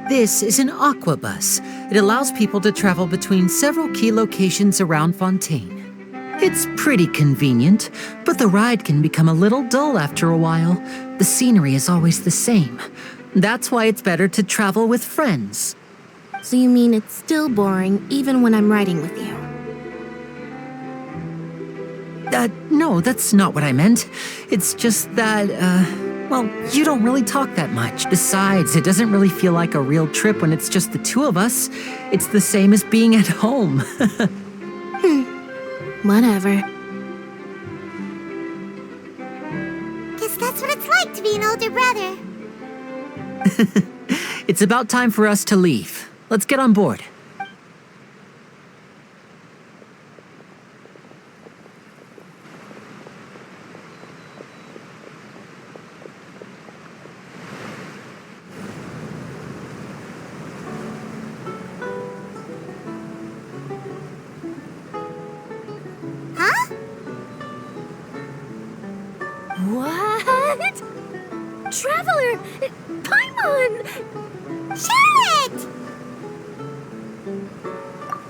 This is an aqua bus. It allows people to travel between several key locations around Fountaine. It's pretty convenient, but the ride can become a little dull after a while. The scenery is always the same. That's why it's better to travel with friends. So you mean it's still boring even when I'm riding with you? No, that's not what I meant. It's just that, well, you don't really talk that much. Besides, it doesn't really feel like a real trip when it's just the two of us. It's the same as being at home. Whatever. Guess that's what it's like to be an older brother. It's about time for us to leave. Let's get on board. What? Traveler! Paimon! Charlotte!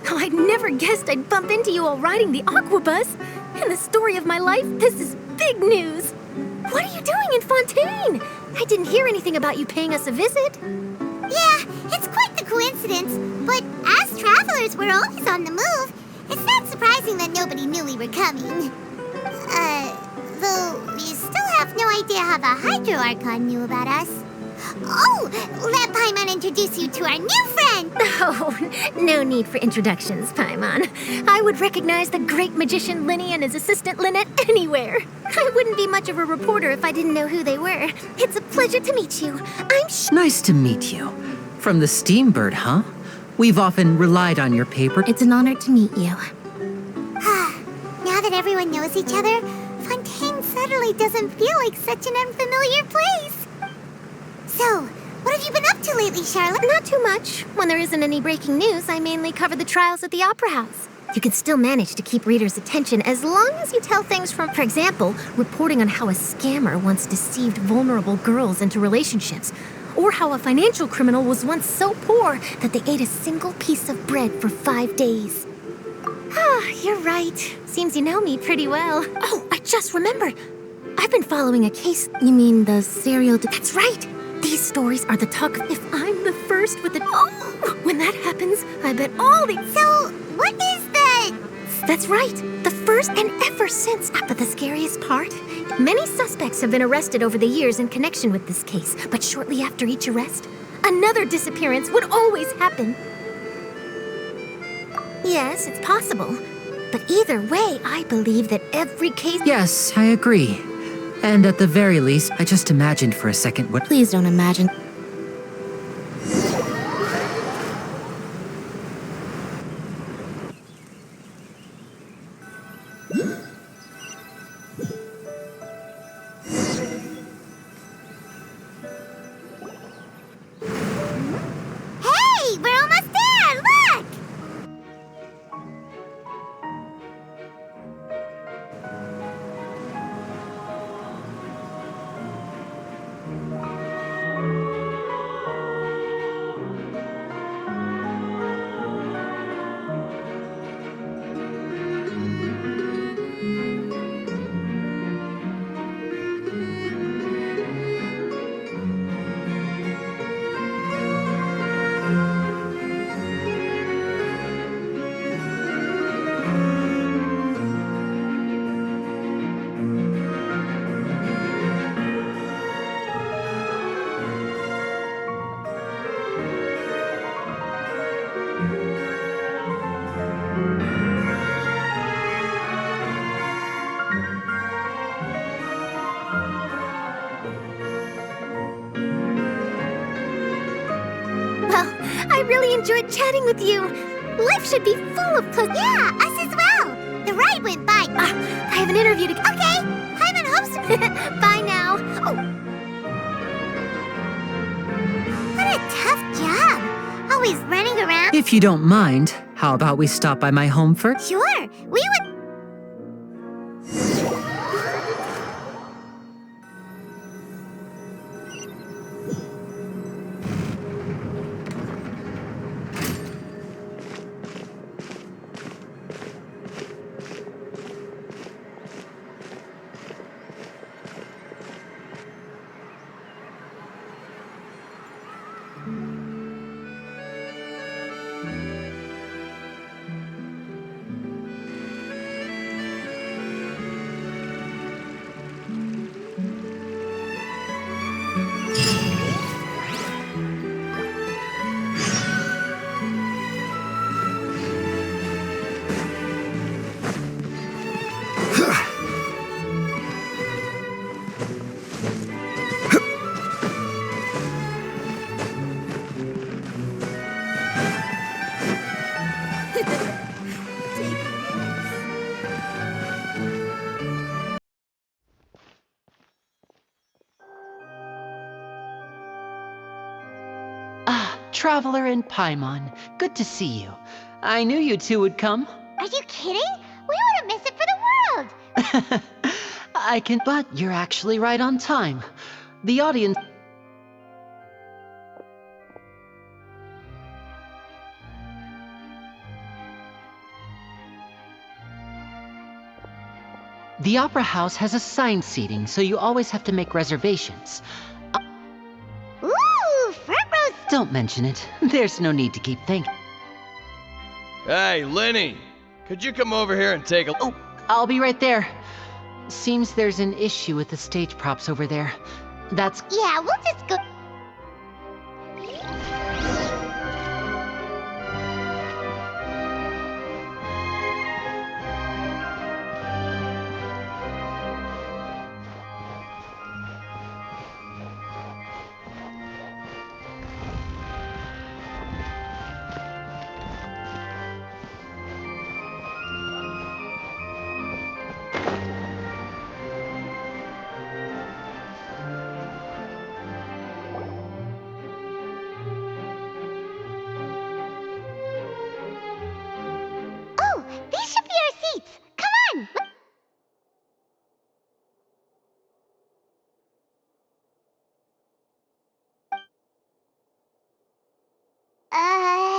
Oh, I'd never guessed I'd bump into you while riding the aqua bus. In the story of my life, this is big news. What are you doing in Fountaine? I didn't hear anything about you paying us a visit. Yeah, it's quite the coincidence, but as travelers, we're always on the move. It's not surprising that nobody knew we were coming. Though we still have no idea how the Hydro Archon knew about us. Oh, let Paimon introduce you to our new friend! Oh, no need for introductions, Paimon. I would recognize the great magician Linny and his assistant Lynette anywhere. I wouldn't be much of a reporter if I didn't know who they were. It's a pleasure to meet you. Nice to meet you. From the Steambird, huh? We've often relied on your paper. It's an honor to meet you. Now that everyone knows each other, Fountaine suddenly doesn't feel like such an unfamiliar place. So, what have you been up to lately, Charlotte? Not too much. When there isn't any breaking news, I mainly cover the trials at the Opera House. You can still manage to keep readers' attention as long as you tell things from, for example, reporting on how a scammer once deceived vulnerable girls into relationships, or how a financial criminal was once so poor that they ate a single piece of bread for 5 days. Ah, you're right. Seems you know me pretty well. Oh, I just remembered. I've been following a case. You mean the serial... That's right. These stories are the talk of... If I'm the first with the... Oh, when that happens, I bet all the... So, what is the... That's right. The first and ever since. But the scariest part? Many suspects have been arrested over the years in connection with this case. But shortly after each arrest, another disappearance would always happen. Yes, it's possible. But either way, I believe that every case... Yes, I agree. And at the very least, I just imagined for a second what... Please don't imagine. Hey, we're almost there! Look! I really enjoyed chatting with you. Life should be full of plus... Yeah, us as well. The ride went by. I have an interview to... Okay, Paimon hopes to... Bye now. Oh. What a tough job. Always running around. If you don't mind, how about we stop by my home first? Sure, we would... Traveler and Paimon. Good to see you. I knew you two would come. Are you kidding? We wouldn't miss it for the world! But you're actually right on time. The audience... The Opera House has assigned seating, so you always have to make reservations. Ooh, front row! Don't mention it. There's no need to keep thinking. Hey, Lenny! Could you come over here and take a... Oh, I'll be right there. Seems there's an issue with the stage props over there. That's... Yeah, we'll just go... Oh, these should be our seats! Come on! Uh...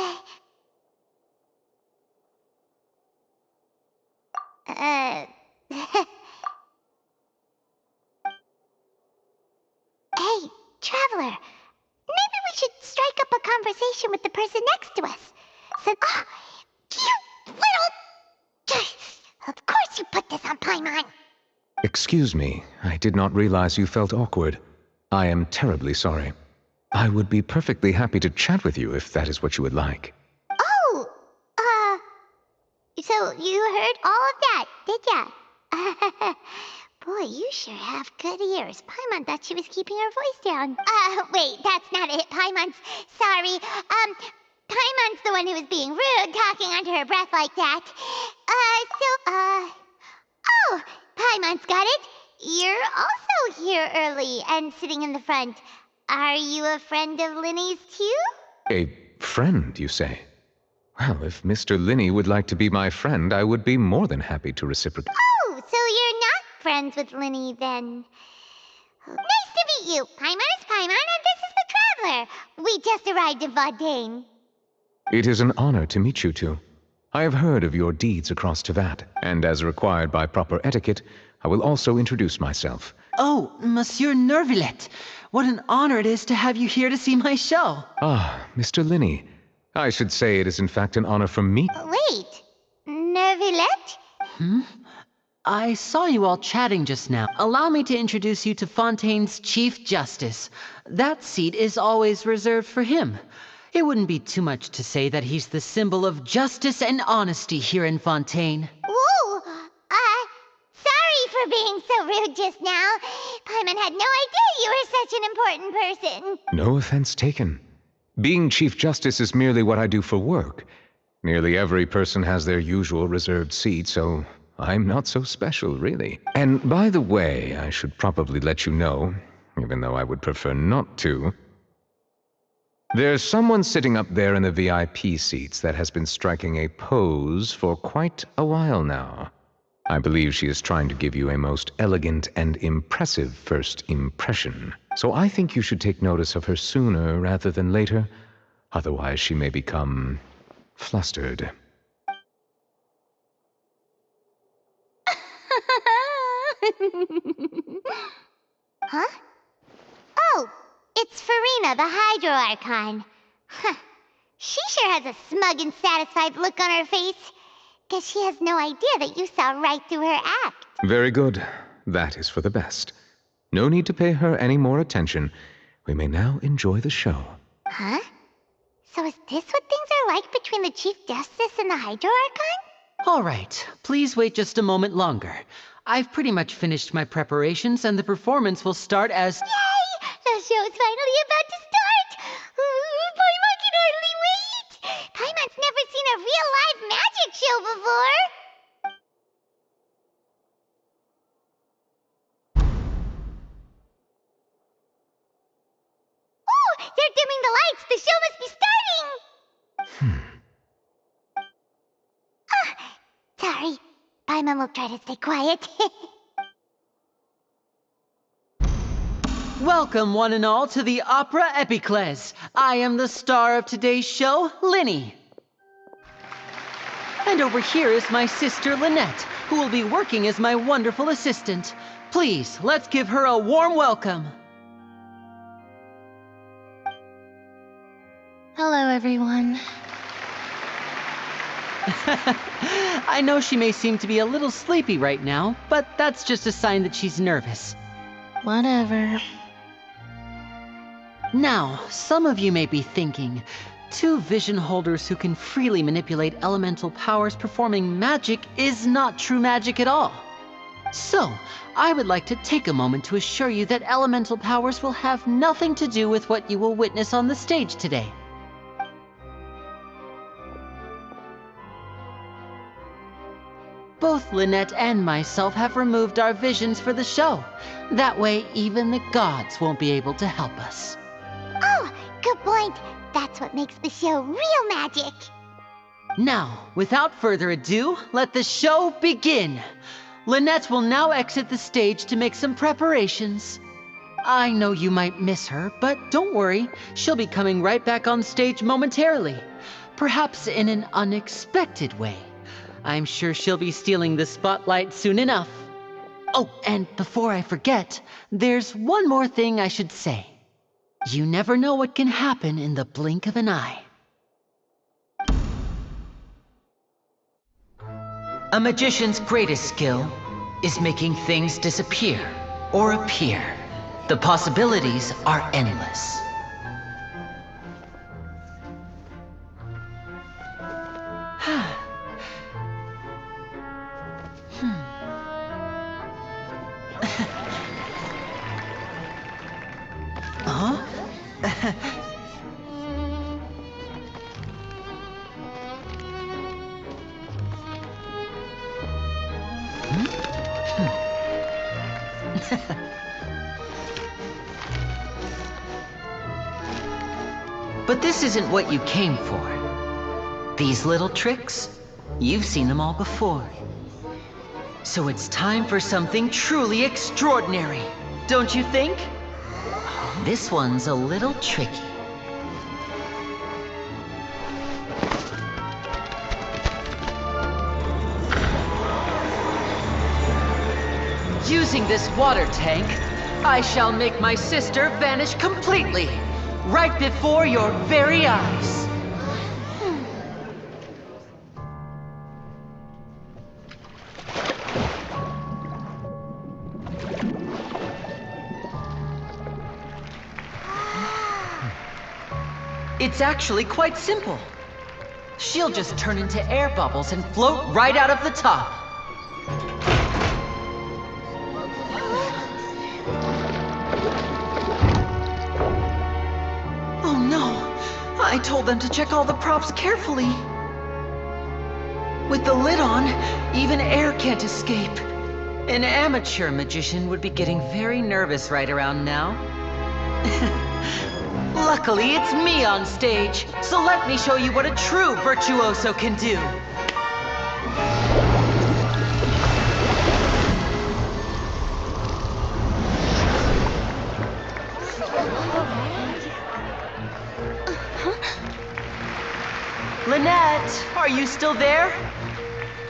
Hey, Traveler. Maybe we should strike up a conversation with the person next to us. So, you little... Of course you put this on Paimon. Excuse me, I did not realize you felt awkward. I am terribly sorry. I would be perfectly happy to chat with you if that is what you would like. Oh, so you heard all of that, did ya? Boy, you sure have good ears. Paimon thought she was keeping her voice down. Wait, that's not it. Paimon's... Sorry. Paimon's the one who was being rude, talking under her breath like that. Oh, Paimon's got it. You're also here early and sitting in the front. Are you a friend of Linny's too? A friend, you say? Well, if Mr. Linney would like to be my friend, I would be more than happy to reciprocate. Oh, so you're not friends with Linny then. Nice to meet you. Paimon is Paimon and this is the Traveler. We just arrived in Fountaine. It is an honor to meet you two. I have heard of your deeds across Tevat, and as required by proper etiquette, I will also introduce myself. Oh, Monsieur Nervillet. What an honor it is to have you here to see my show. Ah, Mr. Linney. I should say it is in fact an honor for me. Wait, Nervillet? I saw you all chatting just now. Allow me to introduce you to Fontaine's Chief Justice. That seat is always reserved for him. It wouldn't be too much to say that he's the symbol of justice and honesty here in Fountaine. Whoa! Sorry for being so rude just now. Paimon had no idea you were such an important person. No offense taken. Being Chief Justice is merely what I do for work. Nearly every person has their usual reserved seat, so I'm not so special, really. And by the way, I should probably let you know, even though I would prefer not to. There's someone sitting up there in the VIP seats that has been striking a pose for quite a while now. I believe she is trying to give you a most elegant and impressive first impression. So I think you should take notice of her sooner rather than later. Otherwise she may become flustered. Huh? Oh, it's Farina, the Hydro Archon. Huh. She sure has a smug and satisfied look on her face. Guess she has no idea that you saw right through her act. Very good. That is for the best. No need to pay her any more attention. We may now enjoy the show. Huh? So is this what things are like between the Chief Justice and the Hydro Archon? All right, please wait just a moment longer. I've pretty much finished my preparations and the performance will start as... Yay! The show's finally about to start! Paimon can hardly wait! Paimon's never seen a real live magic show before! Oh! They're dimming the lights! The show must be starting! Sorry. Paimon will try to stay quiet. Welcome, one and all, to the Opera Epicles. I am the star of today's show, Linny. And over here is my sister, Lynette, who will be working as my wonderful assistant. Please, let's give her a warm welcome. Hello, everyone. I know she may seem to be a little sleepy right now, but that's just a sign that she's nervous. Whatever. Now, some of you may be thinking, two vision holders who can freely manipulate elemental powers performing magic is not true magic at all. So, I would like to take a moment to assure you that elemental powers will have nothing to do with what you will witness on the stage today. Both Lynette and myself have removed our visions for the show. That way, even the gods won't be able to help us. Oh, good point. That's what makes the show real magic. Now, without further ado, let the show begin. Lynette will now exit the stage to make some preparations. I know you might miss her, but don't worry. She'll be coming right back on stage momentarily. Perhaps in an unexpected way. I'm sure she'll be stealing the spotlight soon enough. Oh, and before I forget, there's one more thing I should say. You never know what can happen in the blink of an eye. A magician's greatest skill is making things disappear or appear. The possibilities are endless. But this isn't what you came for. These little tricks, you've seen them all before. So it's time for something truly extraordinary, don't you think? This one's a little tricky. Using this water tank, I shall make my sister vanish completely, right before your very eyes. It's actually quite simple. She'll just turn into air bubbles and float right out of the top. Oh no! I told them to check all the props carefully. With the lid on, even air can't escape. An amateur magician would be getting very nervous right around now. Luckily, it's me on stage, so let me show you what a true virtuoso can do. Lynette, are you still there?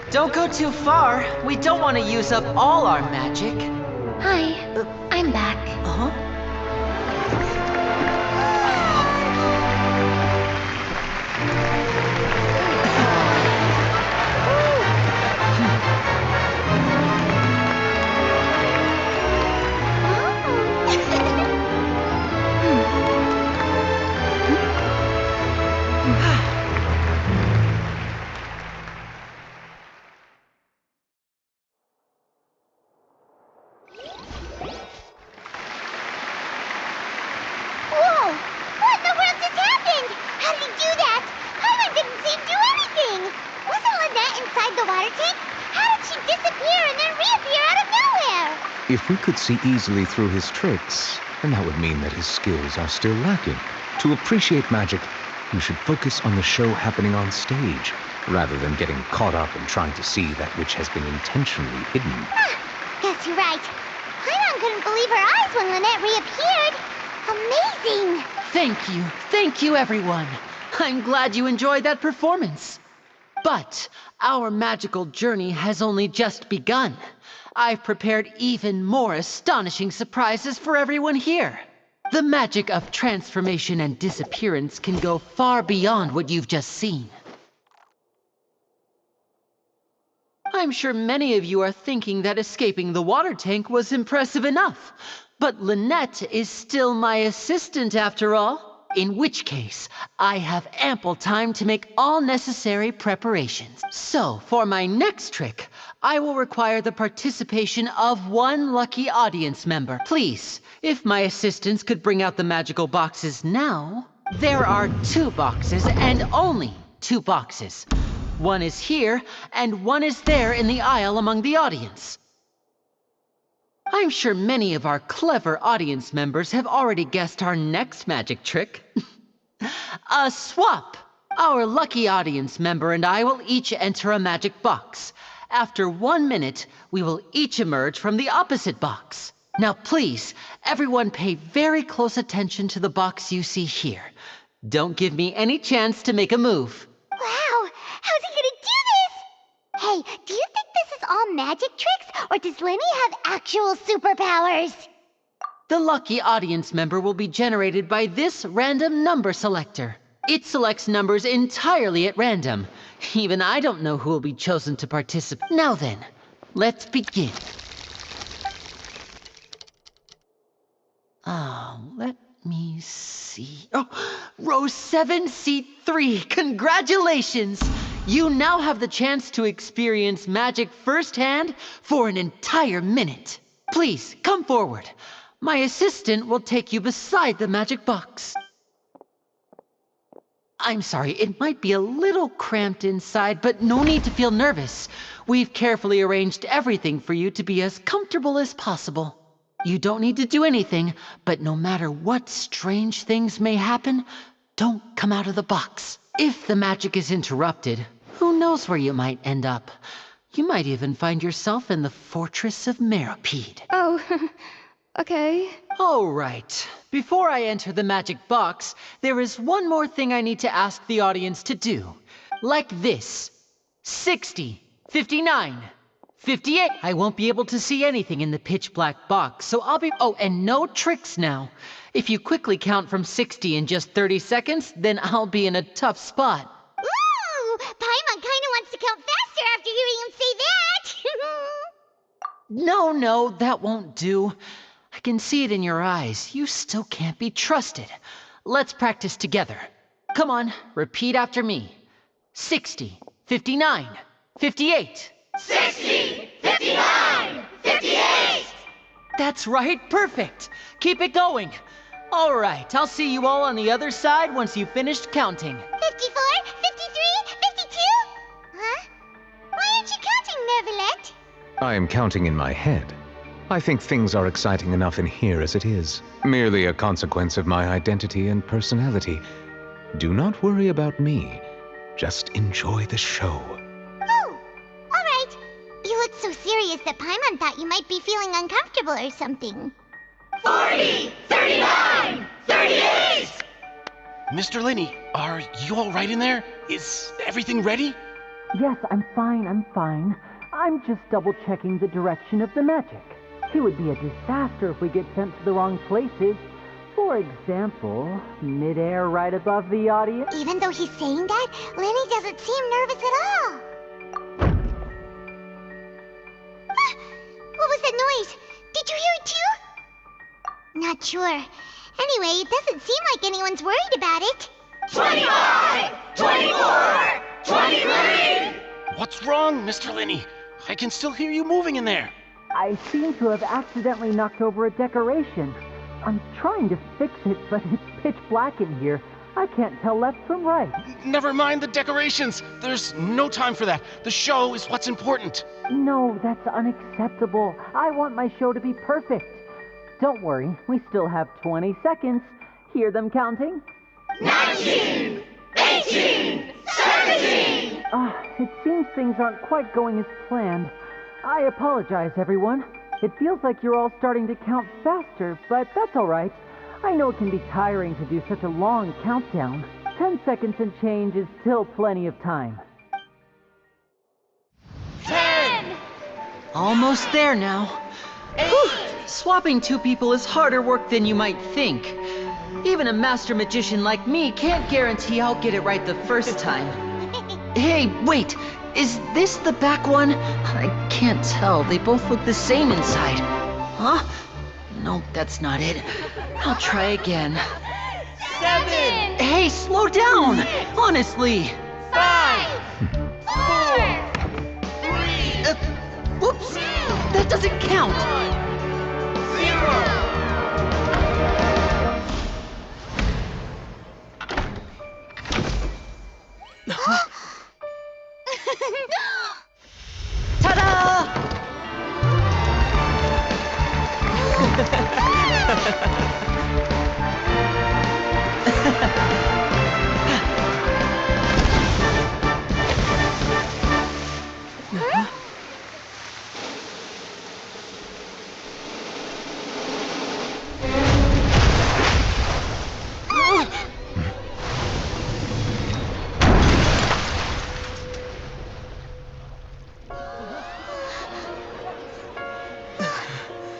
Don't go too far. We don't want to use up all our magic. Hi, I'm back. Uh-huh. Whoa! What in the world just happened? How did he do that? Paimon didn't see him do anything. Wasn't Lynette inside the water tank? How did she disappear and then reappear out of nowhere? If we could see easily through his tricks, then that would mean that his skills are still lacking. To appreciate magic, You should focus on the show happening on stage, rather than getting caught up in trying to see that which has been intentionally hidden. Guess you're right. Paimon couldn't believe her eyes when Lynette reappeared. Amazing! Thank you everyone. I'm glad you enjoyed that performance. But our magical journey has only just begun. I've prepared even more astonishing surprises for everyone here. The magic of transformation and disappearance can go far beyond what you've just seen. I'm sure many of you are thinking that escaping the water tank was impressive enough. But Lynette is still my assistant after all. In which case, I have ample time to make all necessary preparations. So, for my next trick, I will require the participation of one lucky audience member. Please, if my assistants could bring out the magical boxes now. There are 2 boxes and only 2 boxes. One is here, and one is there in the aisle among the audience. I'm sure many of our clever audience members have already guessed our next magic trick. A swap! Our lucky audience member and I will each enter a magic box. After 1 minute, we will each emerge from the opposite box. Now please, everyone pay very close attention to the box you see here. Don't give me any chance to make a move. Wow! How's he gonna do this? Hey, do you think this is all magic tricks, or does Lenny have actual superpowers? The lucky audience member will be generated by this random number selector. It selects numbers entirely at random. Even I don't know who will be chosen to participate. Now then, let's begin. Let me see. Oh, row 7, seat 3. Congratulations! You now have the chance to experience magic firsthand for an entire minute. Please, come forward. My assistant will take you beside the magic box. I'm sorry, it might be a little cramped inside, but no need to feel nervous. We've carefully arranged everything for you to be as comfortable as possible. You don't need to do anything, but no matter what strange things may happen, don't come out of the box. If the magic is interrupted, who knows where you might end up? You might even find yourself in the Fortress of Meropide. Oh, okay. All right. Before I enter the magic box, there is one more thing I need to ask the audience to do. Like this. 60, 59, 58. I won't be able to see anything in the pitch black box, so I'll be... Oh, and no tricks now. If you quickly count from 60 in just 30 seconds, then I'll be in a tough spot. Ooh! Paimon kinda wants to count faster after hearing him say that! No, that won't do. I can see it in your eyes. You still can't be trusted. Let's practice together. Come on, repeat after me. 60, 59, 58. 60! 59! 58! That's right, perfect. Keep it going. All right, I'll see you all on the other side once you've finished counting. 54, 53, 52? Huh? Why aren't you counting, Merveillette? I am counting in my head. I think things are exciting enough in here as it is. Merely a consequence of my identity and personality. Do not worry about me. Just enjoy the show. Oh, alright. You look so serious that Paimon thought you might be feeling uncomfortable or something. 40, 39, 38! Mr. Linney, are you all right in there? Is everything ready? Yes, I'm fine. I'm just double-checking the direction of the magic. It would be a disaster if we get sent to the wrong places. For example, midair right above the audience. Even though he's saying that, Lenny doesn't seem nervous at all. Ah, what was that noise? Did you hear it too? Not sure. Anyway, it doesn't seem like anyone's worried about it. 25, 24, 23! What's wrong, Mr. Linney? I can still hear you moving in there. I seem to have accidentally knocked over a decoration. I'm trying to fix it, but it's pitch black in here. I can't tell left from right. Never mind the decorations. There's no time for that. The show is what's important. No, that's unacceptable. I want my show to be perfect. Don't worry, we still have 20 seconds. Hear them counting? 19, it seems things aren't quite going as planned. I apologize, everyone. It feels like you're all starting to count faster, but that's all right. I know it can be tiring to do such a long countdown. 10 seconds and change is still plenty of time. 10! Almost there now. Whew. Swapping two people is harder work than you might think. Even a master magician like me can't guarantee I'll get it right the first time. Hey, wait! Is this the back one? I can't tell. They both look the same inside. Huh? Nope, that's not it. I'll try again. 7! Hey, slow down! Honestly! 5! 4! 3! Whoops! That doesn't count! 0! Ta-da!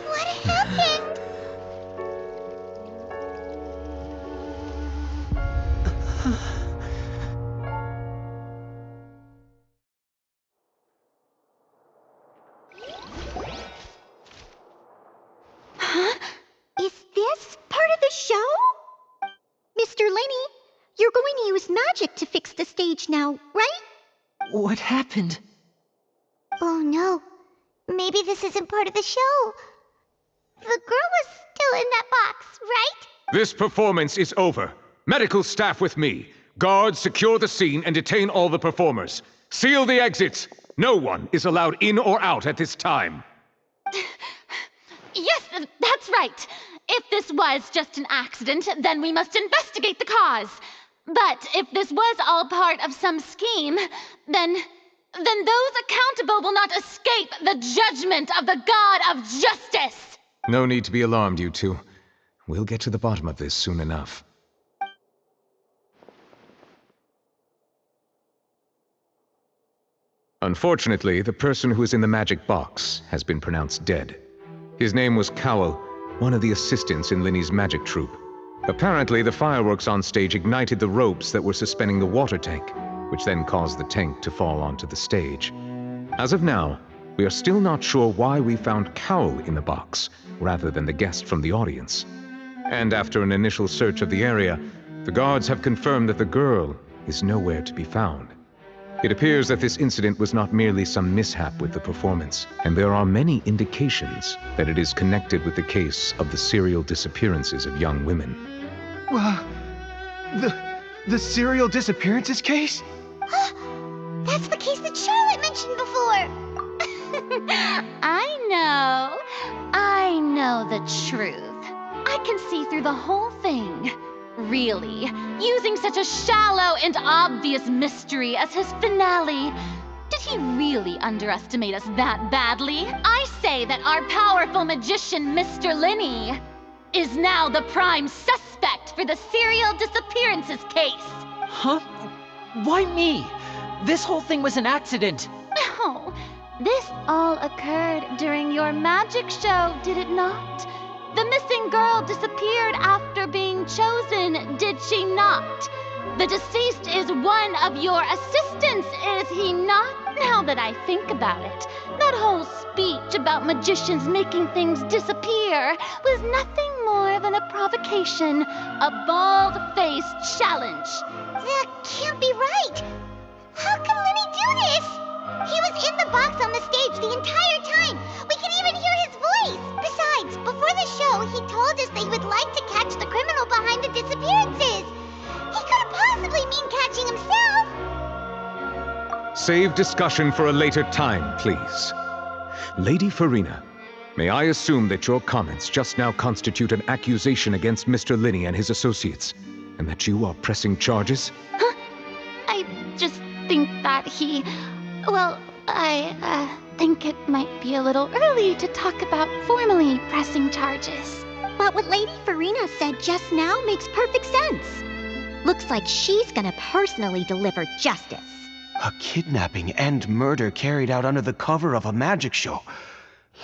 What happened? Huh? Is this part of the show? Mr. Lenny, you're going to use magic to fix the stage now, right? What happened? Oh no. Maybe this isn't part of the show. The girl was still in that box, right? This performance is over. Medical staff with me. Guards, secure the scene and detain all the performers. Seal the exits. No one is allowed in or out at this time. Yes, that's right. If this was just an accident, then we must investigate the cause. But if this was all part of some scheme, then those accountable will not escape the judgment of the God of Justice! No need to be alarmed, you two. We'll get to the bottom of this soon enough. Unfortunately, the person who is in the magic box has been pronounced dead. His name was Cowell, one of the assistants in Linny's magic troupe. Apparently, the fireworks on stage ignited the ropes that were suspending the water tank, which then caused the tank to fall onto the stage. As of now, we are still not sure why we found Cowell in the box, rather than the guest from the audience. And after an initial search of the area, the guards have confirmed that the girl is nowhere to be found. It appears that this incident was not merely some mishap with the performance, and there are many indications that it is connected with the case of the serial disappearances of young women. The serial disappearances case? That's the case that Charlotte mentioned before. I know the truth. I can see through the whole thing. Really, using such a shallow and obvious mystery as his finale. Did he really underestimate us that badly? I say that our powerful magician, Mr. Lenny, is now the prime suspect for the serial disappearances case. Huh? Why me? This whole thing was an accident. Oh, this all occurred during your magic show, did it not? The missing girl disappeared after being chosen, did she not? The deceased is one of your assistants, is he not? Now that I think about it, that whole speech about magicians making things disappear was nothing more than a provocation, a bald-faced challenge. That can't be right. How can Lenny do this? He was in the box on the stage the entire time. We can even hear his voice. Besides, before the show, he told us that he would like to catch the criminal behind the disappearances. He couldn't possibly mean catching himself. Save discussion for a later time, please. Lady Farina, may I assume that your comments just now constitute an accusation against Mr. Lenny and his associates, and that you are pressing charges? I just think that he... Well, I think it might be a little early to talk about formally pressing charges. But what Lady Farina said just now makes perfect sense. Looks like she's gonna personally deliver justice. A kidnapping and murder carried out under the cover of a magic show.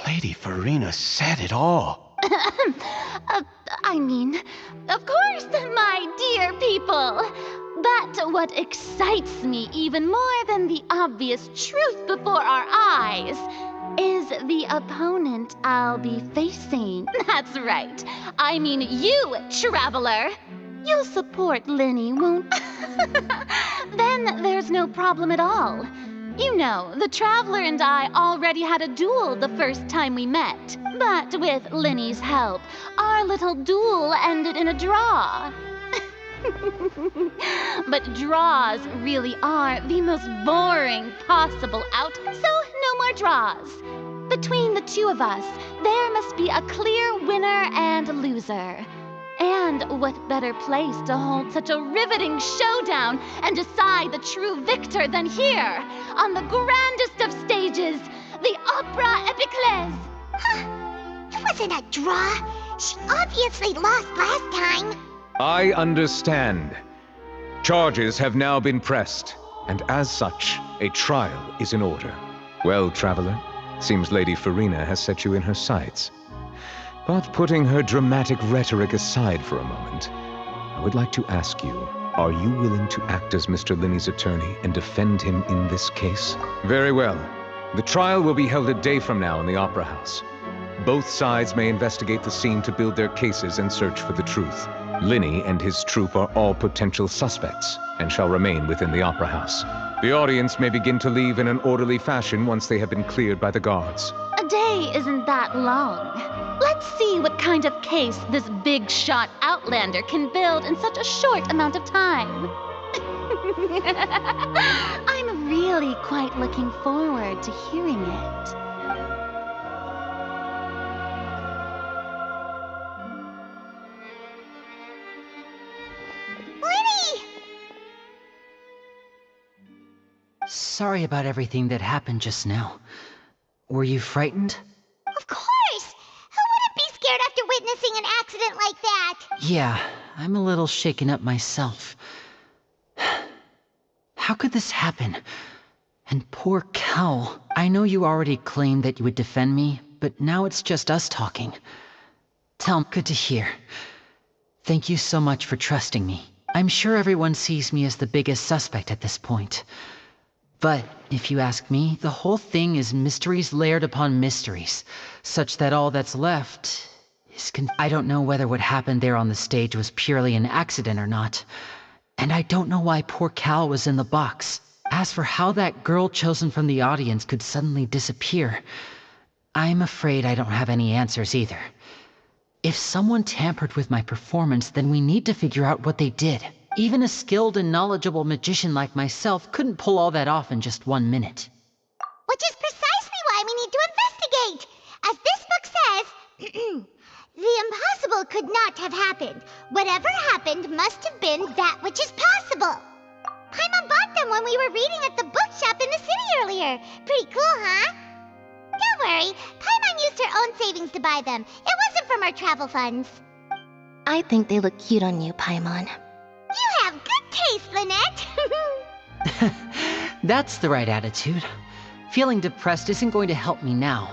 Lady Farina said it all. I mean, of course, my dear people. But what excites me even more than the obvious truth before our eyes is the opponent I'll be facing. That's right. I mean you, traveler. You'll support Linny, won't you? Then there's no problem at all. You know, the traveler and I already had a duel the first time we met. But with Linny's help, our little duel ended in a draw. But draws really are the most boring possible outcome, so no more draws. Between the two of us, there must be a clear winner and loser. And what better place to hold such a riveting showdown and decide the true victor than here, on the grandest of stages, the Opera Epiclese. It wasn't a draw. She obviously lost last time. I understand. Charges have now been pressed, and as such, a trial is in order. Well, traveler, seems Lady Farina has set you in her sights. But putting her dramatic rhetoric aside for a moment, I would like to ask you, are you willing to act as Mr. Linny's attorney and defend him in this case? Very well. The trial will be held a day from now in the Opera House. Both sides may investigate the scene to build their cases and search for the truth. Linny and his troupe are all potential suspects and shall remain within the Opera House. The audience may begin to leave in an orderly fashion once they have been cleared by the guards. A day isn't that long. Let's see what kind of case this big-shot outlander can build in such a short amount of time. I'm really quite looking forward to hearing it. Linny! Sorry about everything that happened just now. Were you frightened? Of course! Who wouldn't be scared after witnessing an accident like that? Yeah, I'm a little shaken up myself. How could this happen? And poor Cal. I know you already claimed that you would defend me, but now it's just us talking. Good to hear. Thank you so much for trusting me. I'm sure everyone sees me as the biggest suspect at this point. But if you ask me, the whole thing is mysteries layered upon mysteries, such that all that's left is I don't know whether what happened there on the stage was purely an accident or not. And I don't know why poor Cal was in the box. As for how that girl chosen from the audience could suddenly disappear, I'm afraid I don't have any answers either. If someone tampered with my performance, then we need to figure out what they did. Even a skilled and knowledgeable magician like myself couldn't pull all that off in just 1 minute. Which is precisely why we need to investigate. As this book says, the impossible could not have happened. Whatever happened must have been that which is possible. Paimon bought them when we were reading at the bookshop in the city earlier. Pretty cool, huh? Don't worry, Paimon used her own savings to buy them. It wasn't from our travel funds. I think they look cute on you, Paimon. You have good taste, Lynette. That's the right attitude. Feeling depressed isn't going to help me now.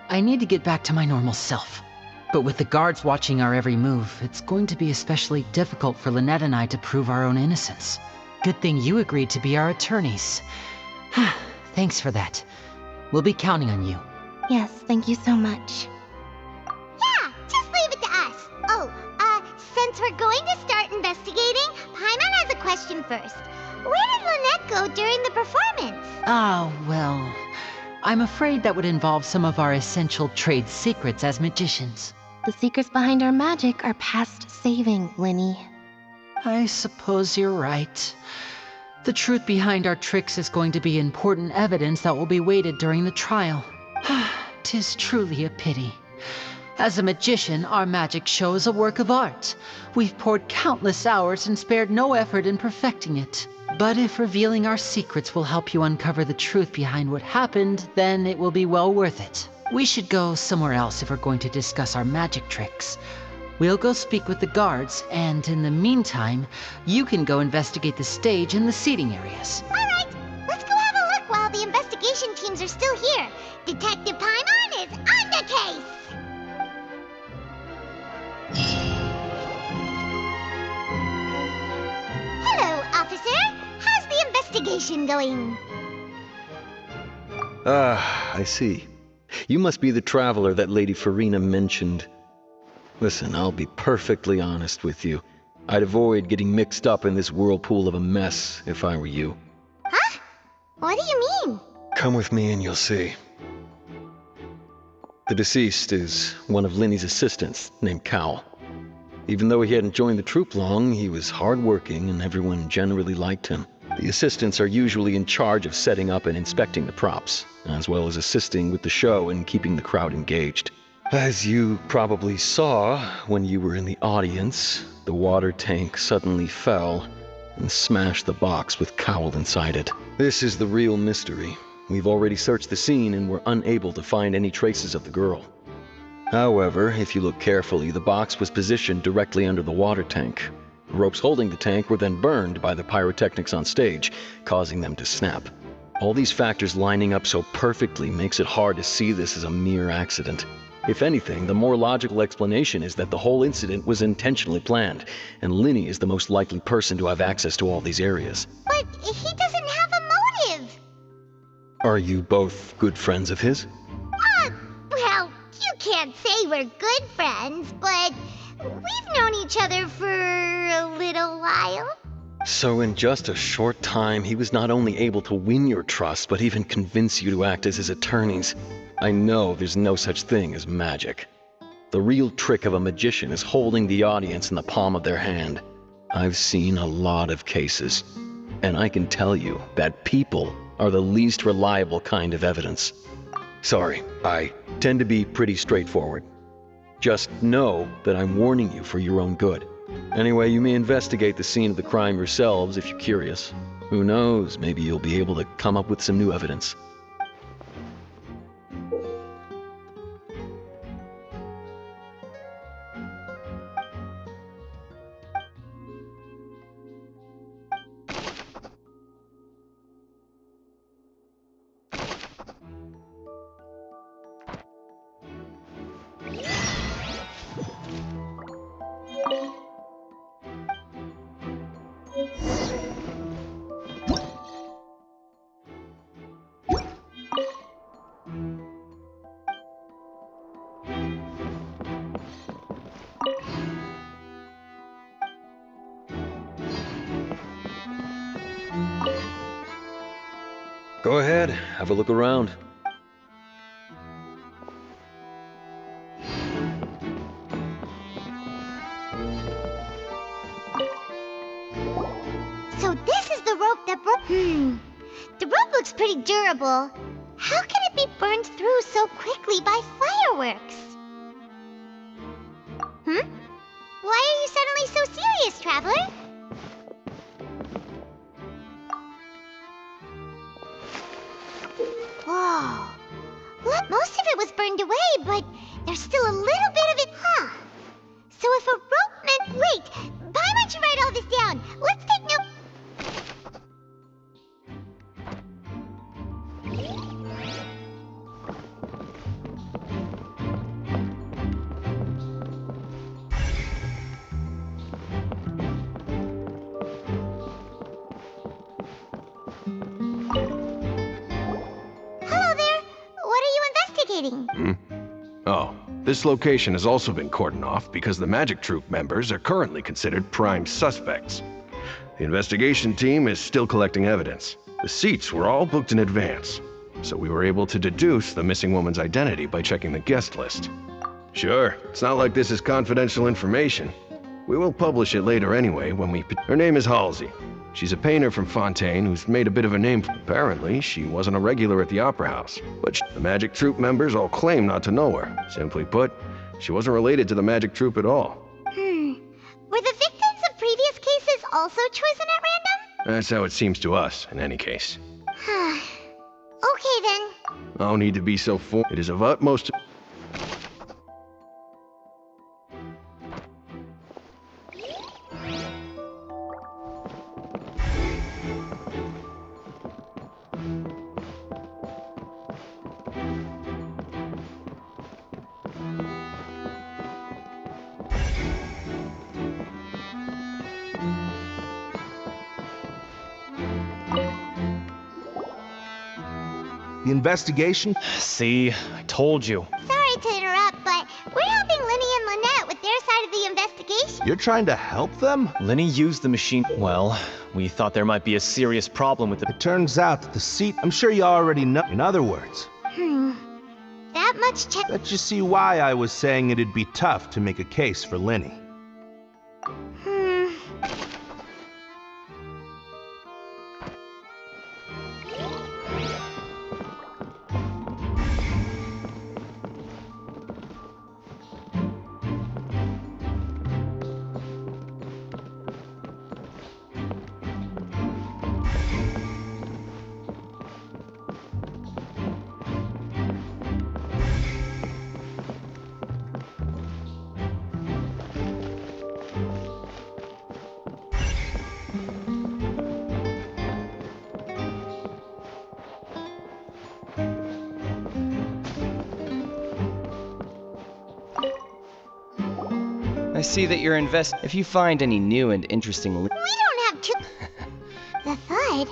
I need to get back to my normal self. But with the guards watching our every move, it's going to be especially difficult for Lynette and I to prove our own innocence. Good thing you agreed to be our attorneys. Thanks for that. We'll be counting on you. Yes, thank you so much. Yeah, just leave it to us. Oh, since we're going to start investigating, Paimon has a question first. Where did Lynette go during the performance? Well, I'm afraid that would involve some of our essential trade secrets as magicians. The secrets behind our magic are past saving, Linny. I suppose you're right. The truth behind our tricks is going to be important evidence that will be weighted during the trial. 'Tis truly a pity. As a magician, our magic show is a work of art. We've poured countless hours and spared no effort in perfecting it. But if revealing our secrets will help you uncover the truth behind what happened, then it will be well worth it. We should go somewhere else if we're going to discuss our magic tricks. We'll go speak with the guards, and in the meantime, you can go investigate the stage and the seating areas. All right, let's go have a look while the investigation teams are still here. Detective Paimon is on the case! Hello, officer. How's the investigation going? Ah, I see. You must be the traveler that Lady Farina mentioned. Listen, I'll be perfectly honest with you. I'd avoid getting mixed up in this whirlpool of a mess if I were you. Huh? What do you mean? Come with me and you'll see. The deceased is one of Linny's assistants, named Cal. Even though he hadn't joined the troupe long, he was hardworking and everyone generally liked him. The assistants are usually in charge of setting up and inspecting the props, as well as assisting with the show and keeping the crowd engaged. As you probably saw when you were in the audience, the water tank suddenly fell and smashed the box with Cowl inside it. This is the real mystery. We've already searched the scene and were unable to find any traces of the girl. However, if you look carefully, the box was positioned directly under the water tank. The ropes holding the tank were then burned by the pyrotechnics on stage, causing them to snap. All these factors lining up so perfectly makes it hard to see this as a mere accident. If anything, the more logical explanation is that the whole incident was intentionally planned, and Linny is the most likely person to have access to all these areas. But he doesn't have a motive! Are you both good friends of his? Well, you can't say we're good friends, but we've known each other for a little while. So in just a short time, he was not only able to win your trust, but even convince you to act as his attorneys. I know there's no such thing as magic. The real trick of a magician is holding the audience in the palm of their hand. I've seen a lot of cases, and I can tell you that people are the least reliable kind of evidence. Sorry, I tend to be pretty straightforward. Just know that I'm warning you for your own good. Anyway, you may investigate the scene of the crime yourselves if you're curious. Who knows, maybe you'll be able to come up with some new evidence. Go ahead, have a look around. So this is the rope that broke. The rope looks pretty durable. How can it be burned through so quickly by fireworks? Why are you suddenly so serious, traveler? Whoa. Look, most of it was burned away, but there's still a little bit of it. So if a rope meant... Wait, why don't you write all this down? Let's take note... Oh, this location has also been cordoned off because the Magic Troupe members are currently considered prime suspects. The investigation team is still collecting evidence. The seats were all booked in advance, so we were able to deduce the missing woman's identity by checking the guest list. Sure, it's not like this is confidential information. We will publish it later anyway when we... Her name is Halsey. She's a painter from Fountaine who's made a bit of a name. Apparently, she wasn't a regular at the Opera House, but the Magic Troupe members all claim not to know her. Simply put, she wasn't related to the Magic Troupe at all. Were the victims of previous cases also chosen at random? That's how it seems to us, in any case. Okay then. No need to be so It is of utmost... The investigation? See, I told you. Sorry to interrupt, but we're helping Linny and Lynette with their side of the investigation. You're trying to help them? Lenny used the machine. Well, we thought there might be a serious problem with the... It turns out that the seat... I'm sure you already know. In other words... That much check... Let you see why I was saying it'd be tough to make a case for Linny. I see that you're If you find any new and interesting... We don't have to... The thud?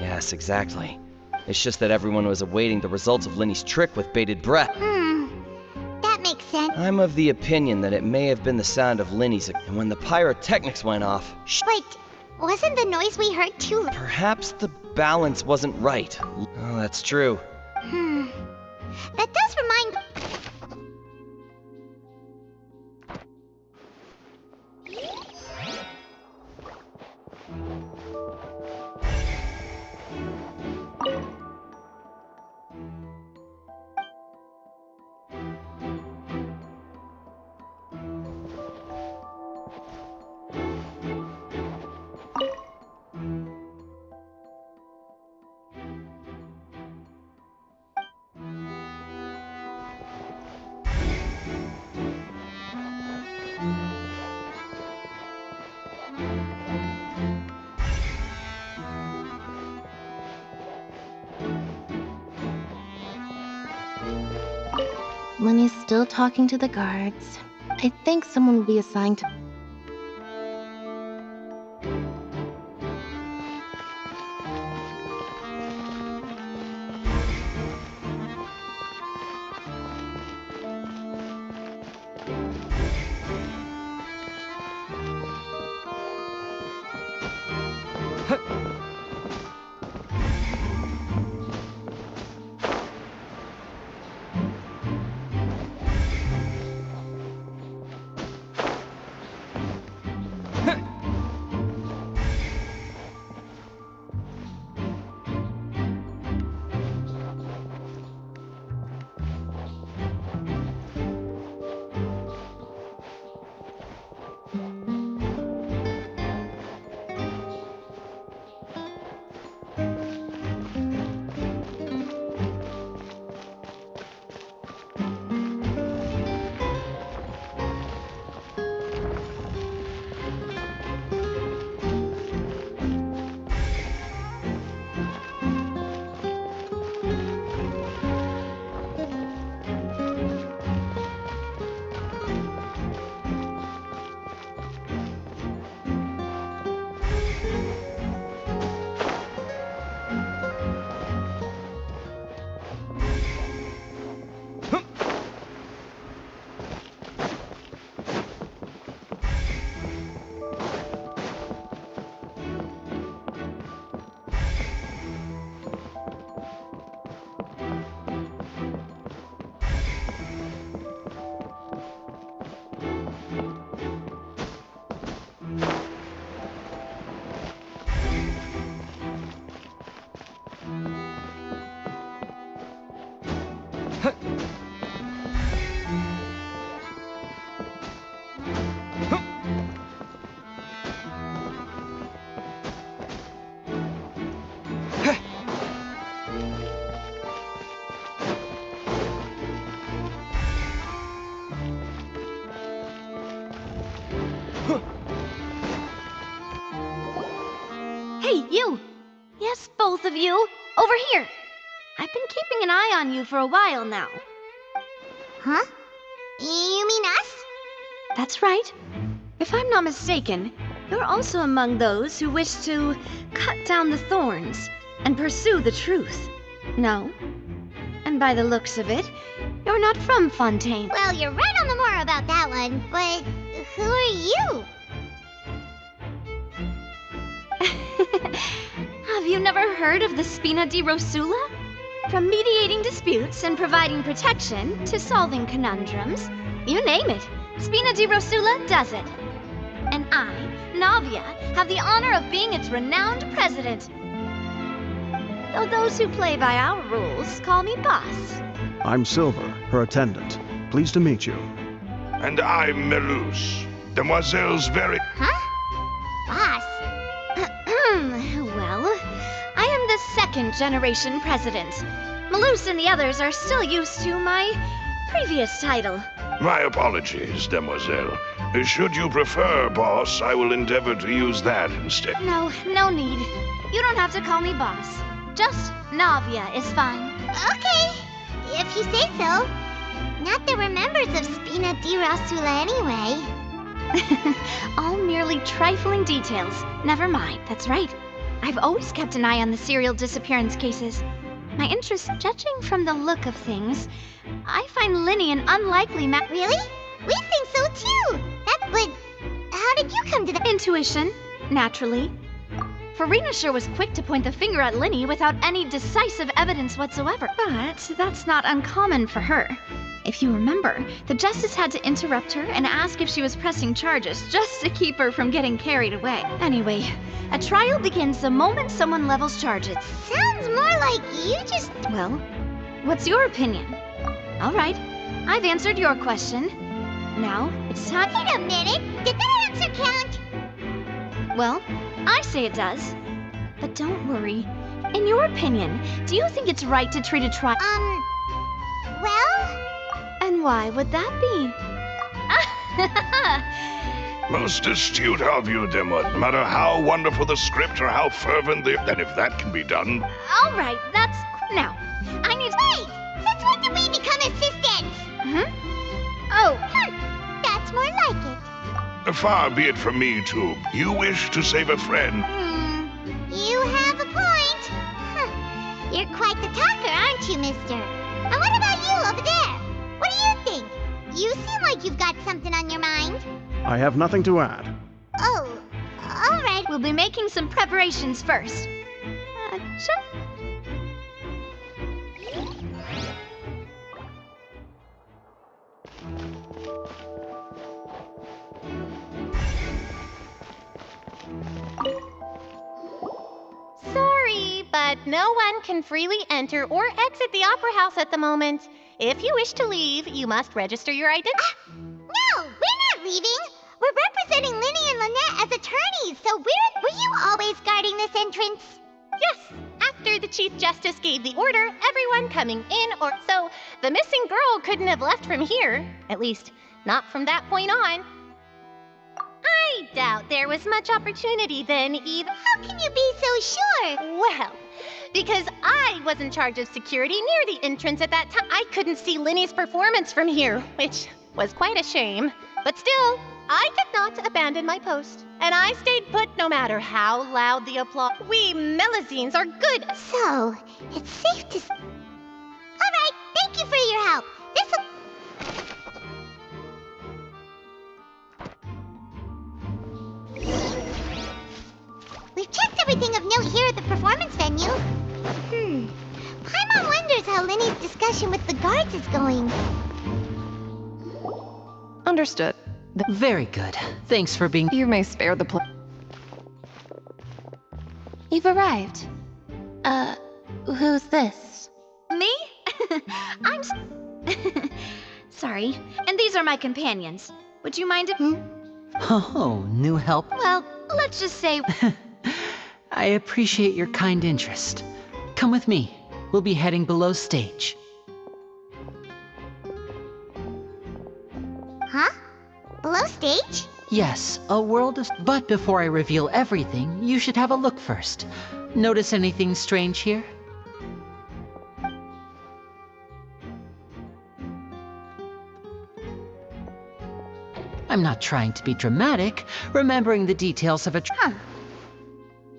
Yes, exactly. It's just that everyone was awaiting the results of Linny's trick with bated breath. That makes sense. I'm of the opinion that it may have been the sound of Linny's... And when the pyrotechnics went off... Wait, wasn't the noise we heard too... Perhaps the balance wasn't right. Oh, that's true. That does remind... Lenny's still talking to the guards. I think someone will be assigned to... Hey, you! Yes, both of you! Over here! I've been keeping an eye on you for a while now. Huh? You mean us? That's right. If I'm not mistaken, you're also among those who wish to cut down the thorns and pursue the truth. No? And by the looks of it, you're not from Fountaine. Well, you're right on the more about that one, but who are you? Have you never heard of the Spina di Rosula? From mediating disputes and providing protection to solving conundrums, you name it, Spina di Rosula does it. And I, Navia, have the honor of being its renowned president. Though those who play by our rules call me boss. I'm Silver, her attendant. Pleased to meet you. And I'm Melus, Demoiselle's very... Huh? Boss? Well, I am the second generation president. Melus and the others are still used to my previous title. My apologies, Demoiselle. Should you prefer, boss, I will endeavor to use that instead. No need. You don't have to call me boss. Just Navia is fine. Okay, if you say so. Not that we're members of Spina di Rosula anyway. All merely trifling details. Never mind, that's right. I've always kept an eye on the serial disappearance cases. My interest, judging from the look of things, I find Linny an unlikely Really? We think so too! But how did you come to that? Intuition, naturally. Farina sure was quick to point the finger at Linny without any decisive evidence whatsoever. But that's not uncommon for her. If you remember, the Justice had to interrupt her and ask if she was pressing charges just to keep her from getting carried away. Anyway, a trial begins the moment someone levels charges. Sounds more like you just... Well, what's your opinion? All right, I've answered your question. Now, it's time... Wait a minute! Did that answer count? Well, I say it does. But don't worry. In your opinion, do you think it's right to treat a trial... Well... And why would that be? Most astute of you, Demo. No matter how wonderful the script or how fervent the... And if that can be done... All right, that's... Now, I need... Wait! Since when did we become assistants? Oh. That's more like it. Far be it from me to... You wish to save a friend. You have a point. Huh. You're quite the talker, aren't you, mister? And what about you over there? What do you think? You seem like you've got something on your mind. I have nothing to add. Oh, all right. We'll be making some preparations first. Sure. Sorry, but no one can freely enter or exit the Opera House at the moment. If you wish to leave, you must register your identity. No, we're not leaving. We're representing Linny and Lynette as attorneys, so were you always guarding this entrance? Yes, after the Chief Justice gave the order, everyone coming in or so, the missing girl couldn't have left from here. At least, not from that point on. I doubt there was much opportunity then either. How can you be so sure? Well, because I was in charge of security near the entrance at that time. I couldn't see Linny's performance from here, which was quite a shame. But still, I did not abandon my post. And I stayed put no matter how loud the applause. We Melazines are good. So, it's safe to... All right, thank you for your help. This'll... We've checked everything of note here at the performance venue. Paimon wonders how Linny's discussion with the guards is going. Understood. Very good. Thanks for being... You may spare the You've arrived. Who's this? Me? I'm... Sorry. And these are my companions. Would you mind if... Oh, new help? Well, let's just say... I appreciate your kind interest. Come with me. We'll be heading below stage. Huh? Below stage? Yes, a world of... But before I reveal everything, you should have a look first. Notice anything strange here? I'm not trying to be dramatic, remembering the details of a...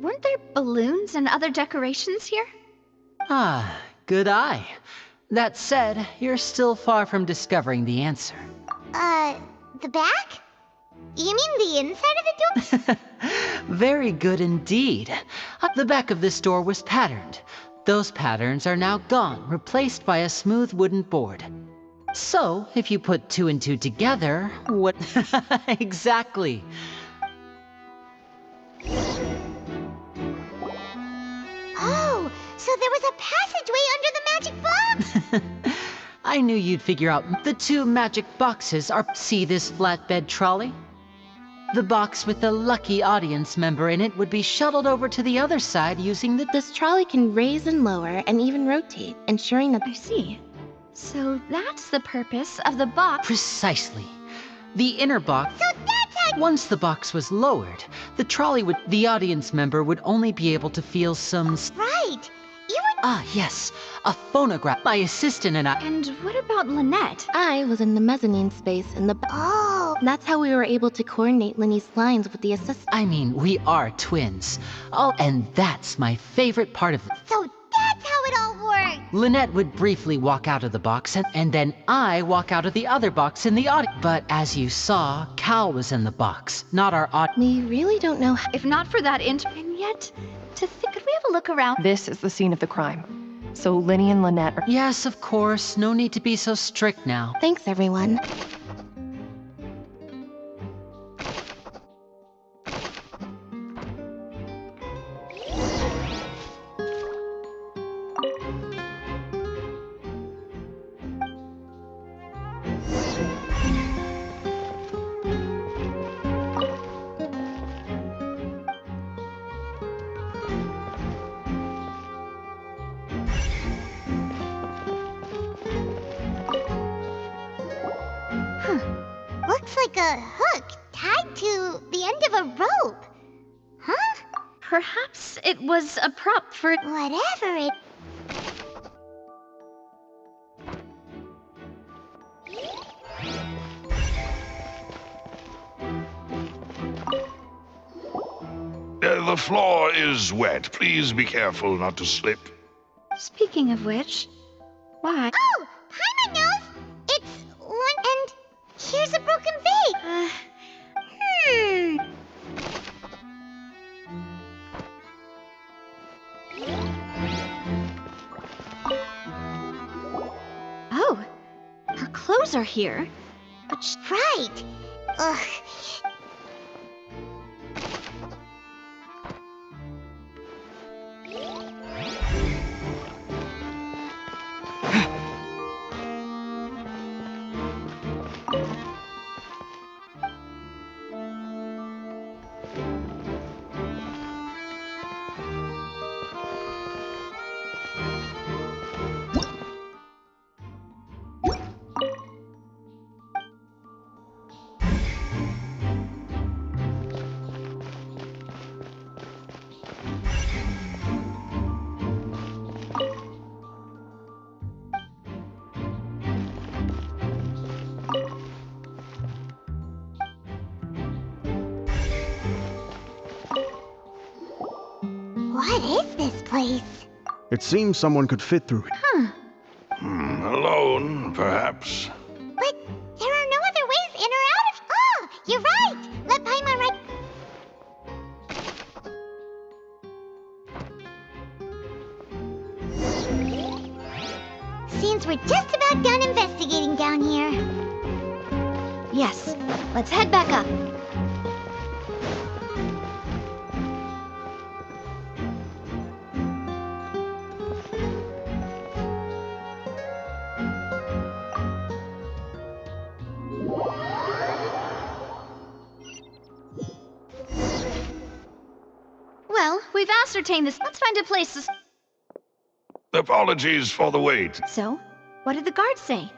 Weren't there balloons and other decorations here? Ah, good eye. That said, you're still far from discovering the answer. The back? You mean the inside of the door? Very good indeed. The back of this door was patterned. Those patterns are now gone, replaced by a smooth wooden board. So, if you put 2 and 2 together, what... Exactly. Oh, so there was a passageway under the magic box? I knew you'd figure out. The 2 magic boxes are... See this flatbed trolley? The box with the lucky audience member in it would be shuttled over to the other side using the... This trolley can raise and lower and even rotate, ensuring that... I see. So that's the purpose of the box. Precisely. The inner box... So that's how... Once the box was lowered, the trolley would... The audience member would only be able to feel some... Right. You were... Ah, yes. A phonograph. My assistant and I... And what about Lynette? I was in the mezzanine space in the... Oh. That's how we were able to coordinate Linny's lines with the assistant. I mean, we are twins. Oh, and that's my favorite part of it. So that's how it all worked. Lynette would briefly walk out of the box, and then I walk out of the other box in the audience. But as you saw, Cal was in the box, not our audience. We really don't know how... If not for that and yet, to think, could we have a look around? This is the scene of the crime. So Linny and Lynette are... Yes, of course. No need to be so strict now. Thanks, everyone. Looks like a hook tied to the end of a rope. Huh? Perhaps it was a prop for... Whatever it... The floor is wet. Please be careful not to slip. Speaking of which, why? Oh! Paimon knows! It's one and... Here's a broken vase. Oh, her clothes are here. But right. Ugh. What is this place? It seems someone could fit through here. Alone, perhaps. But there are no other ways in or out of... Oh, you're right! Let Paimon right... Seems we're just about done investigating down here. yes, let's head back up. Well, we've ascertained this. Let's find a place to... Apologies for the wait. So, what did the guards say?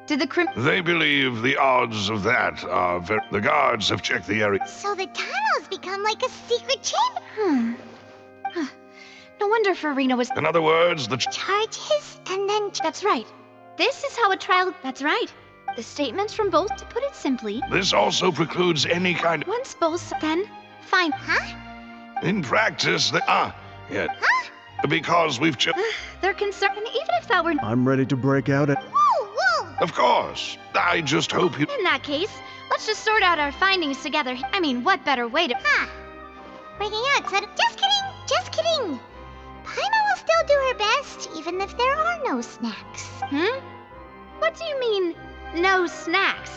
Did the They believe the odds of that are very... The guards have checked the area. So the tunnels become like a secret chamber. No wonder Farina was... In other words, the... Charges and then... That's right. This is how a trial... That's right. The statements from both, to put it simply... This also precludes any kind of... Once both, then... Fine. In practice, they... Yeah. Because we've... They're concerned, and even if that were... I'm ready to break out at... Whoa! Of course. I just hope you... In that case, let's just sort out our findings together. I mean, what better way to... Breaking out, so... Just kidding! Paimon will still do her best, even if there are no snacks. What do you mean, no snacks?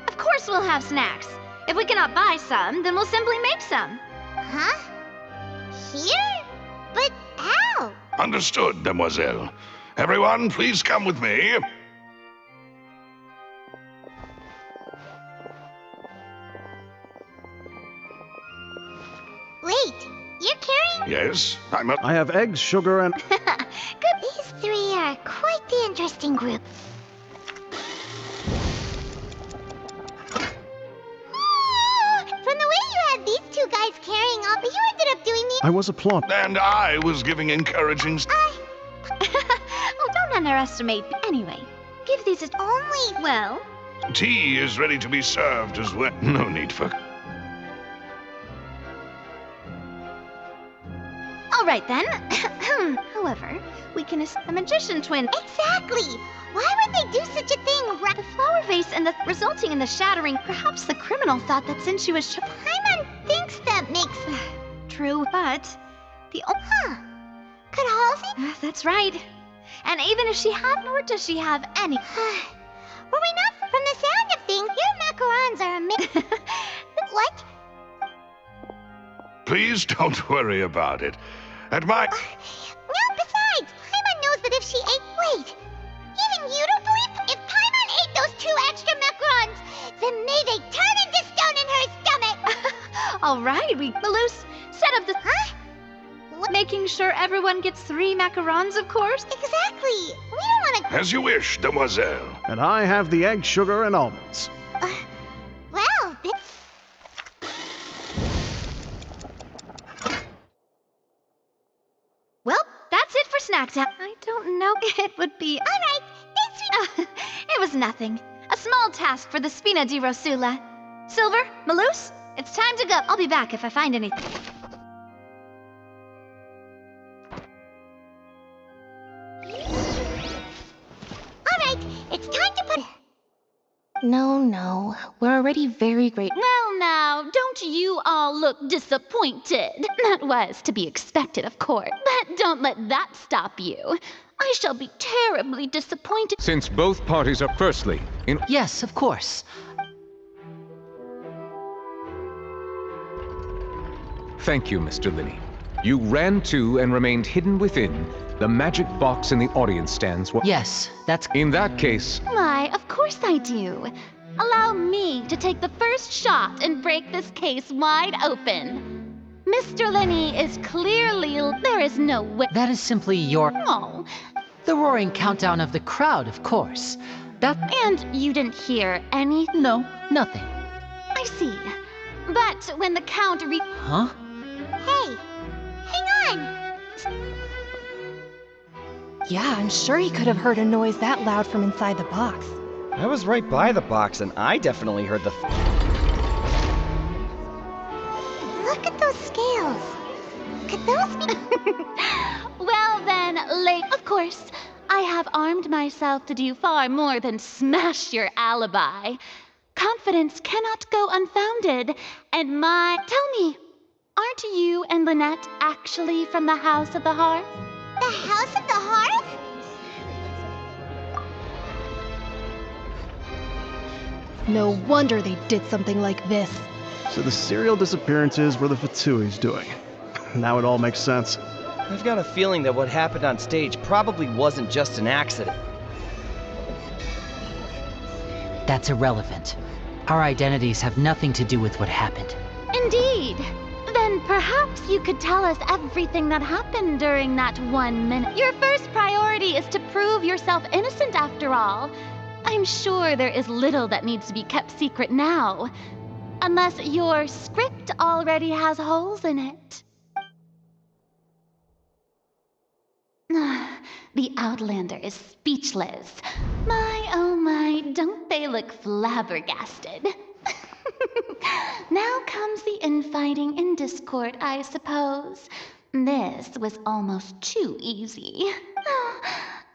Of course we'll have snacks. If we cannot buy some, then we'll simply make some. Here? But how? Understood, demoiselle. Everyone, please come with me. Wait, you're carrying... Yes, I have eggs, sugar, and... Good. These three are quite the interesting group. From the way you had these two guys carrying up, you ended up doing the... I was a plump. And I was giving encouraging... Oh, don't underestimate. Anyway, give these a... Only... Well... Tea is ready to be served as well. No need for... All right, then. However, we can a magician twin. Exactly! Why would they do such a thing? The flower vase and the resulting in the shattering. Perhaps the criminal thought that since she was... Paimon thinks that makes... True, but... The... Could Halsey... That's right. And even if she had, nor does she have any... Were we not... From the sound of things, your macarons are amazing. What? Please don't worry about it. At my... No, besides, Paimon knows that if she ate... Wait! Even you don't believe... If Paimon ate those 2 extra macarons, then may they turn into stone in her stomach! All right, Malus, set up the... What? Making sure everyone gets 3 macarons, of course. Exactly! We don't want to... As you wish, demoiselle. And I have the egg, sugar, and almonds. Well, Well, that's it for snack time. I don't know. It would be... All right, thanks. It was nothing. A small task for the Spina di Rosula. Silver, Malus, it's time to go. I'll be back if I find anything. All right, it's time to put... No. We're already very great. Well, now, don't you all look disappointed? That was to be expected, of course. But don't let that stop you. I shall be terribly disappointed. Since both parties are firstly in... Yes, of course. Thank you, Mr. Linney. You ran to and remained hidden within the magic box in the audience stands. Yes, that's... In that case... Why, of course I do. Allow me to take the first shot and break this case wide open. Mr. Linney is clearly... There is no way... That is simply your... Oh. The roaring countdown of the crowd, of course. That... And you didn't hear any... No, nothing. I see. But when the count Huh? Hey, hang on! Yeah, I'm sure he could have heard a noise that loud from inside the box. I was right by the box, and I definitely heard the... Look at those scales. Could those be... Well then, of course, I have armed myself to do far more than smash your alibi. Confidence cannot go unfounded, and Tell me, aren't you and Lynette actually from the House of the Hearth? The House of the Hearth? No wonder they did something like this. So the serial disappearances were the Fatui's doing. Now it all makes sense. I've got a feeling that what happened on stage probably wasn't just an accident. That's irrelevant. Our identities have nothing to do with what happened. Indeed. Then perhaps you could tell us everything that happened during that 1 minute. Your first priority is to prove yourself innocent after all. I'm sure there is little that needs to be kept secret now. Unless your script already has holes in it. The Outlander is speechless. My, oh my, don't they look flabbergasted? Now comes the infighting and discord, I suppose. This was almost too easy.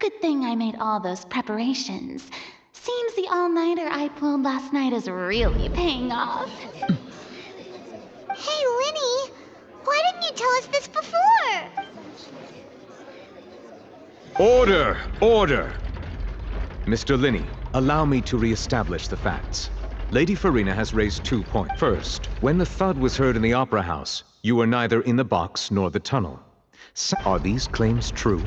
Good thing I made all those preparations. Seems the all-nighter I pulled last night is really paying off. Hey, Linny! Why didn't you tell us this before? Order! Order! Mr. Linney, allow me to re-establish the facts. Lady Farina has raised 2 points. First, when the thud was heard in the Opera House, you were neither in the box nor the tunnel. Are these claims true?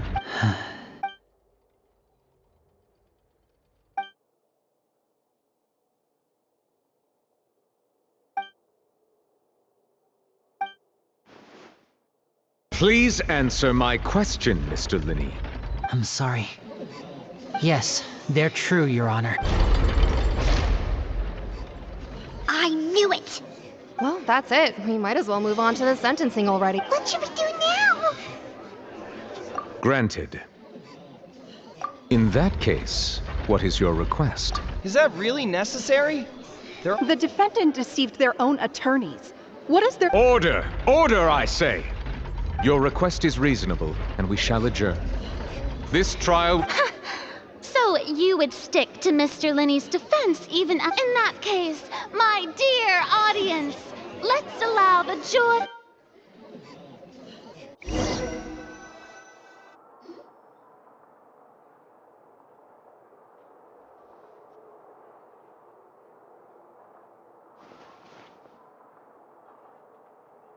Please answer my question, Mr. Linney. I'm sorry. Yes, they're true, Your Honor. I knew it! Well, that's it. We might as well move on to the sentencing already. What should we do now? Granted. In that case, what is your request? Is that really necessary? The defendant deceived their own attorneys. What is their— Order! Order, I say! Your request is reasonable, and we shall adjourn. This trial— So you would stick to Mr. Linney's defense even in that case, my dear audience, let's allow the joy—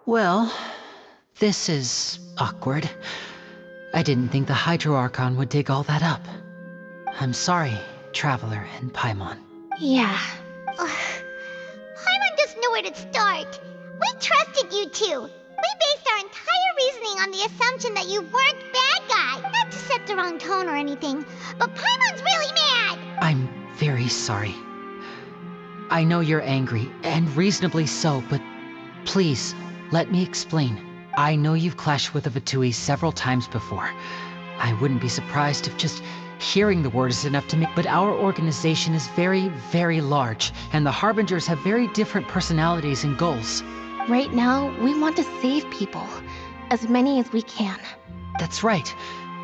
Well, this is awkward. I didn't think the Hydro Archon would dig all that up. I'm sorry, Traveler and Paimon. Yeah. Paimon doesn't know where to start. We trusted you two. We based our entire reasoning on the assumption that you weren't bad guy. Not to set the wrong tone or anything, but Paimon's really mad. I'm very sorry. I know you're angry, and reasonably so, but please, let me explain. I know you've clashed with the Fatui several times before. I wouldn't be surprised if just hearing the word is enough to make— But our organization is very, very large, and the Harbingers have very different personalities and goals. Right now, we want to save people. As many as we can. That's right.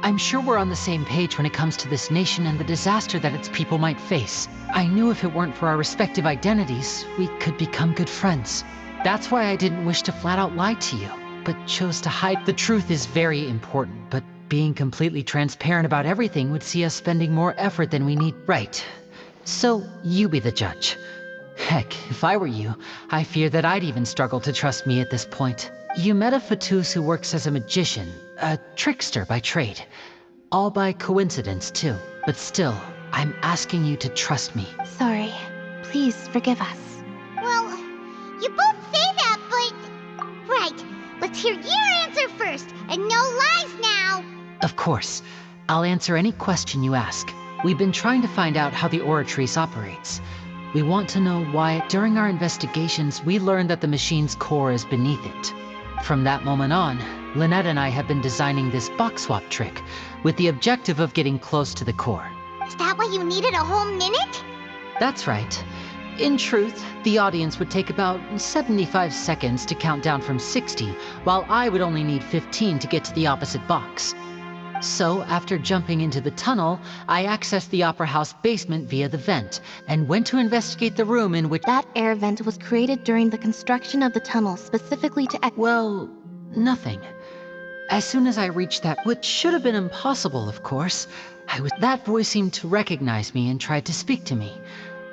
I'm sure we're on the same page when it comes to this nation and the disaster that its people might face. I knew if it weren't for our respective identities, we could become good friends. That's why I didn't wish to flat out lie to you, but chose to hide. The truth is very important, but being completely transparent about everything would see us spending more effort than we need. Right. So, you be the judge. Heck, if I were you, I fear that I'd even struggle to trust me at this point. You met a Fatus who works as a magician, a trickster by trade. All by coincidence, too. But still, I'm asking you to trust me. Sorry. Please forgive us. Well, you both say that, but... Right. Let's hear your answer first, and no lies now! Of course. I'll answer any question you ask. We've been trying to find out how the Oratrice operates. We want to know why, during our investigations, we learned that the machine's core is beneath it. From that moment on, Lynette and I have been designing this box swap trick, with the objective of getting close to the core. Is that why you needed a whole minute? That's right. In truth, the audience would take about 75 seconds to count down from 60, while I would only need 15 to get to the opposite box. So, after jumping into the tunnel, I accessed the Opera House basement via the vent, and went to investigate the room in which— That air vent was created during the construction of the tunnel, specifically to— Well, nothing. As soon as I reached that, which should have been impossible, of course, that voice seemed to recognize me and tried to speak to me.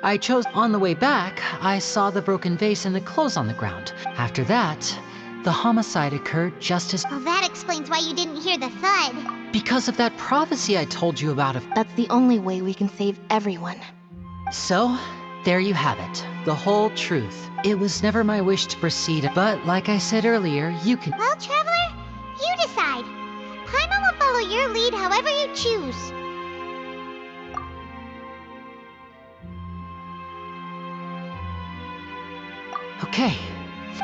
I chose— On the way back, I saw the broken vase and the clothes on the ground. After that, the homicide occurred just as— Well, that explains why you didn't hear the thud. Because of that prophecy I told you about. That's the only way we can save everyone. So, there you have it. The whole truth. It was never my wish to proceed, but like I said earlier, you can— Well, Traveler, you decide. Paimon will follow your lead however you choose. Okay.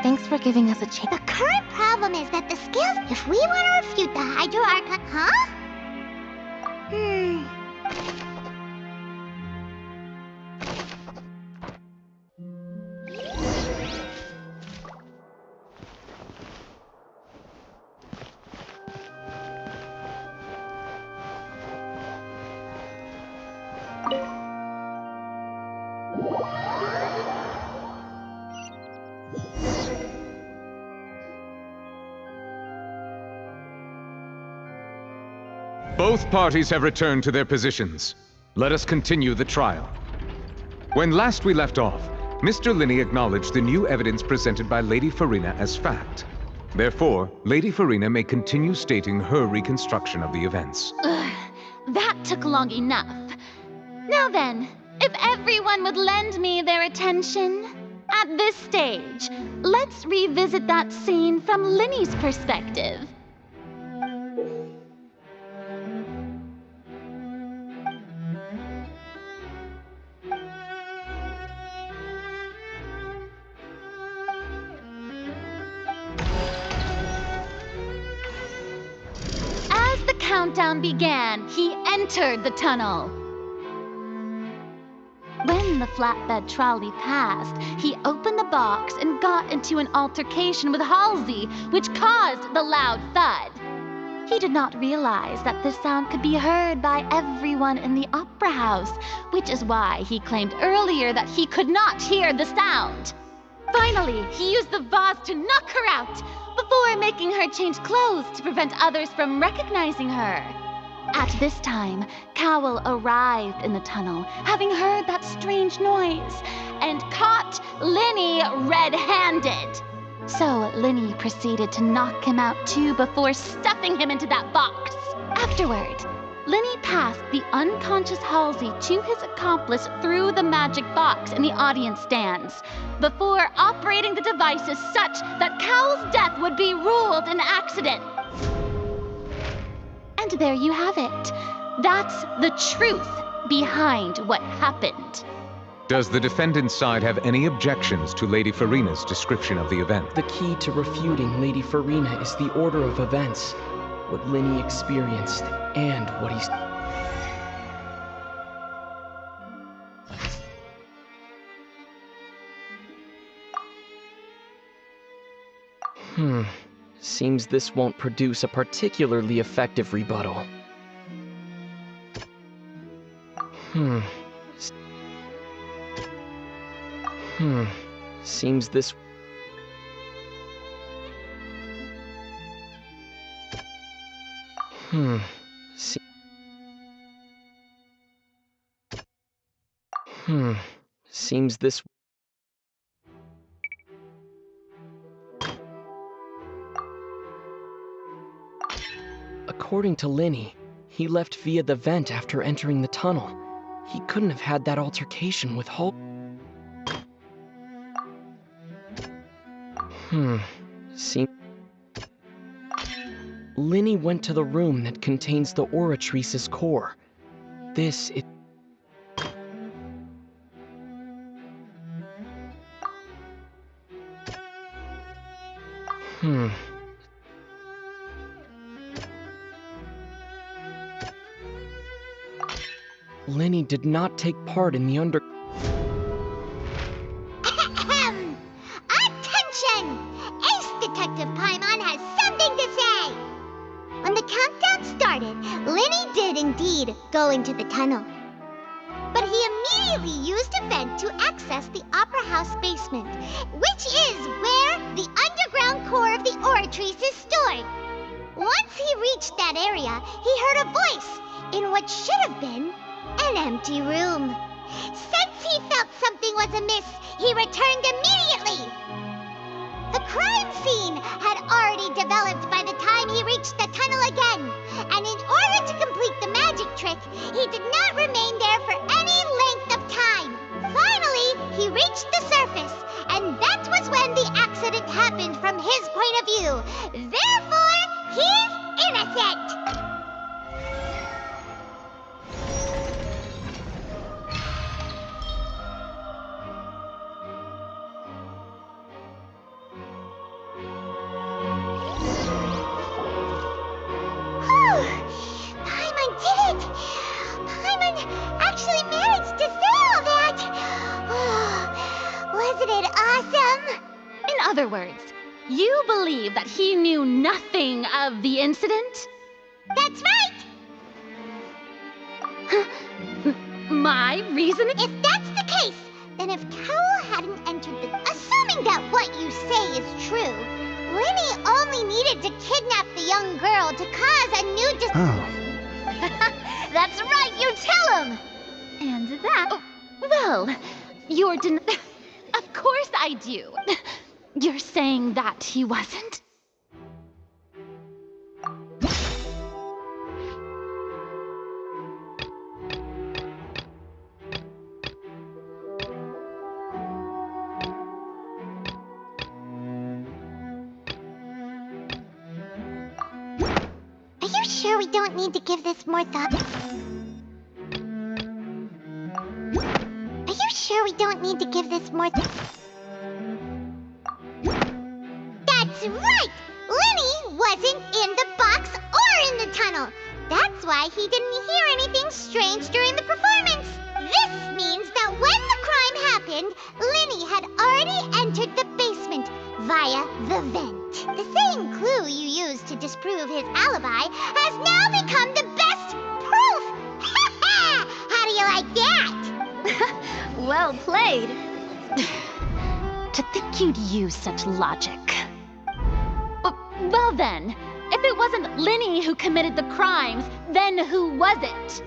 Thanks for giving us a chance. The current problem is that the scales... If we want to refute the Hydro Archon... Huh? Both parties have returned to their positions. Let us continue the trial. When last we left off, Mr. Linney acknowledged the new evidence presented by Lady Farina as fact. Therefore, Lady Farina may continue stating her reconstruction of the events. Ugh, that took long enough. Now then, if everyone would lend me their attention. At this stage, let's revisit that scene from Linney's perspective. As the countdown began, he entered the tunnel. When the flatbed trolley passed, he opened the box and got into an altercation with Halsey, which caused the loud thud. He did not realize that this sound could be heard by everyone in the opera house, which is why he claimed earlier that he could not hear the sound. Finally, he used the vase to knock her out, before making her change clothes to prevent others from recognizing her. At this time, Cowell arrived in the tunnel, having heard that strange noise, and caught Linney red-handed. So Linney proceeded to knock him out too before stuffing him into that box. Afterward, Linney passed the unconscious Halsey to his accomplice through the magic box in the audience stands, before operating the devices such that Cowell's death would be ruled an accident. And there you have it. That's the truth behind what happened. Does the defendant's side have any objections to Lady Farina's description of the event? The key to refuting Lady Farina is the order of events, what Linney experienced, and what he's... Seems this won't produce a particularly effective rebuttal. Seems this... Seems this... According to Linney, he left via the vent after entering the tunnel. He couldn't have had that altercation with Hulk. Linney went to the room that contains the Oratrice's core. This is... Linney did not take part in the Attention! Ace Detective Paimon has something to say! When the countdown started, Linney did indeed go into the tunnel. But he immediately used a vent to access the Opera House basement, which is where the underground core of the Oratrice is stored. Once he reached that area, he heard a voice in what should have been an empty room. Since he felt something was amiss, he returned immediately. The crime scene had already developed by the time he reached the tunnel again, and in order to complete the magic trick, he did not remain there for any length of time. Finally, he reached the surface, and that was when the accident happened from his point of view. Therefore, he's innocent! other words, you believe that he knew nothing of the incident? That's right! My reasoning? If that's the case, then if Cowell hadn't entered the... Assuming that what you say is true, Linny only needed to kidnap the young girl to cause a new That's right, you tell him! And that... Well, you're Of course I do. You're saying that he wasn't? Are you sure we don't need to give this more thought? Are you sure we don't need to give this more thought? That's right! Linny wasn't in the box or in the tunnel. That's why he didn't hear anything strange during the performance. This means that when the crime happened, Linny had already entered the basement via the vent. The same clue you used to disprove his alibi has now become the best proof! How do you like that? Well played. To think you'd use such logic. Well then, if it wasn't Linny who committed the crimes, then who was it?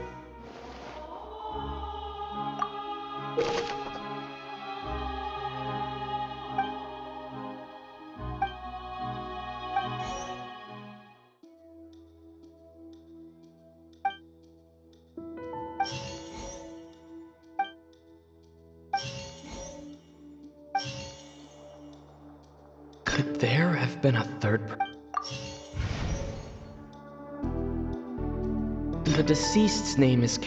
Could there have been a third The deceased's name is...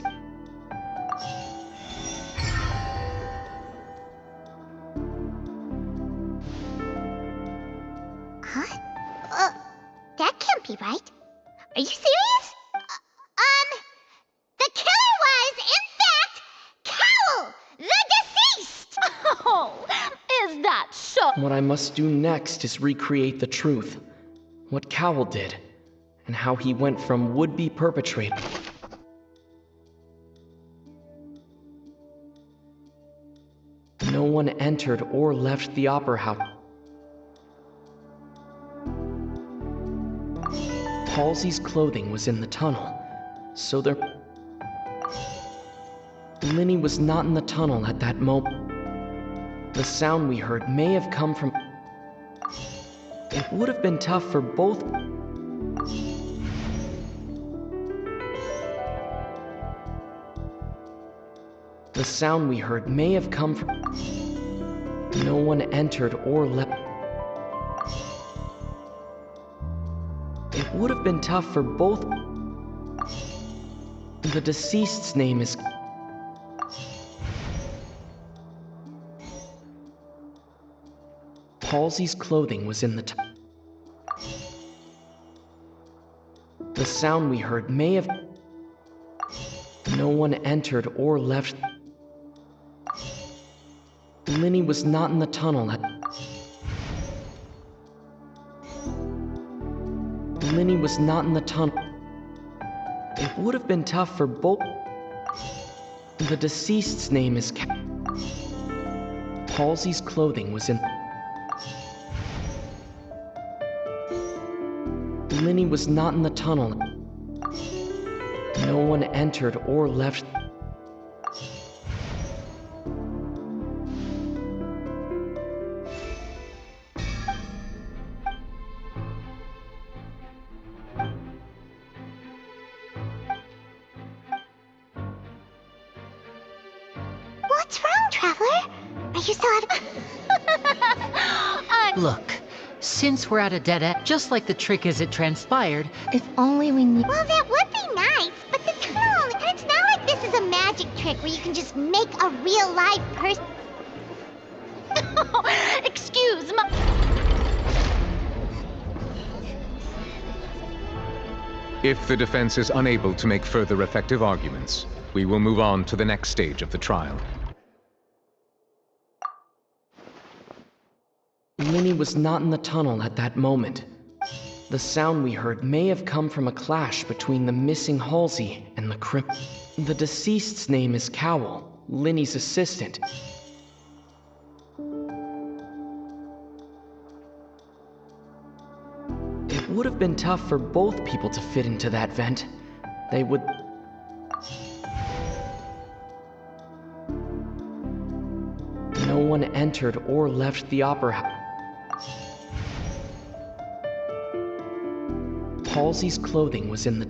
Huh? That can't be right. Are you serious? The killer was, in fact, Cowell, the deceased! Oh, is that so? What I must do next is recreate the truth. What Cowell did, and how he went from would-be perpetrator... No one entered or left the opera house. Halsey's clothing was in the tunnel, so there... Linny was not in the tunnel at that moment. The sound we heard may have come from... It would have been tough for both... The sound we heard may have come from... No one entered or left... It would have been tough for both... The deceased's name is... Halsey's clothing was in the The sound we heard may have... No one entered or left... Linny was not in the tunnel at... Linny was not in the tunnel. It would have been tough for both... The deceased's name is... Halsey's clothing was in... Linny was not in the tunnel. No one entered or left... What's wrong, Traveler? Are you still out of... Look, since we're at a dead end, just like the trick as it transpired, If only we knew. Well, that would be nice, but the tunnel... And it's not like this is a magic trick where you can just make a real live person... Excuse me. If the defense is unable to make further effective arguments, we will move on to the next stage of the trial. Linny was not in the tunnel at that moment. The sound we heard may have come from a clash between the missing Halsey and the The deceased's name is Cowell, Linny's assistant. It would have been tough for both people to fit into that vent. They would... No one entered or left the opera house. Halsey's clothing was in the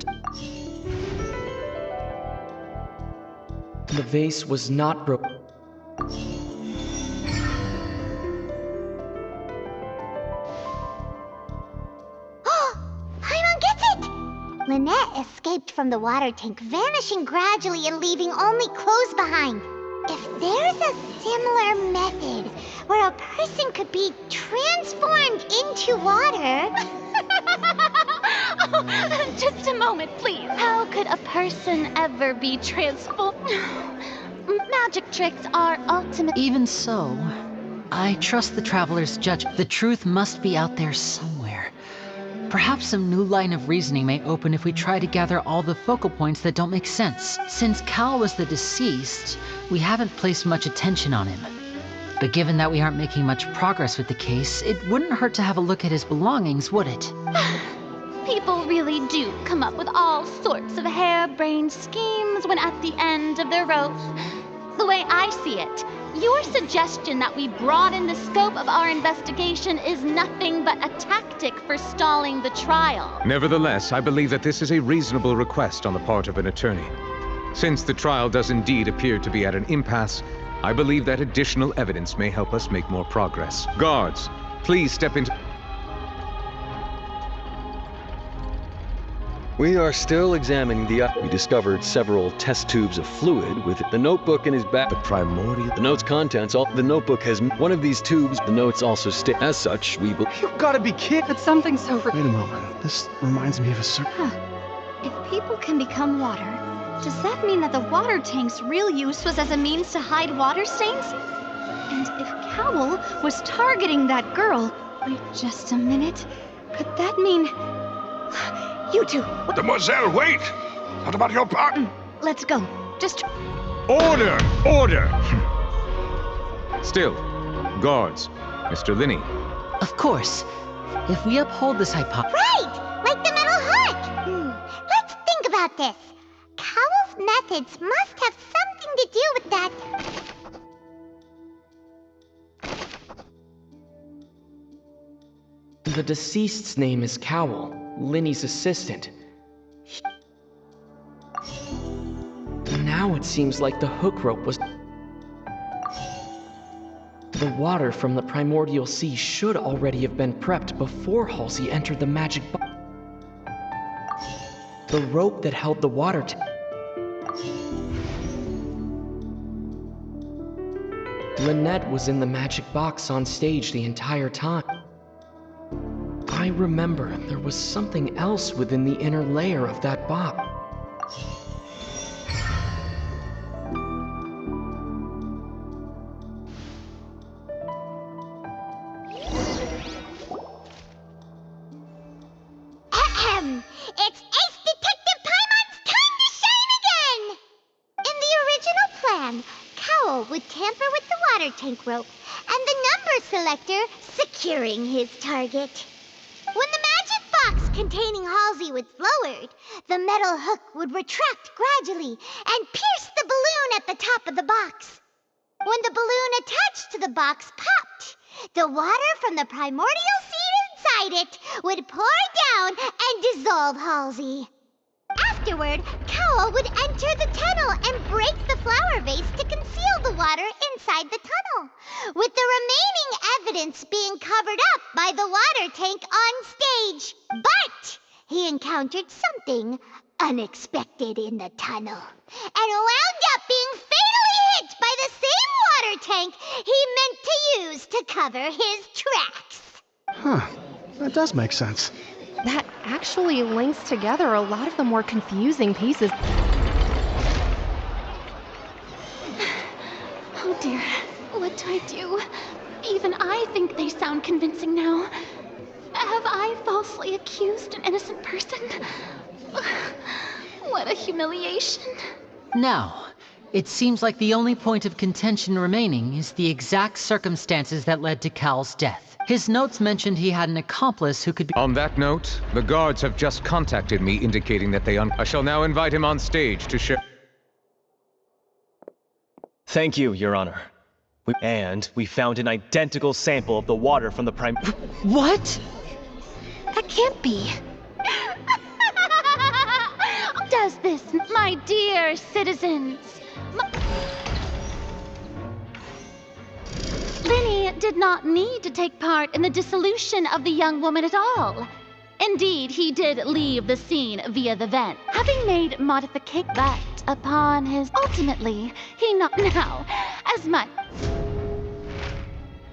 vase was not broken. Paimon gets it! Lynette escaped from the water tank, vanishing gradually and leaving only clothes behind. If there's a similar method where a person could be transformed into water... Oh, just a moment, please. How could a person ever be transformed? Magic tricks are ultimate. Even so, I trust the traveler's judgment. The truth must be out there somewhere. Perhaps some new line of reasoning may open if we try to gather all the focal points that don't make sense. Since Cal was the deceased, we haven't placed much attention on him. But given that we aren't making much progress with the case, it wouldn't hurt to have a look at his belongings, would it? People really do come up with all sorts of harebrained schemes when at the end of their rope. The way I see it, your suggestion that we broaden the scope of our investigation is nothing but a tactic for stalling the trial. Nevertheless, I believe that this is a reasonable request on the part of an attorney. Since the trial does indeed appear to be at an impasse, I believe that additional evidence may help us make more progress. Guards, please step into... We are still examining the... We discovered several test tubes of fluid with the notebook in his back. The primordial... The note's contents, the notebook has one of these tubes. The notes also stick. As such, we will... You've got to be kidding! But something so... Wait a moment. This reminds me of a certain... If people can become water, does that mean that the water tank's real use was as a means to hide water stains? And if Cowell was targeting that girl... Wait just a minute. Could that mean... You two... Demoiselle, wait! What about your part? Let's go. Just... Order! Order! Still, guards, Mr. Linney. Of course. If we uphold this hypothesis... Right! Like the metal hook! Let's think about this. Cowell's methods must have something to do with that... The deceased's name is Cowell, Linny's assistant. Now it seems like the hook rope was... The water from the primordial sea should already have been prepped before Halsey entered the magic box. The rope that held the water Lynette was in the magic box on stage the entire time. I remember there was something else within the inner layer of that box. It's Ace Detective Paimon's time to shine again! In the original plan, Cowell would tamper with the water tank rope and the number selector securing his target. When the magic box containing Halsey was lowered, the metal hook would retract gradually and pierce the balloon at the top of the box. When the balloon attached to the box popped, the water from the primordial seed inside it would pour down and dissolve Halsey. Afterward, Cowell would enter the tunnel and break the flower vase to conceal the water inside the tunnel, with the remaining evidence being covered up by the water tank on stage. But he encountered something unexpected in the tunnel and wound up being fatally hit by the same water tank he meant to use to cover his tracks. Huh. That does make sense. That actually links together a lot of the more confusing pieces. Oh dear, what do I do? Even I think they sound convincing now. Have I falsely accused an innocent person? What a humiliation. Now, it seems like the only point of contention remaining is the exact circumstances that led to Cal's death. His notes mentioned he had an accomplice who could be— On that note, the guards have just contacted me indicating that they I shall now invite him on stage to share— Thank you, Your Honor. We found an identical sample of the water from the prime— What? That can't be. Does this, my dear citizens? Linny did not need to take part in the dissolution of the young woman at all. Indeed, he did leave the scene via the vent, having made modification, but upon his— Ultimately, he not now as much.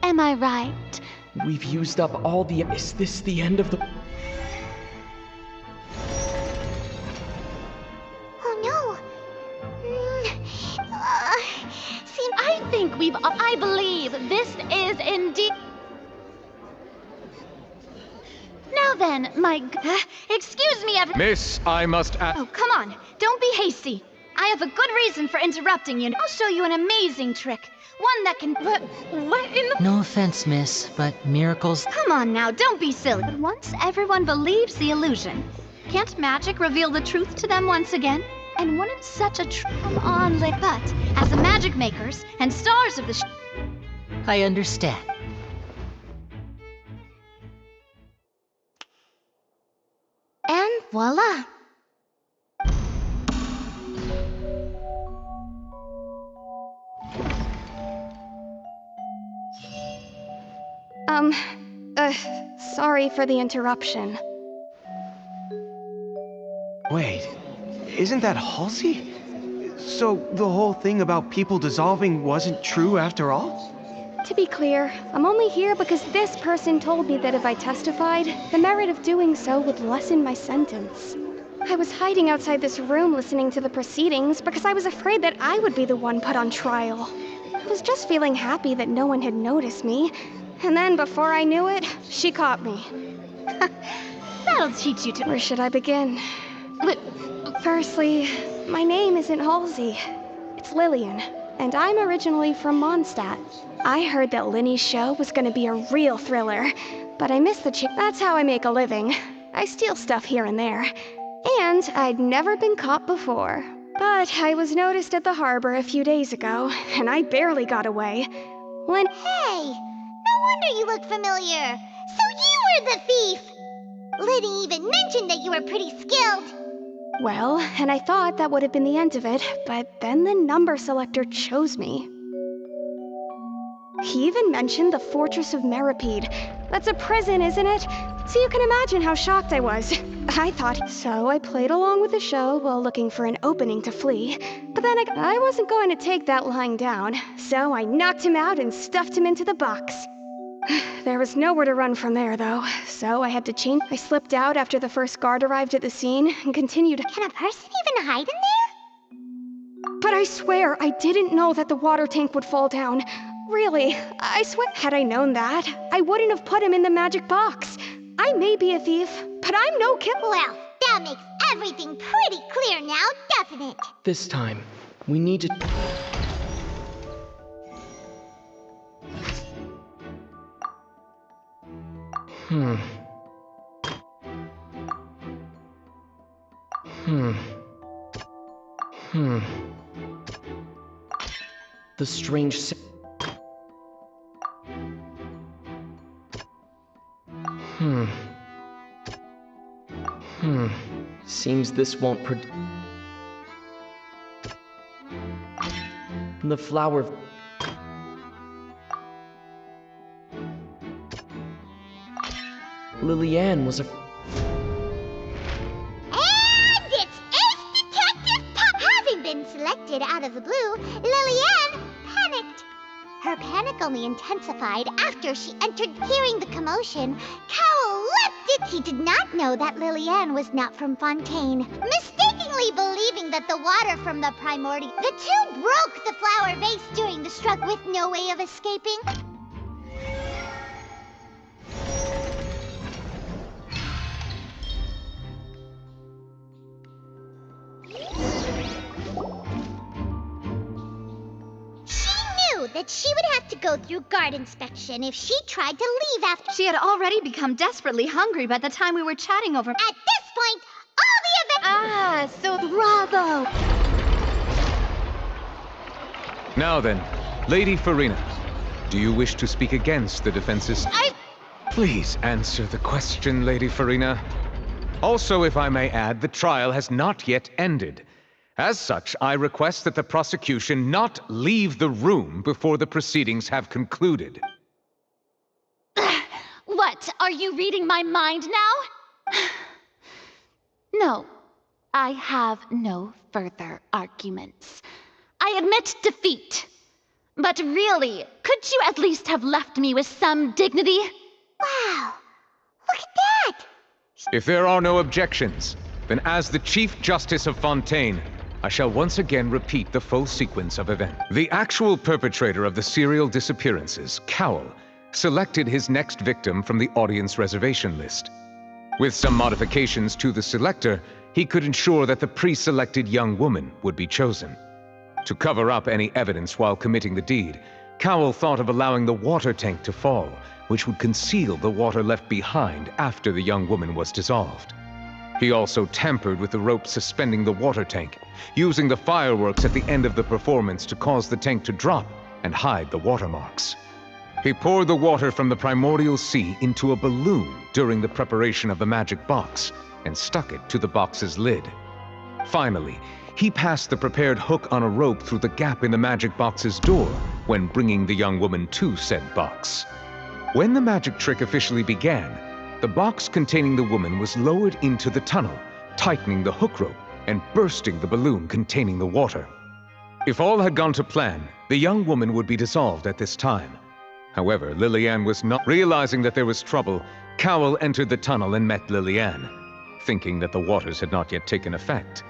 Am I right? We've used up all the— Is this the end of the— Oh no. I think I believe this is indeed— Now then, excuse me, Miss, I must Oh, come on. Don't be hasty. I have a good reason for interrupting you. I'll show you an amazing trick. One that can— What in the— No offense, miss, but miracles— Come on now, don't be silly. But once everyone believes the illusion, can't magic reveal the truth to them once again? And wouldn't such a come on, but as the magic makers and stars of the I understand. And voila. Sorry for the interruption. Wait, isn't that Halsey? So the whole thing about people dissolving wasn't true after all? To be clear, I'm only here because this person told me that if I testified, the merit of doing so would lessen my sentence. I was hiding outside this room listening to the proceedings because I was afraid that I would be the one put on trial. I was just feeling happy that no one had noticed me, and then before I knew it, she caught me. That'll teach you to— Where should I begin? Firstly, my name isn't Halsey. It's Lillian, and I'm originally from Mondstadt. I heard that Linny's show was gonna be a real thriller, but I missed the That's how I make a living. I steal stuff here and there. And I'd never been caught before. But I was noticed at the harbor a few days ago, and I barely got away. Hey! No wonder you look familiar! So you were the thief! Liddy even mentioned that you were pretty skilled! Well, and I thought that would have been the end of it, but then the number selector chose me. He even mentioned the Fortress of Meripede. That's a prison, isn't it? So you can imagine how shocked I was. I thought, so I played along with the show while looking for an opening to flee. But then I wasn't going to take that lying down, so I knocked him out and stuffed him into the box. There was nowhere to run from there, though, so I had to change. I slipped out after the first guard arrived at the scene and continued. Can a person even hide in there? But I swear, I didn't know that the water tank would fall down. Really, I swear, had I known that, I wouldn't have put him in the magic box. I may be a thief, but I'm no killer. Well, that makes everything pretty clear now, doesn't it? This time, we need to... The strange... Seems this won't The flower... Lillian was a... And it's Ace Detective Pub! Having been selected out of the blue, Lillian panicked. Her panic only intensified after she entered. Hearing the commotion, Cowell leapt it. He did not know that Lillian was not from Fountaine. Mistakenly believing that the water from the the two broke the flower vase during the struggle with no way of escaping. that she would have to go through guard inspection if she tried to leave after. She had already become desperately hungry by the time we were chatting over. At this point, all the events. Ah, so Bravo! Now then, Lady Farina, do you wish to speak against the defense's... Please answer the question, Lady Farina. Also, if I may add, the trial has not yet ended. As such, I request that the prosecution not leave the room before the proceedings have concluded. What, are you reading my mind now? No, I have no further arguments. I admit defeat. But really, could you at least have left me with some dignity? Wow, look at that! If there are no objections, then as the Chief Justice of Fountaine, I shall once again repeat the full sequence of events. The actual perpetrator of the serial disappearances, Cowell, selected his next victim from the audience reservation list. With some modifications to the selector, he could ensure that the pre-selected young woman would be chosen. To cover up any evidence while committing the deed, Cowell thought of allowing the water tank to fall, which would conceal the water left behind after the young woman was dissolved. He also tampered with the rope suspending the water tank, using the fireworks at the end of the performance to cause the tank to drop and hide the watermarks. He poured the water from the primordial sea into a balloon during the preparation of the magic box and stuck it to the box's lid. Finally, he passed the prepared hook on a rope through the gap in the magic box's door when bringing the young woman to said box. When the magic trick officially began, the box containing the woman was lowered into the tunnel, tightening the hook rope and bursting the balloon containing the water. If all had gone to plan, the young woman would be dissolved at this time. However, Lillian was not. Realizing that there was trouble, Cowell entered the tunnel and met Lillian, thinking that the waters had not yet taken effect.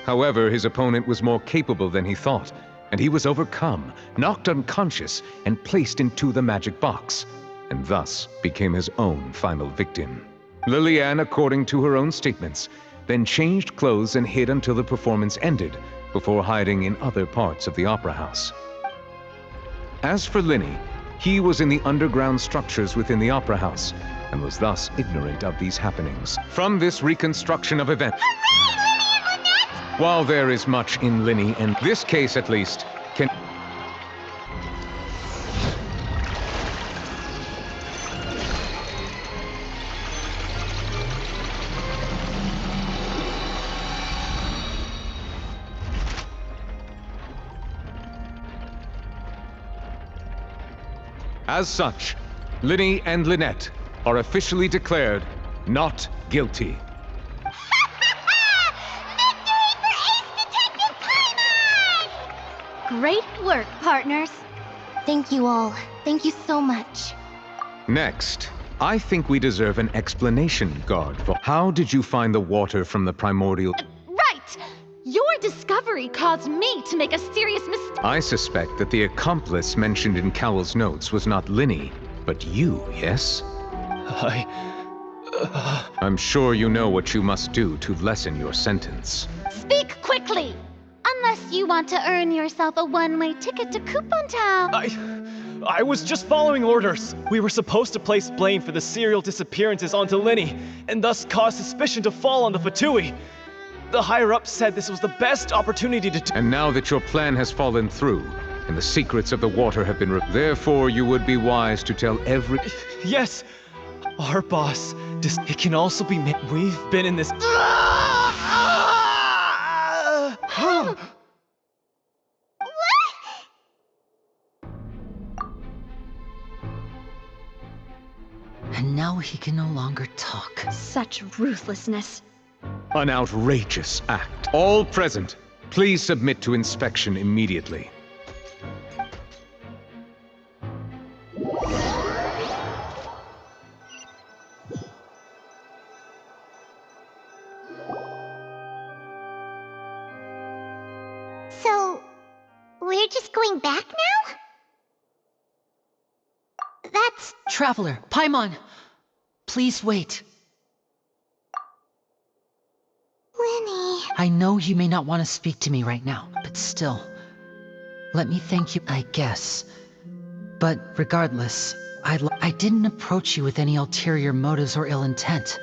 However, his opponent was more capable than he thought, and he was overcome, knocked unconscious, and placed into the magic box, and thus became his own final victim. Lillian, according to her own statements, then changed clothes and hid until the performance ended, before hiding in other parts of the opera house. As for Linny, he was in the underground structures within the opera house, and was thus ignorant of these happenings. From this reconstruction of events, while there is much in Linny, and this case at least, can... As such, Linny and Lynette are officially declared not guilty. Great work, partners. Thank you all. Thank you so much. Next, I think we deserve an explanation, Guard, for how did you find the water from the primordial... Right! Your discovery caused me to make a serious mistake. I suspect that the accomplice mentioned in Cowell's notes was not Linny, but you, yes? I'm sure you know what you must do to lessen your sentence. Speak quickly! Unless you want to earn yourself a one-way ticket to Coupon Town. I was just following orders. We were supposed to place blame for the serial disappearances onto Linny, and thus cause suspicion to fall on the Fatui. The higher-ups said this was the best opportunity to... And now that your plan has fallen through, and the secrets of the water have been... Therefore, you would be wise to tell every... Yes! Our boss. It can also be made... We've been in this... And now he can no longer talk. Such ruthlessness. An outrageous act. All present, please submit to inspection immediately. So, we're just going back now? That's... Traveler, Paimon, please wait. Linny... I know you may not want to speak to me right now, but still, let me thank you, I guess. But regardless, I didn't approach you with any ulterior motives or ill intent.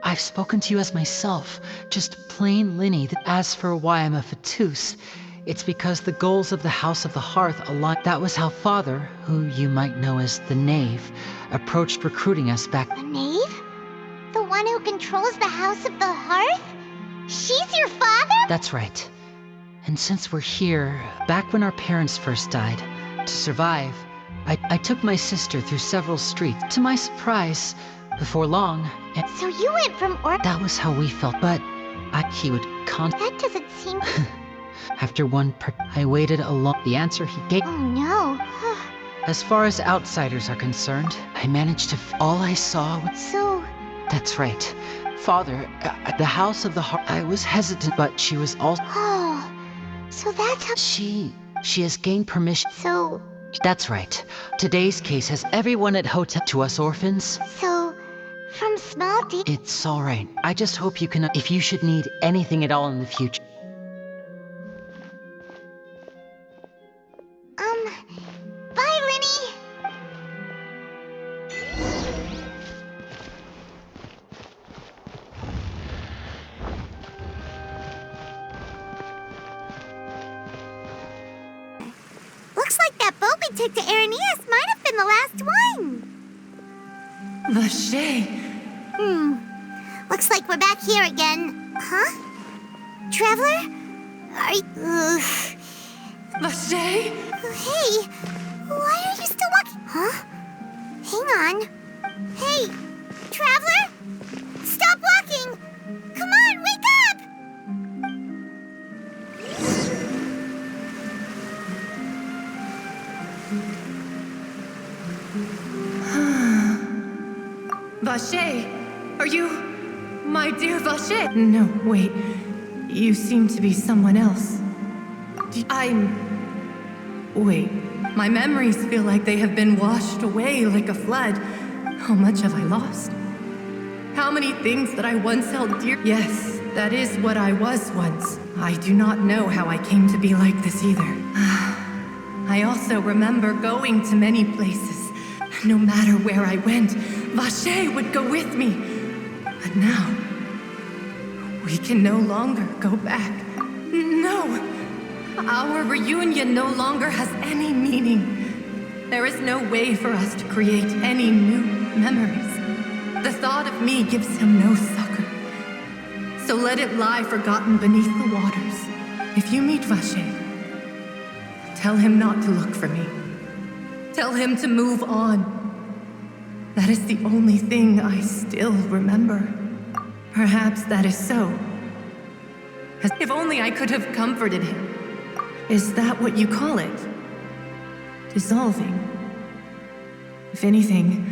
I've spoken to you as myself, just plain Linny. As for why I'm a Fatous, it's because the goals of the House of the Hearth align. That was how Father, who you might know as the Knave, approached recruiting us back. The Knave? The one who controls the House of the Hearth? She's your father? That's right. And since we're here, back when our parents first died, to survive, I took my sister through several streets. To my surprise, before long... So you went from That was how we felt, but he would That doesn't seem... After I waited along. The answer he gave... Oh no. As far as outsiders are concerned, I managed to... All I saw was... So... That's right. Father, at the House of the Heart... I was hesitant, but she was also... Oh... So that's how... She has gained permission... So... That's right. Today's case has everyone at hotel to us orphans. So... From small D... It's alright. I just hope you can... If you should need anything at all in the future... Bye, Linny! Looks like that boat we took to Araneas might have been the last one. Vache. Looks like we're back here again. Huh? Traveler? Are you... Vache? Hey, why are you still walking? Huh? Hang on. Hey, Traveler? Stop walking! Come on, wake up! Vache, are you... my dear Vache? No, wait. You seem to be someone else. Wait. My memories feel like they have been washed away like a flood. How much have I lost? How many things that I once held dear? Yes, that is what I was once. I do not know how I came to be like this either. I also remember going to many places. No matter where I went, Vache would go with me. But now, we can no longer go back. No! Our reunion no longer has any meaning. There is no way for us to create any new memories. The thought of me gives him no succor. So let it lie forgotten beneath the waters. If you meet Vache, tell him not to look for me. Tell him to move on. That is the only thing I still remember. Perhaps that is so. If only I could have comforted him. Is that what you call it? Dissolving? If anything,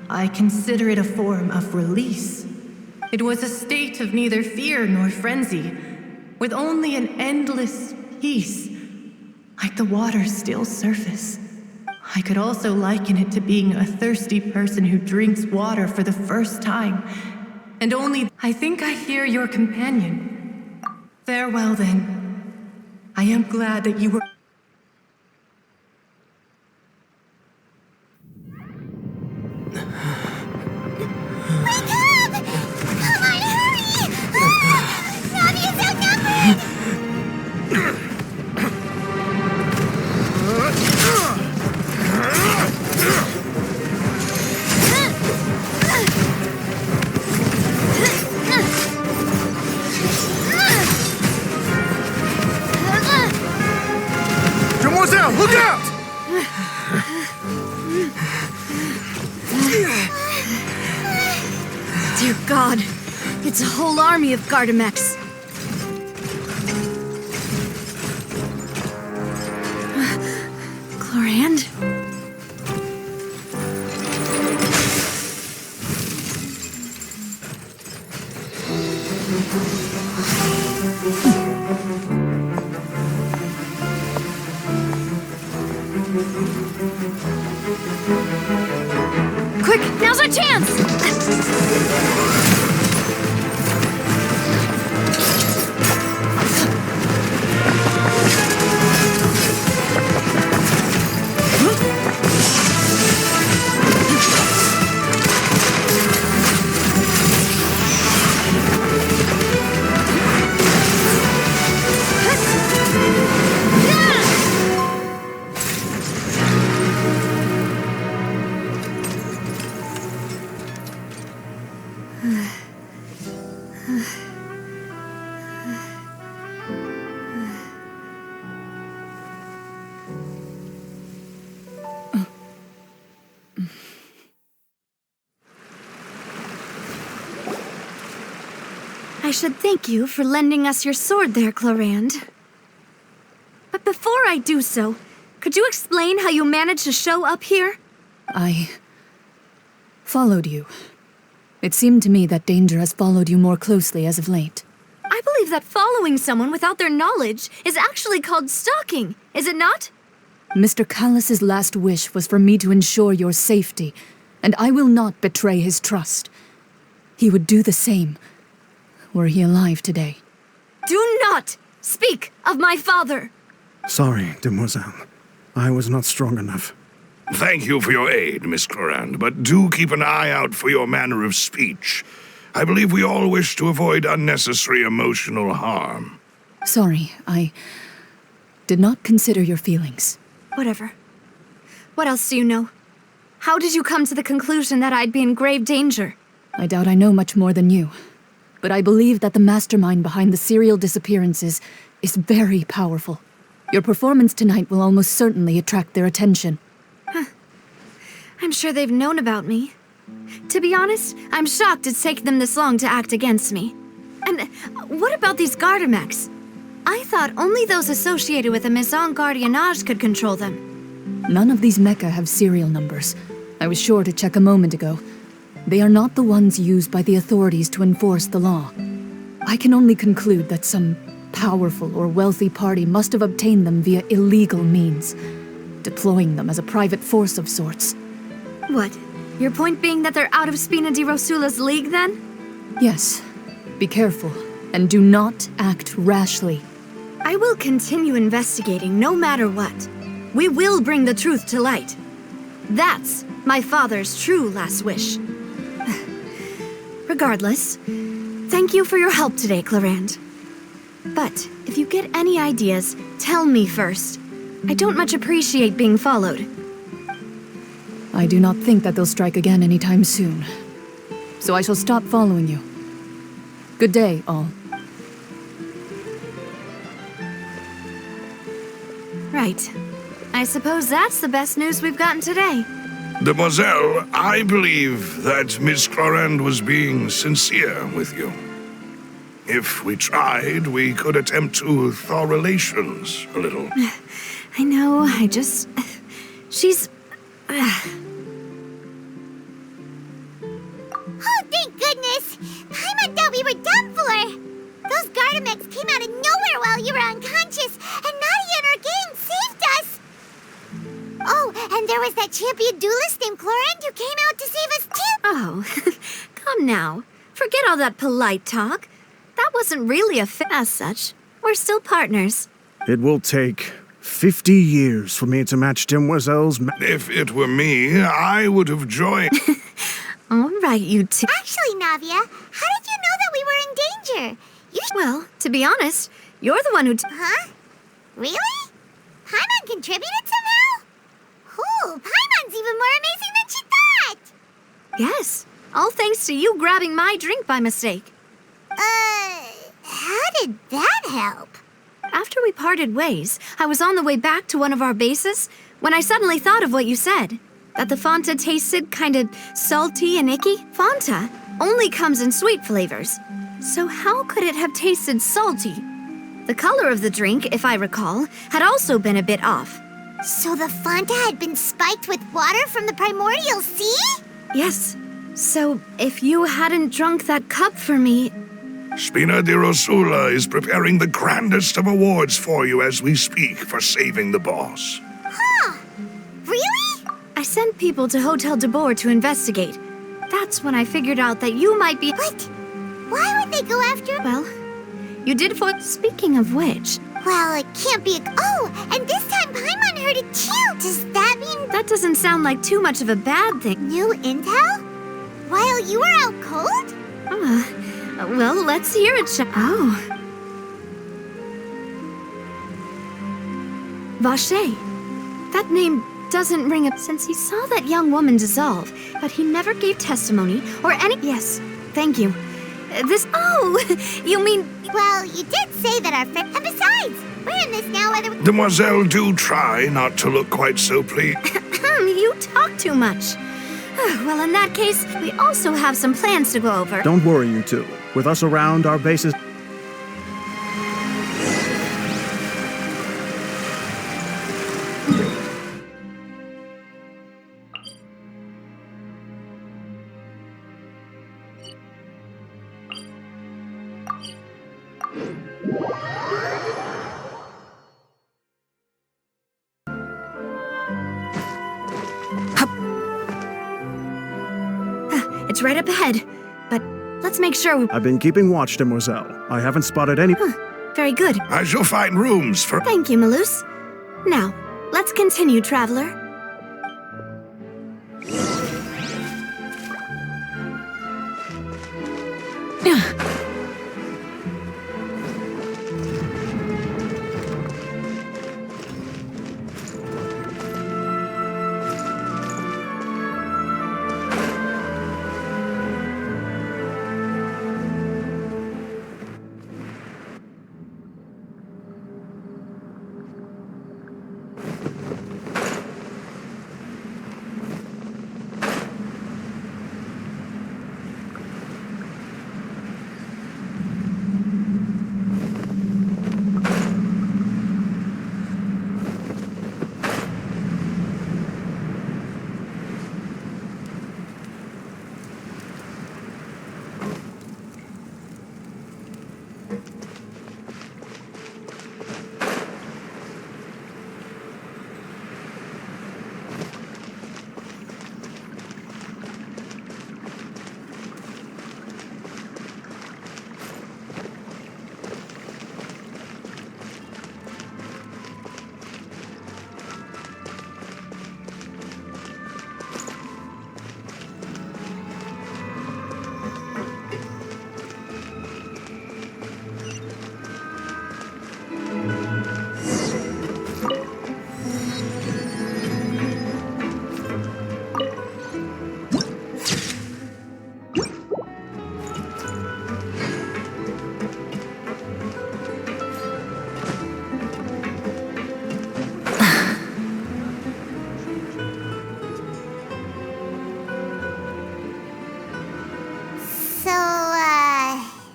I consider it a form of release. It was a state of neither fear nor frenzy, with only an endless peace, like the water's still surface. I could also liken it to being a thirsty person who drinks water for the first time, and only... I think I hear your companion. Farewell, then. I am glad that you were... Wake up! Come on, hurry! Navia's outnumbered! Someone's out! Look out! Dear God, it's a whole army of Gardamex. Chlorand? Quick, now's our chance! should thank you for lending us your sword there, Clarand. But before I do so, could you explain how you managed to show up here? I followed you. It seemed to me that danger has followed you more closely as of late. I believe that following someone without their knowledge is actually called stalking, is it not? Mr. Callus's last wish was for me to ensure your safety, and I will not betray his trust. He would do the same, were he alive today. Do not speak of my father! Sorry, demoiselle. I was not strong enough. Thank you for your aid, Miss Clarand, but do keep an eye out for your manner of speech. I believe we all wish to avoid unnecessary emotional harm. Sorry, I did not consider your feelings. Whatever. What else do you know? How did you come to the conclusion that I'd be in grave danger? I doubt I know much more than you, but I believe that the mastermind behind the serial disappearances is very powerful. Your performance tonight will almost certainly attract their attention. I'm sure they've known about me. To be honest, I'm shocked it's taken them this long to act against me. And what about these Gardamex? I thought only those associated with the Maison Gardiennage could control them. None of these mecha have serial numbers. I was sure to check a moment ago. They are not the ones used by the authorities to enforce the law. I can only conclude that some powerful or wealthy party must have obtained them via illegal means, deploying them as a private force of sorts. What? Your point being that they're out of Spina di Rosula's league, then? Yes. Be careful, and do not act rashly. I will continue investigating no matter what. We will bring the truth to light. That's my father's true last wish. Regardless, thank you for your help today, Clarand. But if you get any ideas, tell me first. I don't much appreciate being followed. I do not think that they'll strike again anytime soon. So I shall stop following you. Good day, all. Right. I suppose that's the best news we've gotten today. Demoiselle, I believe that Miss Clarand was being sincere with you. If we tried, we could attempt to thaw relations a little. I know, she's... Oh, thank goodness! Paimon thought we were done for! Those Gardamex came out of nowhere while you were unconscious, and Nadia and her gang saved us! Oh, and there was that champion duelist named Clarand who came out to save us too! Oh, come now. Forget all that polite talk. That wasn't really a fit as such. We're still partners. It will take 50 years for me to match Demoiselle's... If it were me, I would have joined... All right, you two. Actually, Navia, how did you know that we were in danger? Well, to be honest, you're the one who... Huh? Really? Paimon contributed somehow? Ooh, Paimon's even more amazing than she thought! Yes, all thanks to you grabbing my drink by mistake. How did that help? After we parted ways, I was on the way back to one of our bases when I suddenly thought of what you said. That the Fanta tasted kind of salty and icky. Fanta only comes in sweet flavors. So how could it have tasted salty? The color of the drink, if I recall, had also been a bit off. So the Fanta had been spiked with water from the primordial sea? Yes. So if you hadn't drunk that cup for me... Spina di Rosula is preparing the grandest of awards for you as we speak for saving the boss. Huh. Really? I sent people to Hotel de Boer to investigate. That's when I figured out that you might be... What? Why would they go after... Well, you did for... Speaking of which... Well, it can't be a... Oh, and this time Paimon heard it too. Does that mean... That doesn't sound like too much of a bad thing. New intel? While you were out cold? Well, let's hear it, Oh. Vache. That name doesn't ring a... Since he saw that young woman dissolve, but he never gave testimony or any... Yes, thank you. This... Oh, you mean... Well, you did say that our friend... And besides, we're in this now whether... Demoiselle, do try not to look quite so pleased. You talk too much. Well, in that case, we also have some plans to go over. Don't worry, you two. With us around, our base is... It's right up ahead, but let's make sure we... I've been keeping watch, Demoiselle. I haven't spotted any... Very good. I shall find rooms for... Thank you, Maloose. Now, let's continue, traveler.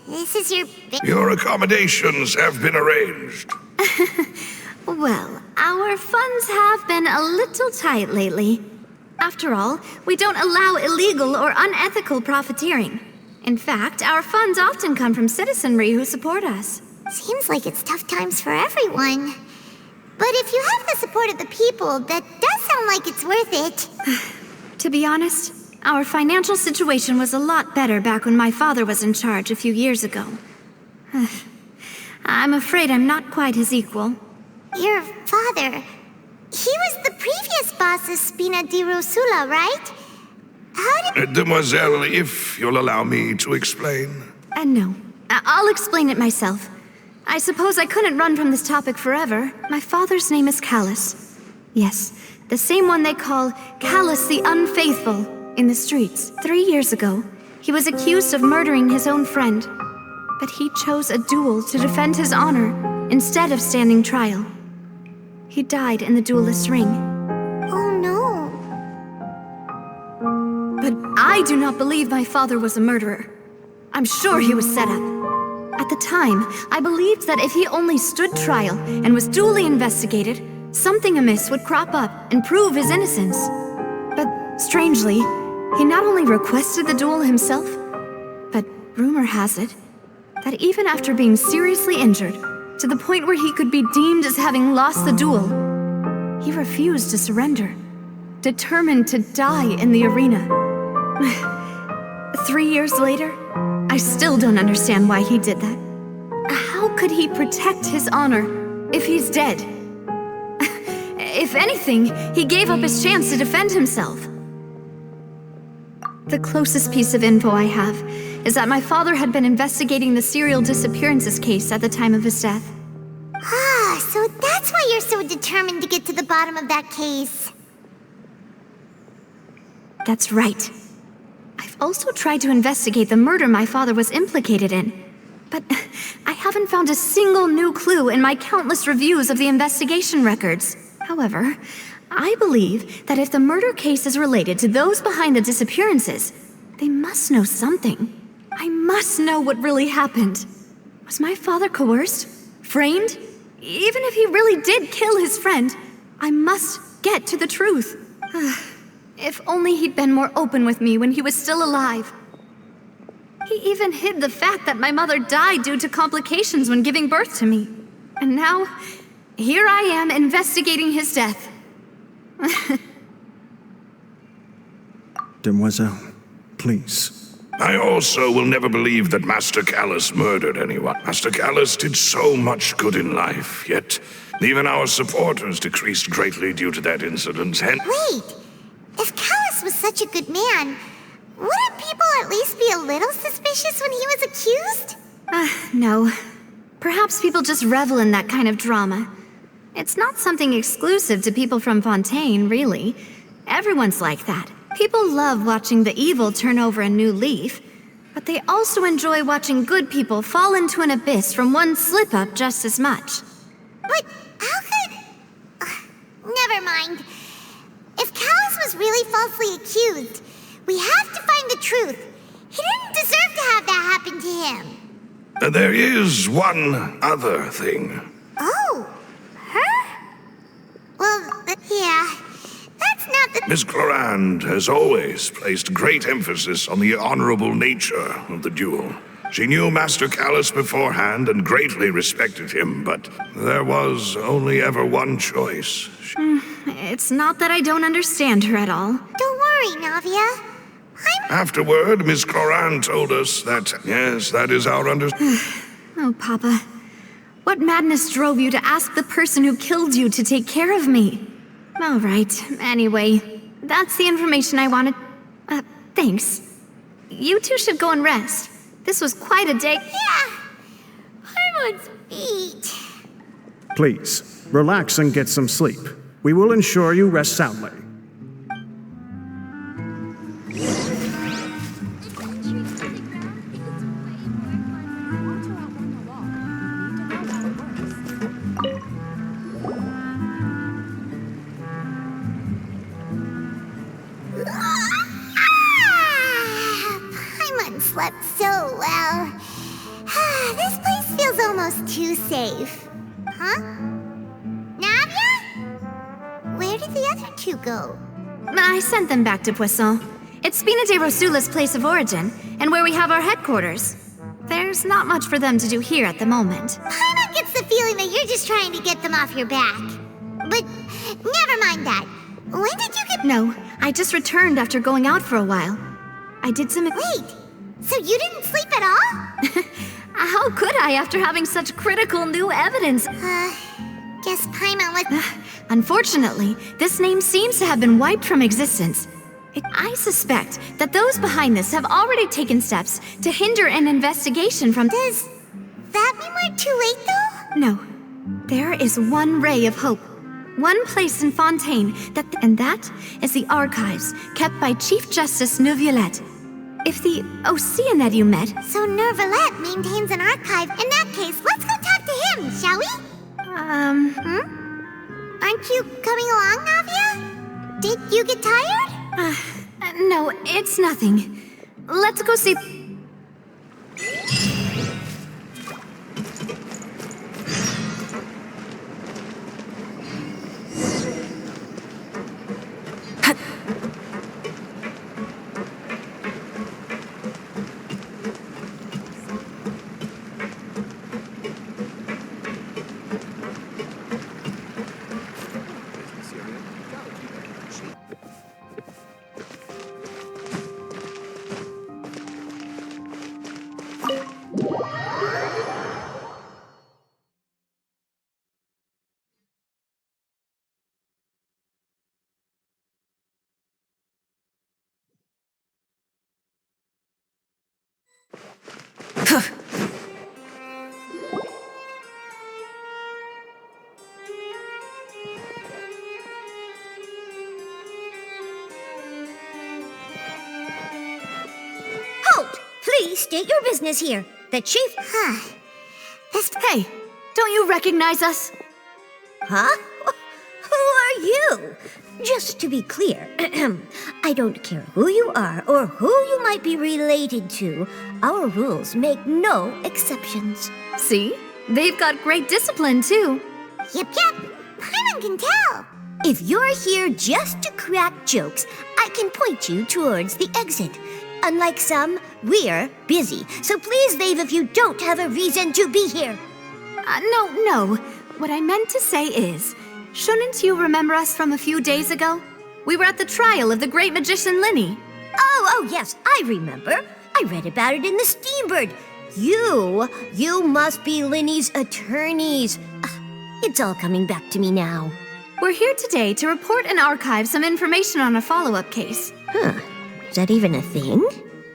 This is Your accommodations have been arranged. Well, our funds have been a little tight lately. After all, we don't allow illegal or unethical profiteering. In fact, our funds often come from citizenry who support us. Seems like it's tough times for everyone. But if you have the support of the people, that does sound like it's worth it. To be honest, our financial situation was a lot better back when my father was in charge a few years ago. I'm afraid I'm not quite his equal. Your father... he was the previous boss of Spina di Rosula, right? How did... Demoiselle, if you'll allow me to explain. No. I'll explain it myself. I suppose I couldn't run from this topic forever. My father's name is Callus. Yes, the same one they call Callus the Unfaithful in the streets. 3 years ago, he was accused of murdering his own friend. But he chose a duel to defend his honor instead of standing trial. He died in the duelist's ring. Oh no. But I do not believe my father was a murderer. I'm sure he was set up. At the time, I believed that if he only stood trial and was duly investigated, something amiss would crop up and prove his innocence. But strangely, he not only requested the duel himself, but rumor has it that even after being seriously injured, to the point where he could be deemed as having lost the duel, he refused to surrender, determined to die in the arena. 3 years later, I still don't understand why he did that. How could he protect his honor if he's dead? If anything, he gave up his chance to defend himself. The closest piece of info I have is that my father had been investigating the serial disappearances case at the time of his death. Ah, so that's why you're so determined to get to the bottom of that case. That's right. I've also tried to investigate the murder my father was implicated in, but I haven't found a single new clue in my countless reviews of the investigation records. However, I believe that if the murder case is related to those behind the disappearances, they must know something. I must know what really happened. Was my father coerced? Framed? Even if he really did kill his friend, I must get to the truth. If only he'd been more open with me when he was still alive. He even hid the fact that my mother died due to complications when giving birth to me. And now, here I am investigating his death. Demoiselle, please. I also will never believe that Master Callus murdered anyone. Master Callus did so much good in life, yet even our supporters decreased greatly due to that incident. Wait! If Callus was such a good man, wouldn't people at least be a little suspicious when he was accused? No. Perhaps people just revel in that kind of drama. It's not something exclusive to people from Fountaine, really. Everyone's like that. People love watching the evil turn over a new leaf, but they also enjoy watching good people fall into an abyss from one slip-up just as much. But how could... never mind. If Callus was really falsely accused, we have to find the truth. He didn't deserve to have that happen to him. There is one other thing. Oh, her? Well, yeah. That's not the... Miss Clorand has always placed great emphasis on the honorable nature of the duel. She knew Master Callus beforehand and greatly respected him, but there was only ever one choice. It's not that I don't understand her at all. Don't worry, Navia. Afterward, Miss Clorand told us that, yes, that is our understanding. Oh, Papa. What madness drove you to ask the person who killed you to take care of me? All right, anyway, that's the information I wanted. Thanks. You two should go and rest. This was quite a day. Yeah, Paimon feet. Please, relax and get some sleep. We will ensure you rest soundly. Paimon slept so well. This place feels almost too safe. Huh? Navia? Where did the other two go? I sent them back to Poisson. It's Spina de Rosula's place of origin, and where we have our headquarters. There's not much for them to do here at the moment. Paimon gets the feeling that you're just trying to get them off your back. But never mind that. When did you get... No, I just returned after going out for a while. I did some... Wait, so you didn't sleep at all? How could I after having such critical new evidence? Guess Paimon was... Unfortunately, this name seems to have been wiped from existence. I suspect that those behind this have already taken steps to hinder an investigation from... Does that mean we're too late, though? No. There is one ray of hope. One place in Fountaine, and that is the archives kept by Chief Justice Neuvillette. If the Oceanid you met... So Neuvillette maintains an archive. In that case, let's go talk to him, shall we? Aren't you coming along, Navia? Did you get tired? No, it's nothing. Let's go see... Halt! Please state your business here. The chief... Hey, don't you recognize us? Huh? Who are you? Just to be clear, I don't care who you are or who you might be related to. Our rules make no exceptions. See? They've got great discipline, too. Yep. Paimon can tell. If you're here just to crack jokes, I can point you towards the exit. Unlike some, we're busy, so please leave if you don't have a reason to be here. No. What I meant to say is, shouldn't you remember us from a few days ago? We were at the trial of the great magician Linny. Oh, yes, I remember. I read about it in the Steambird. You must be Linny's attorneys. It's all coming back to me now. We're here today to report and archive some information on a follow-up case. Is that even a thing?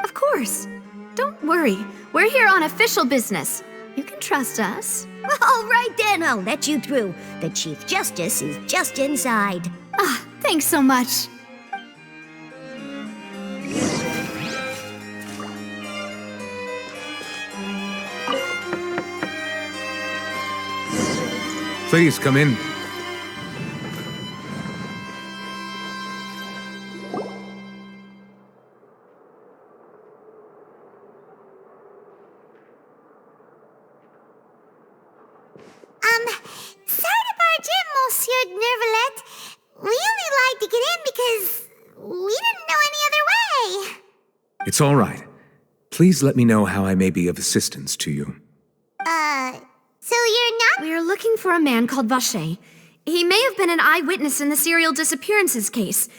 Of course. Don't worry. We're here on official business. You can trust us. All right then, I'll let you through. The Chief Justice is just inside. Thanks so much. Please come in. Sorry to barge in, Monsieur Nervalet. We only lied to get in because we didn't know any other way. It's all right. Please let me know how I may be of assistance to you. So you're not— We're looking for a man called Vacher. He may have been an eyewitness in the serial disappearances case.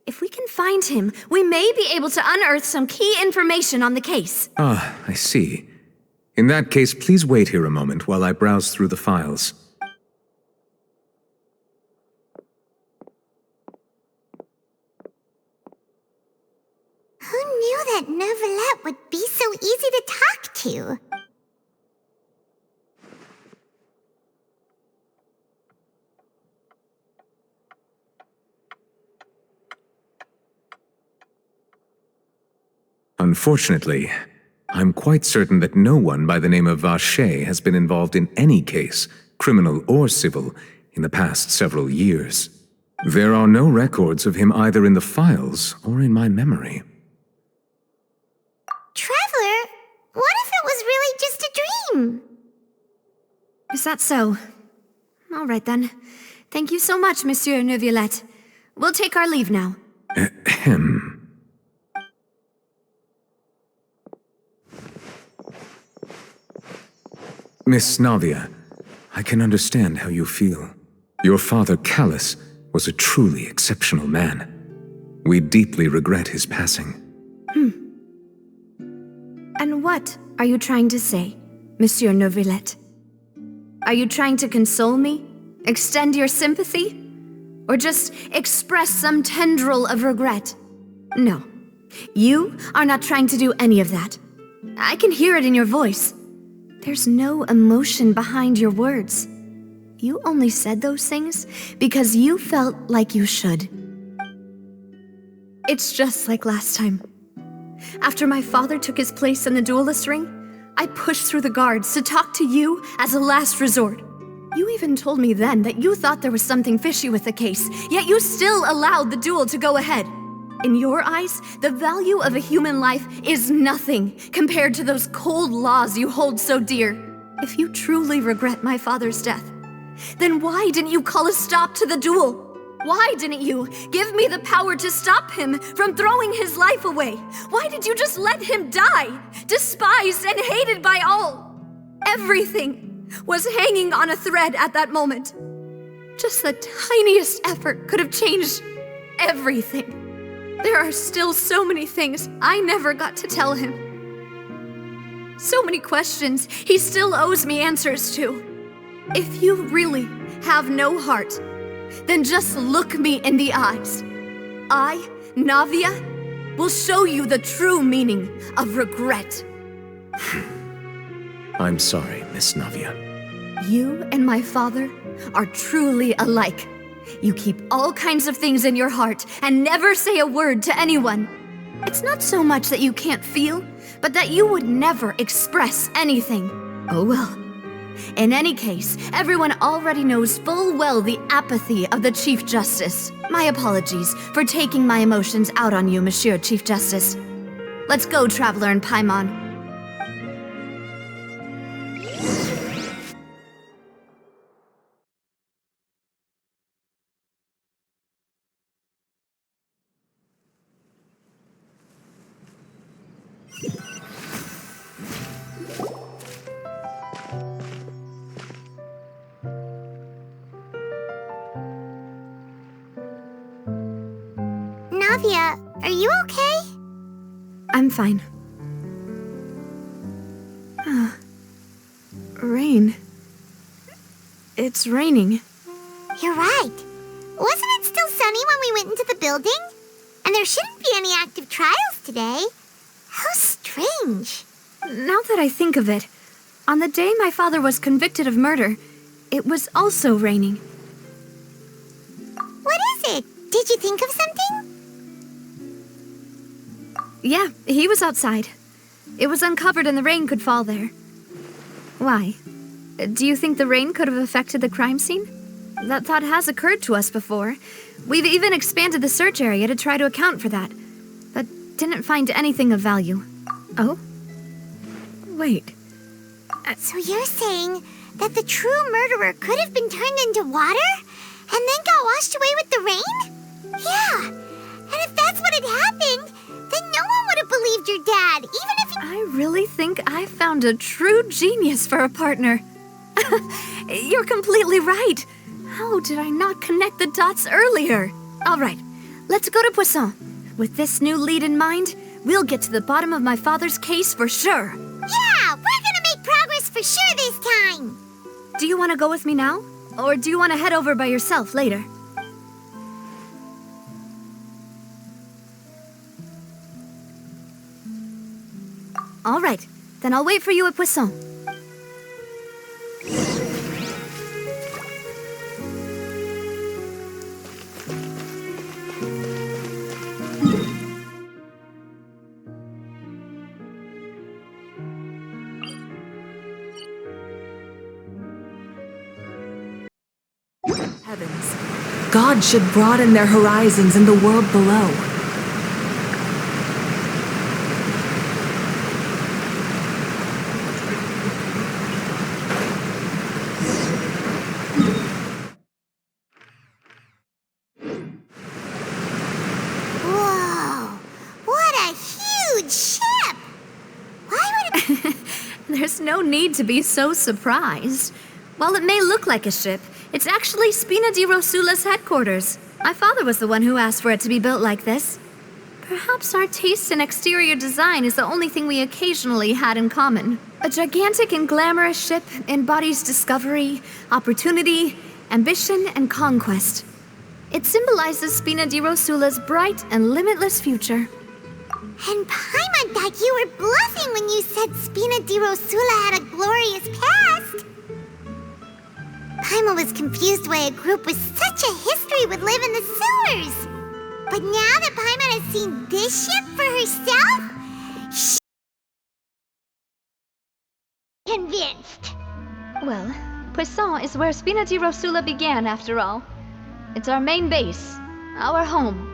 If we can find him, we may be able to unearth some key information on the case. I see. In that case, please wait here a moment while I browse through the files. Who knew that Nervalet would be so easy to talk to? Unfortunately, I'm quite certain that no one by the name of Vacher has been involved in any case, criminal or civil, in the past several years. There are no records of him either in the files or in my memory. Traveler, what if it was really just a dream? Is that so? All right then. Thank you so much, Monsieur Neuvillette. We'll take our leave now. Ahem. Miss Navia, I can understand how you feel. Your father, Callus, was a truly exceptional man. We deeply regret his passing. And what are you trying to say, Monsieur Neuvillette? Are you trying to console me? Extend your sympathy? Or just express some tendril of regret? No. You are not trying to do any of that. I can hear it in your voice. There's no emotion behind your words. You only said those things because you felt like you should. It's just like last time. After my father took his place in the duelist ring, I pushed through the guards to talk to you as a last resort. You even told me then that you thought there was something fishy with the case, yet you still allowed the duel to go ahead. In your eyes, the value of a human life is nothing compared to those cold laws you hold so dear. If you truly regret my father's death, then why didn't you call a stop to the duel? Why didn't you give me the power to stop him from throwing his life away? Why did you just let him die, despised and hated by all? Everything was hanging on a thread at that moment. Just the tiniest effort could have changed everything. There are still so many things I never got to tell him. So many questions he still owes me answers to. If you really have no heart, then just look me in the eyes. I, Navia, will show you the true meaning of regret. I'm sorry, Miss Navia. You and my father are truly alike. You keep all kinds of things in your heart and never say a word to anyone. It's not so much that you can't feel, but that you would never express anything. Oh well, In any case, everyone already knows full well the apathy of the Chief Justice. My apologies for taking my emotions out on you, Monsieur Chief Justice. Let's go, Traveler and Paimon. Navia, are you okay? I'm fine. Rain. It's raining. You're right. Wasn't it still sunny when we went into the building? And there shouldn't be any active trials today. How strange. Now that I think of it, on the day my father was convicted of murder, it was also raining. What is it? Did you think of something? Yeah, he was outside. It was uncovered and the rain could fall there. Why? Do you think the rain could have affected the crime scene? That thought has occurred to us before. We've even expanded the search area to try to account for that, but didn't find anything of value. Oh? Wait. So you're saying that the true murderer could have been turned into water and then got washed away with the rain? Yeah. And if that's what had happened, then no one would have believed your dad, even if I really think I found a true genius for a partner. You're completely right. How did I not connect the dots earlier? All right, let's go to Poisson. With this new lead in mind, we'll get to the bottom of my father's case for sure. Yeah, we're gonna make progress for sure this time. Do you want to go with me now? Or do you want to head over by yourself later? All right, then I'll wait for you at Poisson. Heavens, God should broaden their horizons in the world below. There's no need to be so surprised. While it may look like a ship, it's actually Spina di Rosula's headquarters. My father was the one who asked for it to be built like this. Perhaps our taste in exterior design is the only thing we occasionally had in common. A gigantic and glamorous ship embodies discovery, opportunity, ambition, and conquest. It symbolizes Spina di Rosula's bright and limitless future. And Paimon thought you were bluffing when you said Spina di Rosula had a glorious past. Paimon was confused why a group with such a history would live in the sewers. But now that Paimon has seen this ship for herself, she's convinced. Well, Poisson is where Spina di Rosula began, after all. It's our main base, our home.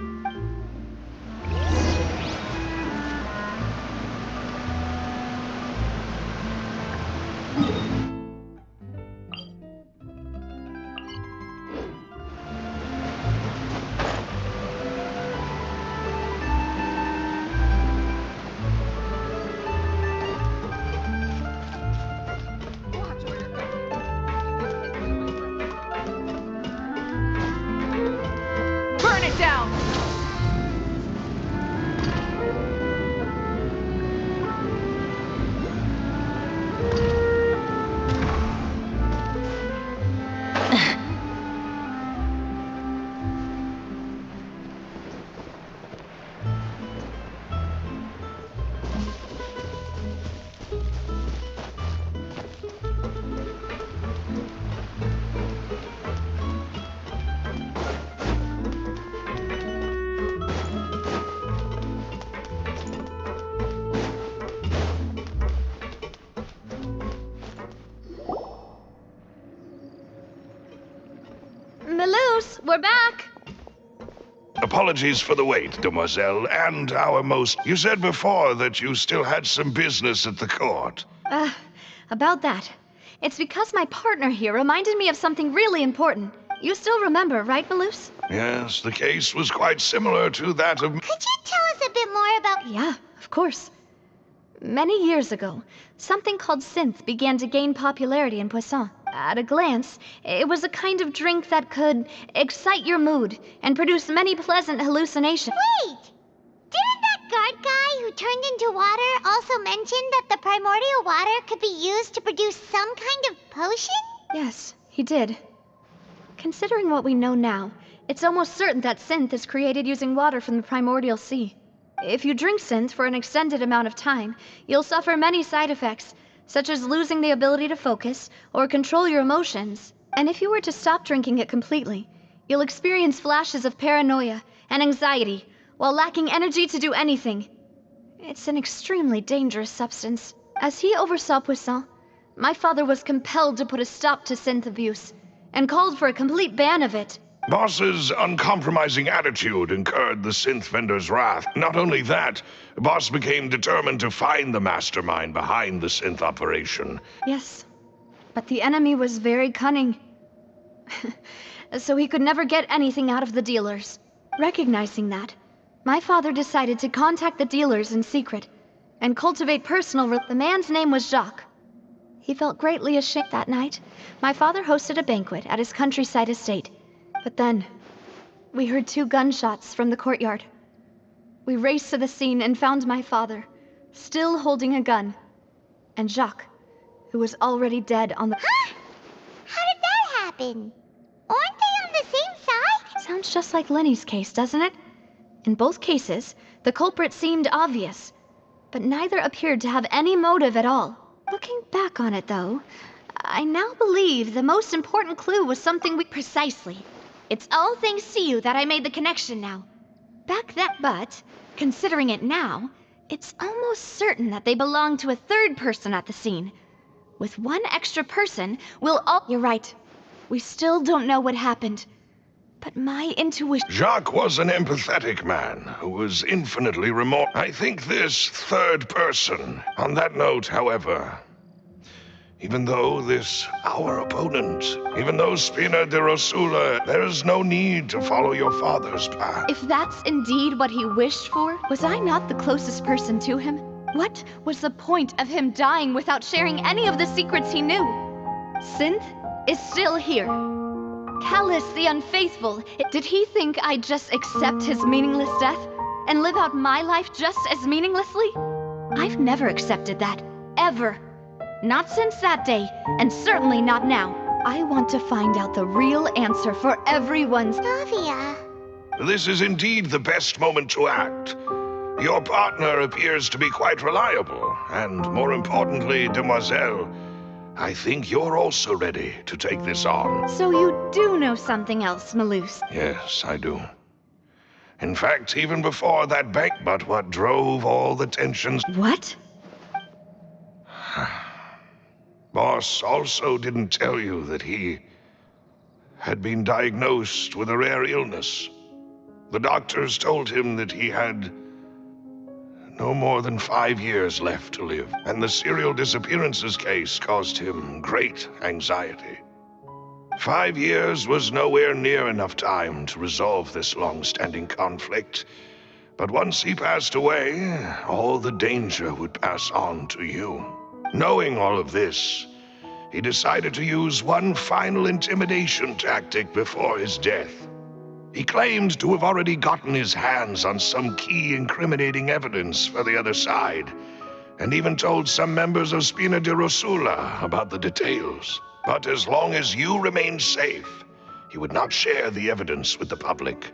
Burn it down! Malouse, we're back. Apologies for the wait, demoiselle, and our most... You said before that you still had some business at the court. About that. It's because my partner here reminded me of something really important. You still remember, right, Malouse? Yes, the case was quite similar to that of... Could you tell us a bit more about... Yeah, of course. Many years ago, something called synth began to gain popularity in Poisson. At a glance, it was a kind of drink that could excite your mood and produce many pleasant hallucinations. Wait! Didn't that guard guy who turned into water also mention that the primordial water could be used to produce some kind of potion? Yes, he did. Considering what we know now, it's almost certain that synth is created using water from the primordial sea. If you drink synth for an extended amount of time, you'll suffer many side effects, such as losing the ability to focus or control your emotions. And if you were to stop drinking it completely, you'll experience flashes of paranoia and anxiety while lacking energy to do anything. It's an extremely dangerous substance. As he oversaw Poisson, my father was compelled to put a stop to synth abuse and called for a complete ban of it. Boss's uncompromising attitude incurred the synth vendor's wrath. Not only that, Boss became determined to find the mastermind behind the synth operation. Yes, but the enemy was very cunning. So he could never get anything out of the dealers. Recognizing that, my father decided to contact the dealers in secret and cultivate The man's name was Jacques. He felt greatly ashamed that night. My father hosted a banquet at his countryside estate. But then, we heard 2 gunshots from the courtyard. We raced to the scene and found my father, still holding a gun, and Jacques, who was already dead on the... Huh? How did that happen? Aren't they on the same side? Sounds just like Lenny's case, doesn't it? In both cases, the culprit seemed obvious, but neither appeared to have any motive at all. Looking back on it, though, I now believe the most important clue was something we... Precisely. It's all thanks to you that I made the connection now. But, considering it now, it's almost certain that they belong to a third person at the scene. With one extra person, we'll all... You're right. We still don't know what happened. But my intuition... Jacques was an empathetic man who was infinitely remorseful. I think this third person... On that note, however... Even though our opponent, even though Spina de Rosula, there is no need to follow your father's path. If that's indeed what he wished for, was I not the closest person to him? What was the point of him dying without sharing any of the secrets he knew? Synth is still here. Callus the Unfaithful, did he think I'd just accept his meaningless death and live out my life just as meaninglessly? I've never accepted that, ever. Not since that day, and certainly not now. I want to find out the real answer for everyone's... Sylvia. This is indeed the best moment to act. Your partner appears to be quite reliable, and more importantly, demoiselle, I think you're also ready to take this on. So you do know something else, Malouse? Yes, I do. In fact, even before that bank, but what drove all the tensions... What? Boss also didn't tell you that he had been diagnosed with a rare illness. The doctors told him that he had no more than 5 years left to live, and the serial disappearances case caused him great anxiety. 5 years was nowhere near enough time to resolve this long-standing conflict, but once he passed away, all the danger would pass on to you. Knowing all of this, he decided to use one final intimidation tactic before his death. He claimed to have already gotten his hands on some key incriminating evidence for the other side, and even told some members of Spina de Rosula about the details. But as long as you remained safe, he would not share the evidence with the public.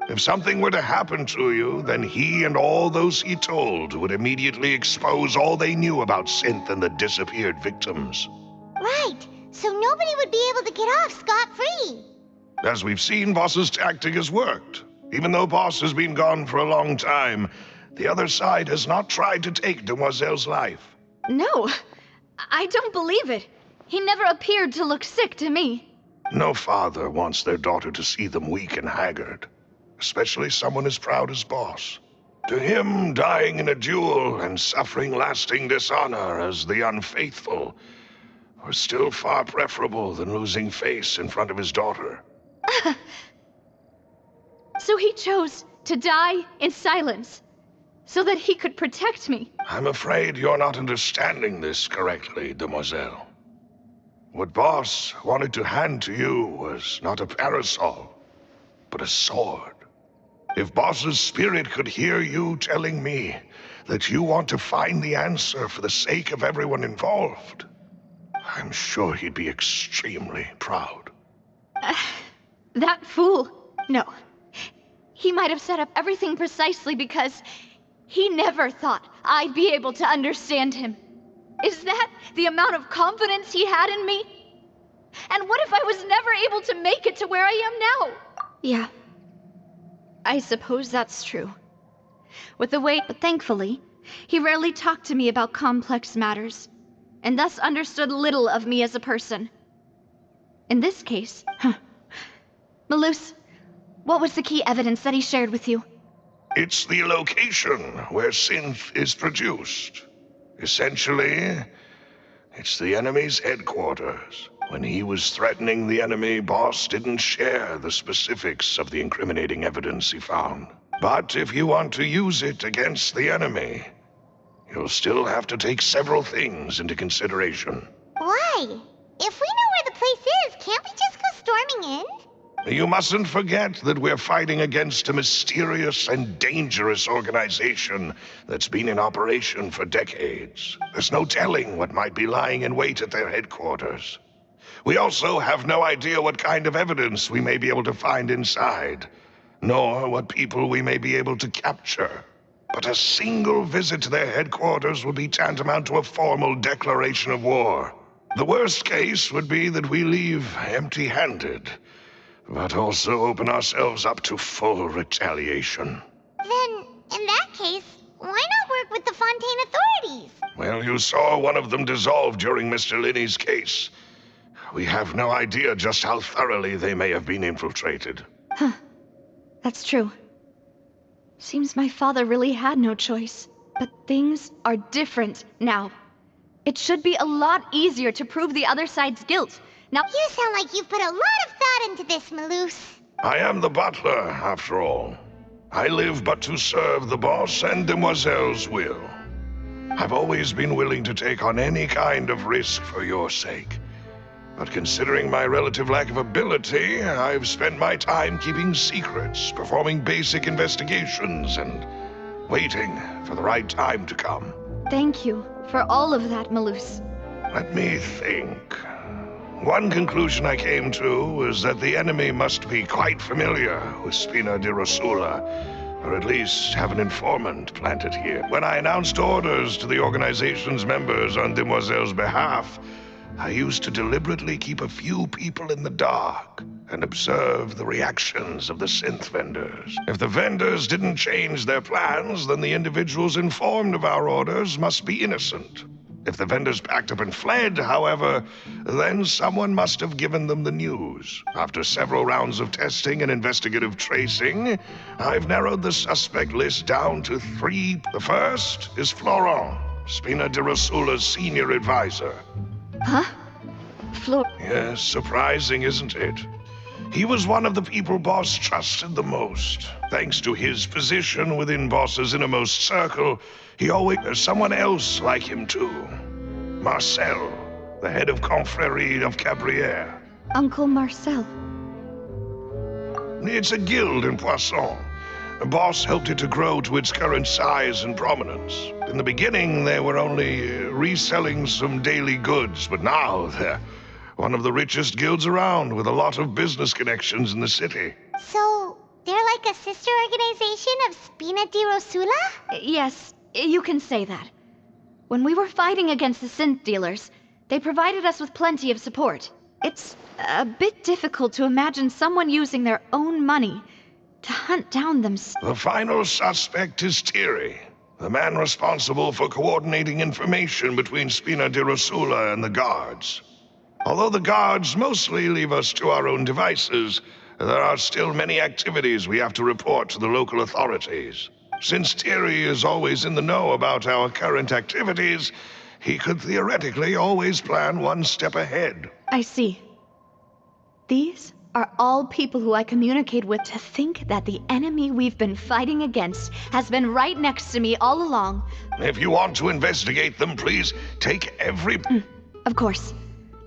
If something were to happen to you, then he and all those he told would immediately expose all they knew about Synth and the disappeared victims. Right, so nobody would be able to get off scot-free. As we've seen, Boss's tactic has worked. Even though Boss has been gone for a long time, the other side has not tried to take Demoiselle's life. No, I don't believe it. He never appeared to look sick to me. No father wants their daughter to see them weak and haggard, especially someone as proud as Boss. To him, dying in a duel and suffering lasting dishonor as the unfaithful was still far preferable than losing face in front of his daughter. So he chose to die in silence, so that he could protect me. I'm afraid you're not understanding this correctly, demoiselle. What Boss wanted to hand to you was not a parasol, but a sword. If Boss's spirit could hear you telling me that you want to find the answer for the sake of everyone involved, I'm sure he'd be extremely proud. That fool. No. He might have set up everything precisely because he never thought I'd be able to understand him. Is that the amount of confidence he had in me? And what if I was never able to make it to where I am now? Yeah. I suppose that's true. But thankfully, he rarely talked to me about complex matters, and thus understood little of me as a person. In this case, Malus, what was the key evidence that he shared with you? It's the location where synth is produced. Essentially, it's the enemy's headquarters. When he was threatening the enemy, Boss didn't share the specifics of the incriminating evidence he found. But if you want to use it against the enemy, you'll still have to take several things into consideration. Why? If we know where the place is, can't we just go storming in? You mustn't forget that we're fighting against a mysterious and dangerous organization that's been in operation for decades. There's no telling what might be lying in wait at their headquarters. We also have no idea what kind of evidence we may be able to find inside, nor what people we may be able to capture. But a single visit to their headquarters would be tantamount to a formal declaration of war. The worst case would be that we leave empty-handed, but also open ourselves up to full retaliation. Then, in that case, why not work with the Fountaine authorities? Well, you saw one of them dissolve during Mr. Linney's case. We have no idea just how thoroughly they may have been infiltrated. Huh. That's true. Seems my father really had no choice. But things are different now. It should be a lot easier to prove the other side's guilt. Now, you sound like you've put a lot of thought into this, Malus. I am the butler, after all. I live but to serve the boss and demoiselle's will. I've always been willing to take on any kind of risk for your sake. But considering my relative lack of ability, I've spent my time keeping secrets, performing basic investigations, and waiting for the right time to come. Thank you for all of that, Malus. Let me think. One conclusion I came to was that the enemy must be quite familiar with Spina di Rosula, or at least have an informant planted here. When I announced orders to the organization's members on Demoiselle's behalf, I used to deliberately keep a few people in the dark and observe the reactions of the synth vendors. If the vendors didn't change their plans, then the individuals informed of our orders must be innocent. If the vendors packed up and fled, however, then someone must have given them the news. After several rounds of testing and investigative tracing, I've narrowed the suspect list down to 3. The first is Florent, Spina di Rosula's senior advisor. Huh? Yes, surprising, isn't it? He was one of the people Boss trusted the most. Thanks to his position within Boss's innermost circle, he always there's someone else like him too. Marcel, the head of Confrérie of Cabrières. Uncle Marcel. It's a guild in Poisson. Boss helped it to grow to its current size and prominence. In the beginning, they were only reselling some daily goods, but now they're one of the richest guilds around, with a lot of business connections in the city. So, they're like a sister organization of Spina di Rosula? Yes, you can say that. When we were fighting against the synth dealers, they provided us with plenty of support. It's a bit difficult to imagine someone using their own money to hunt down them. The final suspect is Thierry, the man responsible for coordinating information between Spina di Rosula and the guards. Although the guards mostly leave us to our own devices, there are still many activities we have to report to the local authorities. Since Thierry is always in the know about our current activities, he could theoretically always plan one step ahead. I see. These are all people who I communicate with. To think that the enemy we've been fighting against has been right next to me all along. If you want to investigate them, please take every... Of course.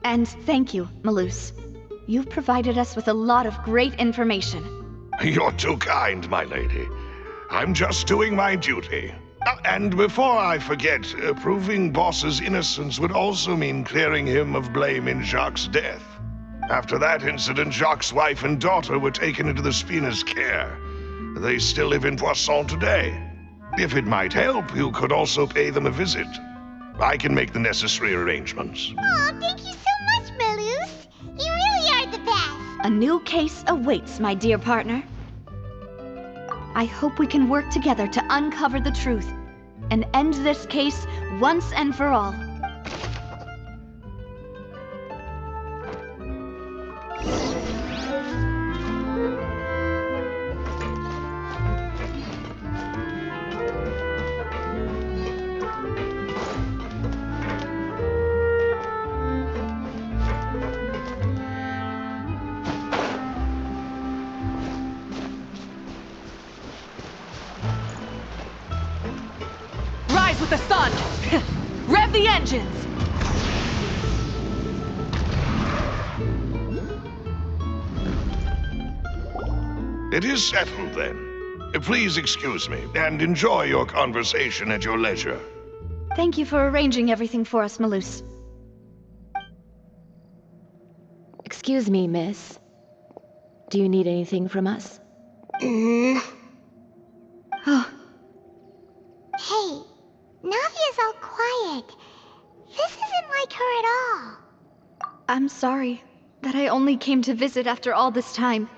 And thank you, Malus. You've provided us with a lot of great information. You're too kind, my lady. I'm just doing my duty. And before I forget, proving Boss's innocence would also mean clearing him of blame in Jacques' death. After that incident, Jacques' wife and daughter were taken into the Spina's care. They still live in Poisson today. If it might help, you could also pay them a visit. I can make the necessary arrangements. Aw, thank you so much, Malus. You really are the best. A new case awaits, my dear partner. I hope we can work together to uncover the truth and end this case once and for all. With the sun! Rev the engines! It is settled, then. Please excuse me, and enjoy your conversation at your leisure. Thank you for arranging everything for us, Malus. Excuse me, miss. Do you need anything from us? Oh. Hey, Navia's all quiet. This isn't like her at all. I'm sorry that I only came to visit after all this time.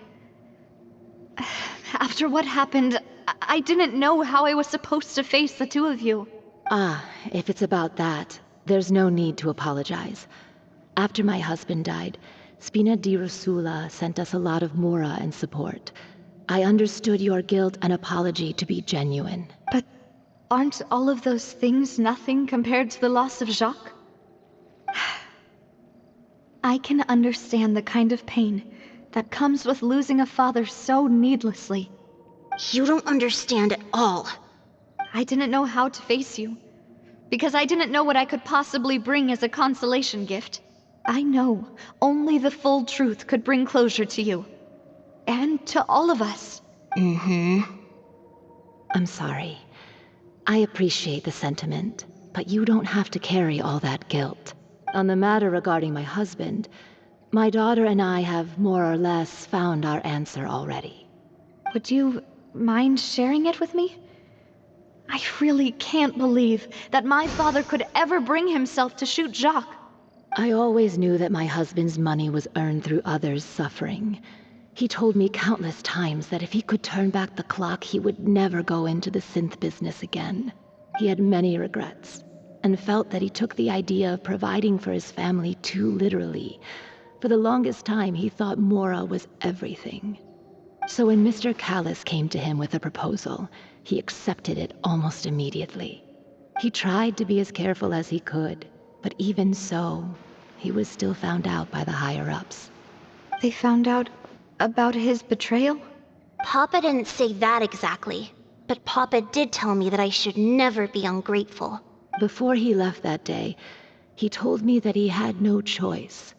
After what happened, I didn't know how I was supposed to face the two of you. Ah, if it's about that, there's no need to apologize. After my husband died, Spina di Rosula sent us a lot of mora and support. I understood your guilt and apology to be genuine. But aren't all of those things nothing compared to the loss of Jacques? I can understand the kind of pain that comes with losing a father so needlessly. You don't understand at all. I didn't know how to face you, because I didn't know what I could possibly bring as a consolation gift. I know only the full truth could bring closure to you. And to all of us. I'm sorry. I appreciate the sentiment, but you don't have to carry all that guilt. On the matter regarding my husband, my daughter and I have more or less found our answer already. Would you mind sharing it with me? I really can't believe that my father could ever bring himself to shoot Jacques. I always knew that my husband's money was earned through others' suffering. He told me countless times that if he could turn back the clock, he would never go into the synth business again. He had many regrets, and felt that he took the idea of providing for his family too literally. For the longest time, he thought Mora was everything. So when Mr. Callis came to him with a proposal, he accepted it almost immediately. He tried to be as careful as he could, but even so, he was still found out by the higher-ups. They found out about his betrayal? Papa didn't say that exactly, but Papa did tell me that I should never be ungrateful. Before he left that day, he told me that he had no choice.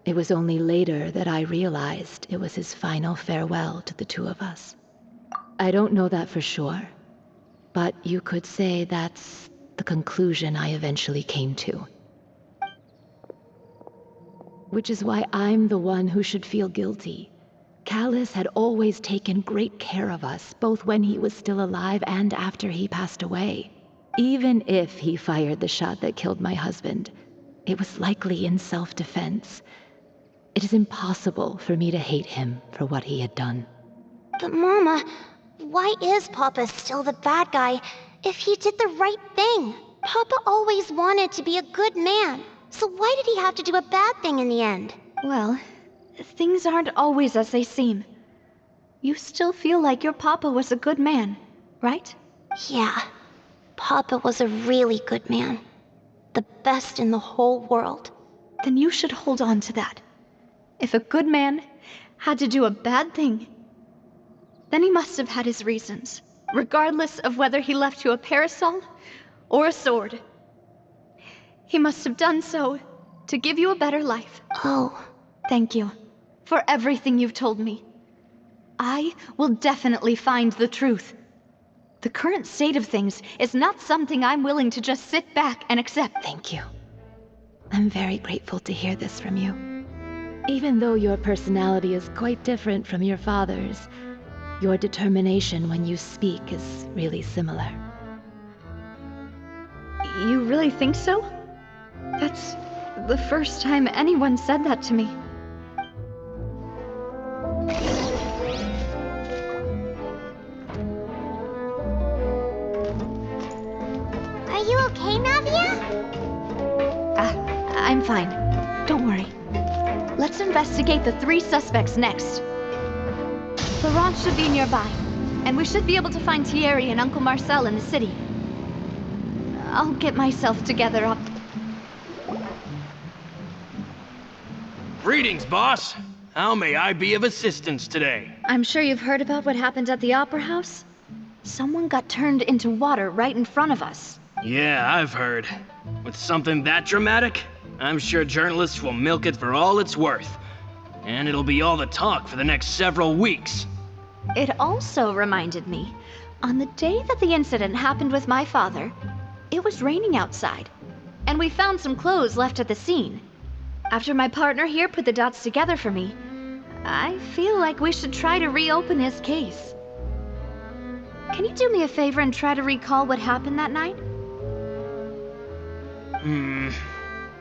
It was only later that I realized it was his final farewell to the two of us. I don't know that for sure, but you could say that's the conclusion I eventually came to. Which is why I'm the one who should feel guilty. Callis had always taken great care of us, both when he was still alive and after he passed away. Even if he fired the shot that killed my husband, it was likely in self-defense. It is impossible for me to hate him for what he had done. But Mama, why is Papa still the bad guy if he did the right thing? Papa always wanted to be a good man. So why did he have to do a bad thing in the end? Well, things aren't always as they seem. You still feel like your papa was a good man, right? Yeah. Papa was a really good man. The best in the whole world. Then you should hold on to that. If a good man had to do a bad thing, then he must have had his reasons, regardless of whether he left you a parasol or a sword. He must have done so to give you a better life. Oh. Thank you for everything you've told me. I will definitely find the truth. The current state of things is not something I'm willing to just sit back and accept. Thank you. I'm very grateful to hear this from you. Even though your personality is quite different from your father's, your determination when you speak is really similar. You really think so? That's the first time anyone said that to me. Are you okay, Navia? I'm fine. Don't worry. Let's investigate the 3 suspects next. Laurent should be nearby, and we should be able to find Thierry and Uncle Marcel in the city. I'll get myself together up. Greetings, boss. How may I be of assistance today? I'm sure you've heard about what happened at the Opera House? Someone got turned into water right in front of us. Yeah, I've heard. With something that dramatic, I'm sure journalists will milk it for all it's worth. And it'll be all the talk for the next several weeks. It also reminded me, on the day that the incident happened with my father, it was raining outside, and we found some clothes left at the scene. After my partner here put the dots together for me, I feel like we should try to reopen his case. Can you do me a favor and try to recall what happened that night?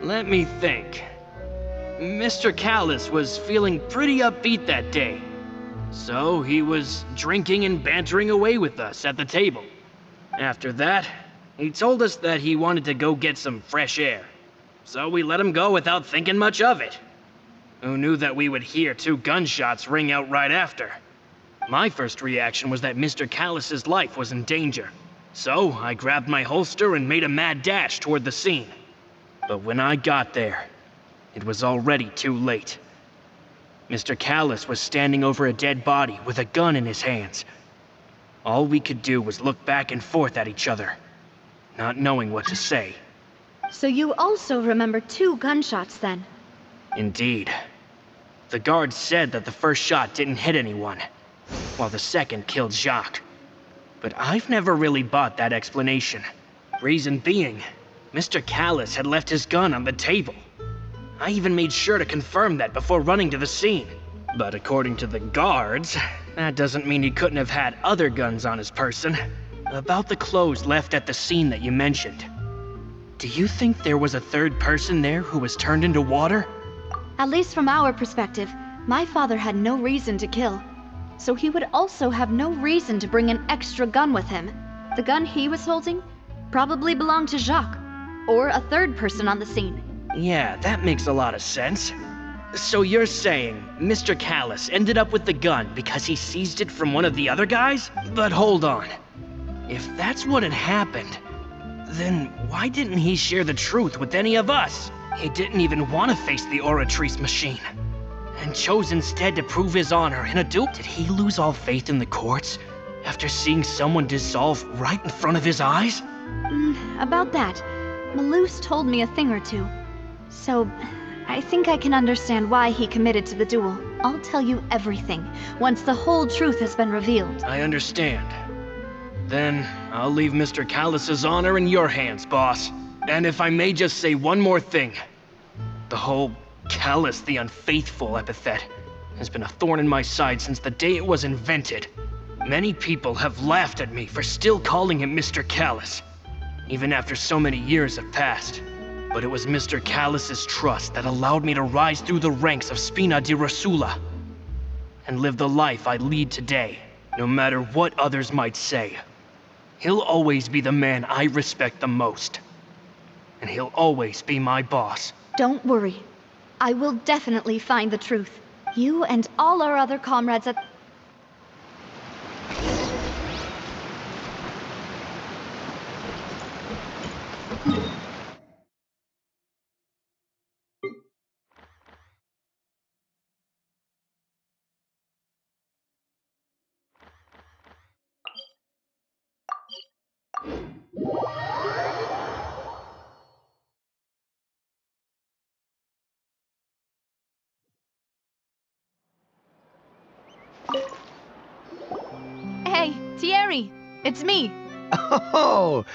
Let me think. Mr. Callis was feeling pretty upbeat that day. So he was drinking and bantering away with us at the table. After that, he told us that he wanted to go get some fresh air. So we let him go without thinking much of it. Who knew that we would hear 2 gunshots ring out right after? My first reaction was that Mr. Callis's life was in danger. So I grabbed my holster and made a mad dash toward the scene. But when I got there, it was already too late. Mr. Callis was standing over a dead body with a gun in his hands. All we could do was look back and forth at each other, not knowing what to say. So you also remember 2 gunshots then? Indeed. The guard said that the first shot didn't hit anyone, while the second killed Jacques. But I've never really bought that explanation. Reason being, Mr. Callis had left his gun on the table. I even made sure to confirm that before running to the scene. But according to the guards, that doesn't mean he couldn't have had other guns on his person. About the clothes left at the scene that you mentioned, do you think there was a third person there who was turned into water? At least from our perspective, my father had no reason to kill. So he would also have no reason to bring an extra gun with him. The gun he was holding probably belonged to Jacques, or a third person on the scene. Yeah, that makes a lot of sense. So you're saying Mr. Callis ended up with the gun because he seized it from one of the other guys? But hold on. If that's what had happened, then why didn't he share the truth with any of us? He didn't even want to face the Oratrice machine, and chose instead to prove his honor in a duel. Did he lose all faith in the courts after seeing someone dissolve right in front of his eyes? About that, Malouse told me a thing or two. So, I think I can understand why he committed to the duel. I'll tell you everything once the whole truth has been revealed. I understand. Then I'll leave Mr. Callis's honor in your hands, boss. And if I may just say one more thing. The whole Callis the Unfaithful epithet has been a thorn in my side since the day it was invented. Many people have laughed at me for still calling him Mr. Callis, even after so many years have passed. But it was Mr. Callis's trust that allowed me to rise through the ranks of Spina di Rosula and live the life I lead today, no matter what others might say. He'll always be the man I respect the most. and he'll always be my boss. Don't worry. I will definitely find the truth. You and all our other comrades at... Hey, Thierry, it's me. Oh,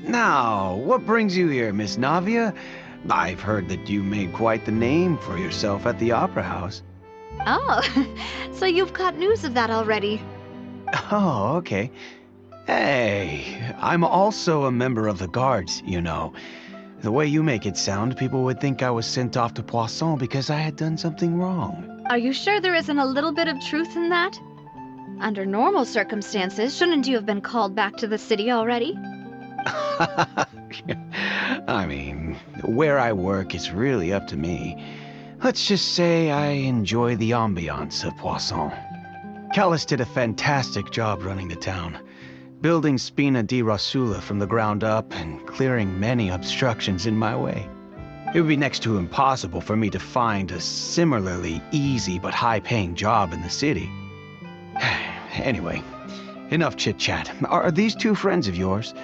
now, what brings you here, Miss Navia? I've heard that you made quite the name for yourself at the Opera House. Oh, so you've caught news of that already. Oh, okay. Hey, I'm also a member of the Guards, you know. The way you make it sound, people would think I was sent off to Poisson because I had done something wrong. Are you sure there isn't a little bit of truth in that? Under normal circumstances, shouldn't you have been called back to the city already? I mean, where I work is really up to me. Let's just say I enjoy the ambiance of Poisson. Callis did a fantastic job running the town, building Spina di Rosula from the ground up and clearing many obstructions in my way. It would be next to impossible for me to find a similarly easy but high-paying job in the city. Anyway, enough chit-chat. Are these two friends of yours?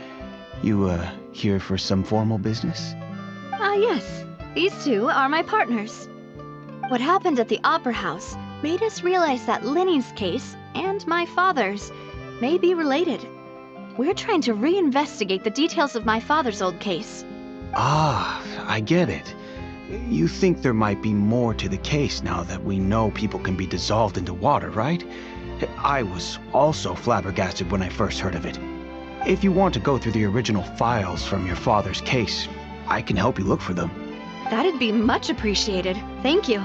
You, here for some formal business? Yes. These two are my partners. What happened at the Opera House made us realize that Linny's case and my father's may be related. We're trying to reinvestigate the details of my father's old case. Ah, I get it. You think there might be more to the case now that we know people can be dissolved into water, right? I was also flabbergasted when I first heard of it. If you want to go through the original files from your father's case, I can help you look for them. That'd be much appreciated. Thank you.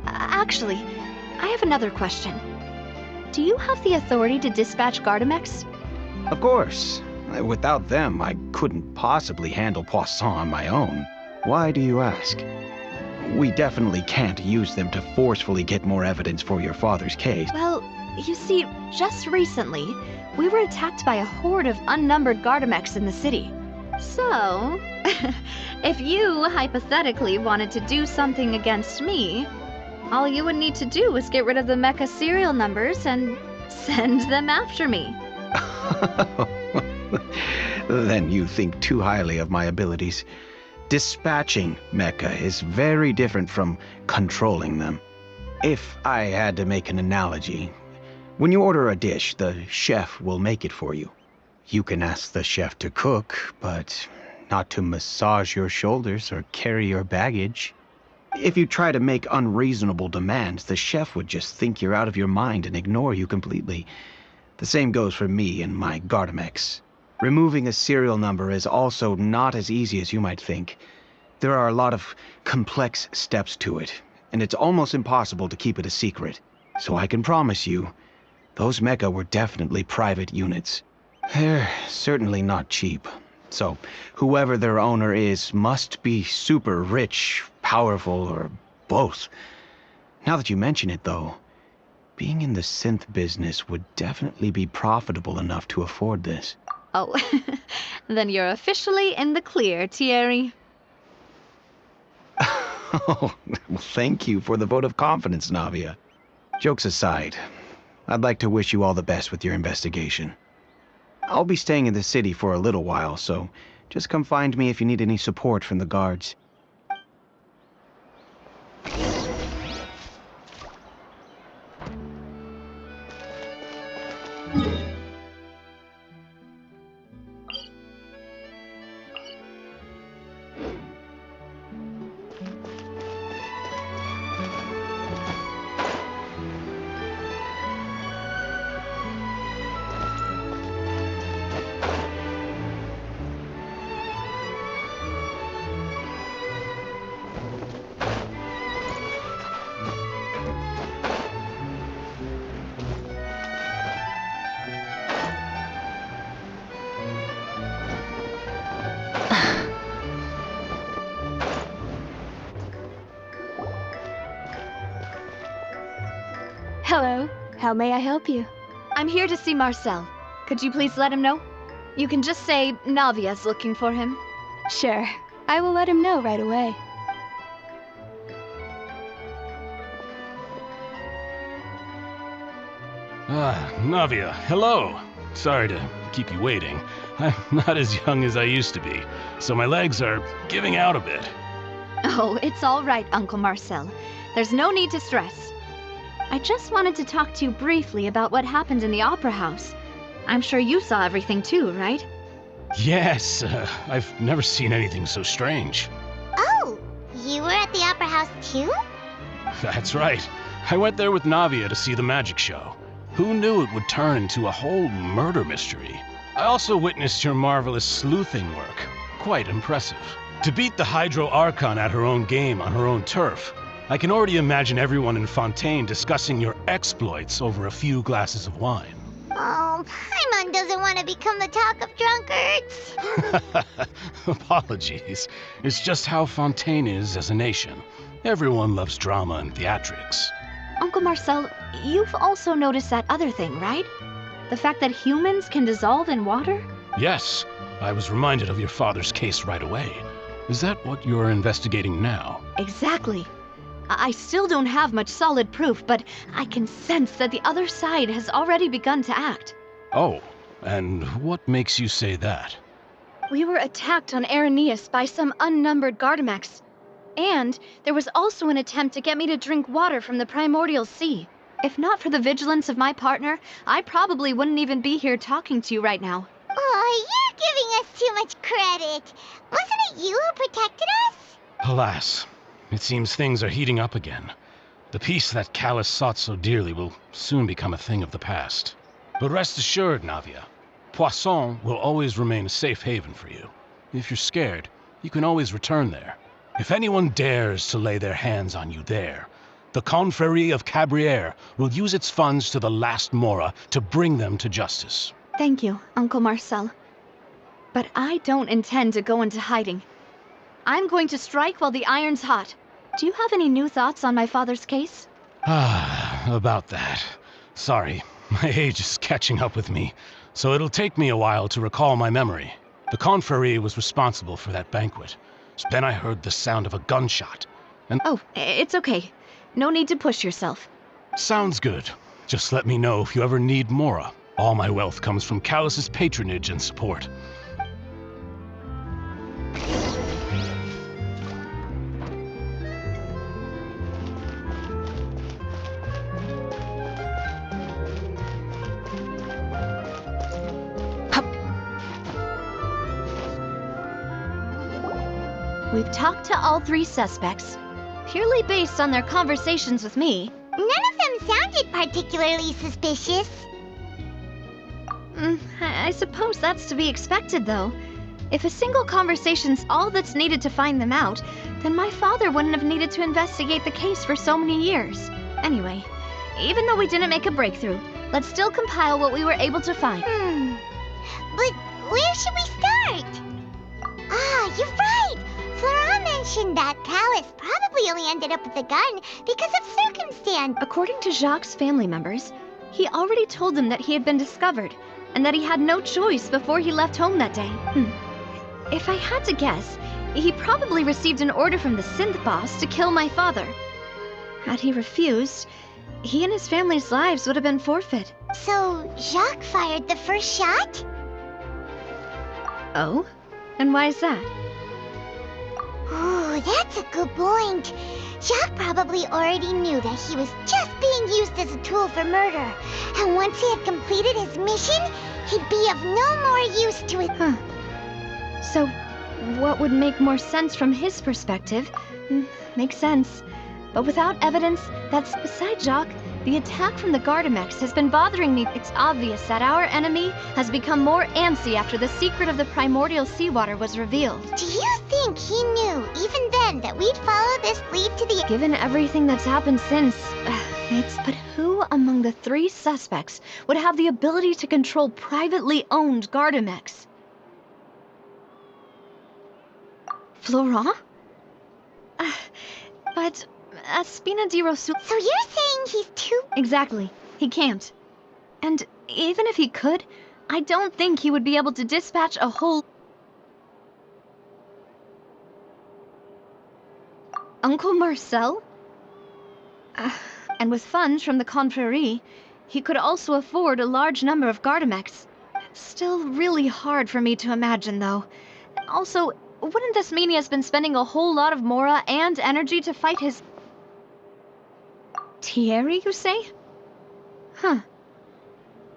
Actually, I have another question. Do you have the authority to dispatch Gardamex? Of course. Without them, I couldn't possibly handle Poisson on my own. Why do you ask? We definitely can't use them to forcefully get more evidence for your father's case. Well, you see, just recently, we were attacked by a horde of unnumbered Gardamex in the city. So, if you hypothetically wanted to do something against me, all you would need to do was get rid of the mecha serial numbers and send them after me. Then you think too highly of my abilities. Dispatching mecha is very different from controlling them. If I had to make an analogy, when you order a dish, the chef will make it for you. You can ask the chef to cook, but not to massage your shoulders or carry your baggage. If you try to make unreasonable demands, the chef would just think you're out of your mind and ignore you completely. The same goes for me and my Gardamex. Removing a serial number is also not as easy as you might think. There are a lot of complex steps to it, and it's almost impossible to keep it a secret. So I can promise you, those mecha were definitely private units. They're certainly not cheap. So, whoever their owner is must be super rich, powerful, or both. Now that you mention it, though, being in the synth business would definitely be profitable enough to afford this. Oh, then you're officially in the clear, Thierry. Oh, well, thank you for the vote of confidence, Navia. Jokes aside, I'd like to wish you all the best with your investigation. I'll be staying in the city for a little while, so just come find me if you need any support from the guards. How may I help you? I'm here to see Marcel. Could you please let him know? You can just say Navia's looking for him. Sure. I will let him know right away. Navia, hello. Sorry to keep you waiting. I'm not as young as I used to be, so my legs are giving out a bit. Oh, it's all right, Uncle Marcel. There's no need to stress. I just wanted to talk to you briefly about what happened in the Opera House. I'm sure you saw everything too, right? Yes, I've never seen anything so strange. Oh, you were at the Opera House too? That's right. I went there with Navia to see the magic show. Who knew it would turn into a whole murder mystery? I also witnessed your marvelous sleuthing work. Quite impressive. To beat the Hydro Archon at her own game on her own turf, I can already imagine everyone in Fountaine discussing your exploits over a few glasses of wine. Oh, Paimon doesn't want to become the talk of drunkards. Apologies. It's just how Fountaine is as a nation. Everyone loves drama and theatrics. Uncle Marcel, you've also noticed that other thing, right? The fact that humans can dissolve in water? Yes, I was reminded of your father's case right away. Is that what you're investigating now? Exactly. I still don't have much solid proof, but I can sense that the other side has already begun to act. Oh, and what makes you say that? We were attacked on Araneus by some unnumbered Gardamex. And there was also an attempt to get me to drink water from the primordial sea. If not for the vigilance of my partner, I probably wouldn't even be here talking to you right now. Oh, you're giving us too much credit. Wasn't it you who protected us? Alas, it seems things are heating up again. The peace that Callus sought so dearly will soon become a thing of the past. But rest assured, Navia, Poisson will always remain a safe haven for you. If you're scared, you can always return there. If anyone dares to lay their hands on you there, the Confrérie of Cabrières will use its funds to the last Mora to bring them to justice. Thank you, Uncle Marcel. But I don't intend to go into hiding. I'm going to strike while the iron's hot. Do you have any new thoughts on my father's case? About that. Sorry, my age is catching up with me, so it'll take me a while to recall my memory. The Confrérie was responsible for that banquet. Then I heard the sound of a gunshot, and— Oh, it's okay. No need to push yourself. Sounds good. Just let me know if you ever need Mora. All my wealth comes from Callus's patronage and support. We've talked to all three suspects, purely based on their conversations with me. None of them sounded particularly suspicious. I suppose that's to be expected, though. If a single conversation's all that's needed to find them out, then my father wouldn't have needed to investigate the case for so many years. Anyway, even though we didn't make a breakthrough, let's still compile what we were able to find. But where should we start? You're right! Flora mentioned that Callus probably only ended up with the gun because of circumstance. According to Jacques' family members, he already told them that he had been discovered, and that he had no choice before he left home that day. If I had to guess, he probably received an order from the synth boss to kill my father. Had he refused, he and his family's lives would have been forfeit. So, Jacques fired the first shot? Oh? And why is that? Ooh, that's a good point. Jacques probably already knew that he was just being used as a tool for murder. And once he had completed his mission, he'd be of no more use to it. So, what would make more sense from his perspective? Makes sense. But without evidence, that's beside Jacques, the attack from the Gardamex has been bothering me. It's obvious that our enemy has become more antsy after the secret of the primordial seawater was revealed. Do you think he knew, even then, that we'd follow this lead to the— Given everything that's happened since, But who among the three suspects would have the ability to control privately owned Gardamex? Florent? But Espina di Rosu— So you're saying he's too— Exactly. He can't. And even if he could, I don't think he would be able to dispatch a whole... Uncle Marcel? And with funds from the Confrérie, he could also afford a large number of Gardamex. It's still really hard for me to imagine, though. Also, wouldn't this mean he has been spending a whole lot of mora and energy to fight his... Thierry, you say? Huh.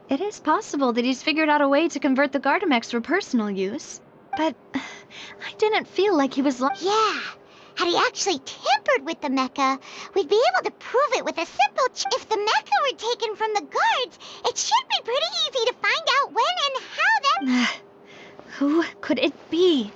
It is possible that he's figured out a way to convert the Gardamex for personal use. But I didn't feel like he was... Yeah. Had he actually tampered with the mecha, we'd be able to prove it with a simple If the mecha were taken from the guards, it should be pretty easy to find out when and how that... Who could it be?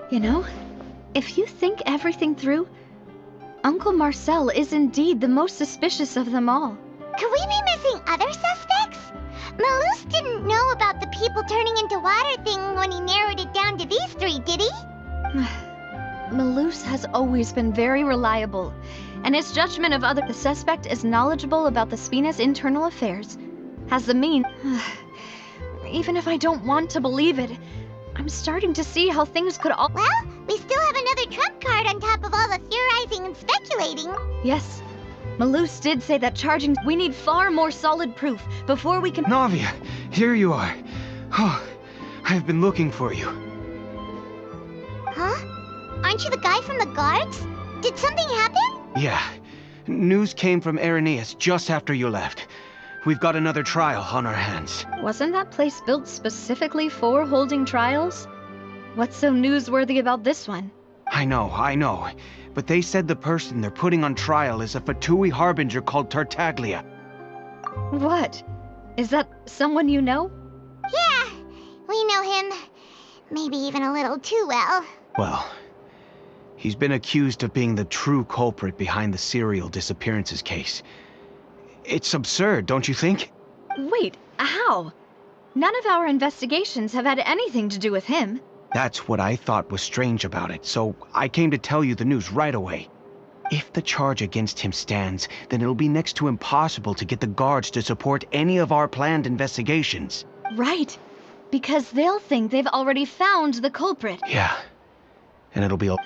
You know, if you think everything through, Uncle Marcel is indeed the most suspicious of them all. Could we be missing other suspects? Malus didn't know about the people turning into water thing when he narrowed it down to these three, did he? Malus has always been very reliable, and his judgment of the suspect is knowledgeable about the Spina's internal affairs. Has the mean... Even if I don't want to believe it, I'm starting to see how things could all... Well, we still have another trump card on top of all the theorizing and speculating. Yes. Malus did say that charging... We need far more solid proof before we can... Navia, here you are. Oh, I've been looking for you. Huh? Aren't you the guy from the guards? Did something happen? Yeah. News came from Irenaeus just after you left. We've got another trial on our hands. Wasn't that place built specifically for holding trials? What's so newsworthy about this one? I know. But they said the person they're putting on trial is a Fatui harbinger called Tartaglia. What? Is that someone you know? Yeah, we know him. Maybe even a little too well. Well, he's been accused of being the true culprit behind the serial disappearances case. It's absurd, don't you think? Wait, how? None of our investigations have had anything to do with him. That's what I thought was strange about it, so I came to tell you the news right away. If the charge against him stands, then it'll be next to impossible to get the guards to support any of our planned investigations. Right, because they'll think they've already found the culprit. Yeah, and it'll be... I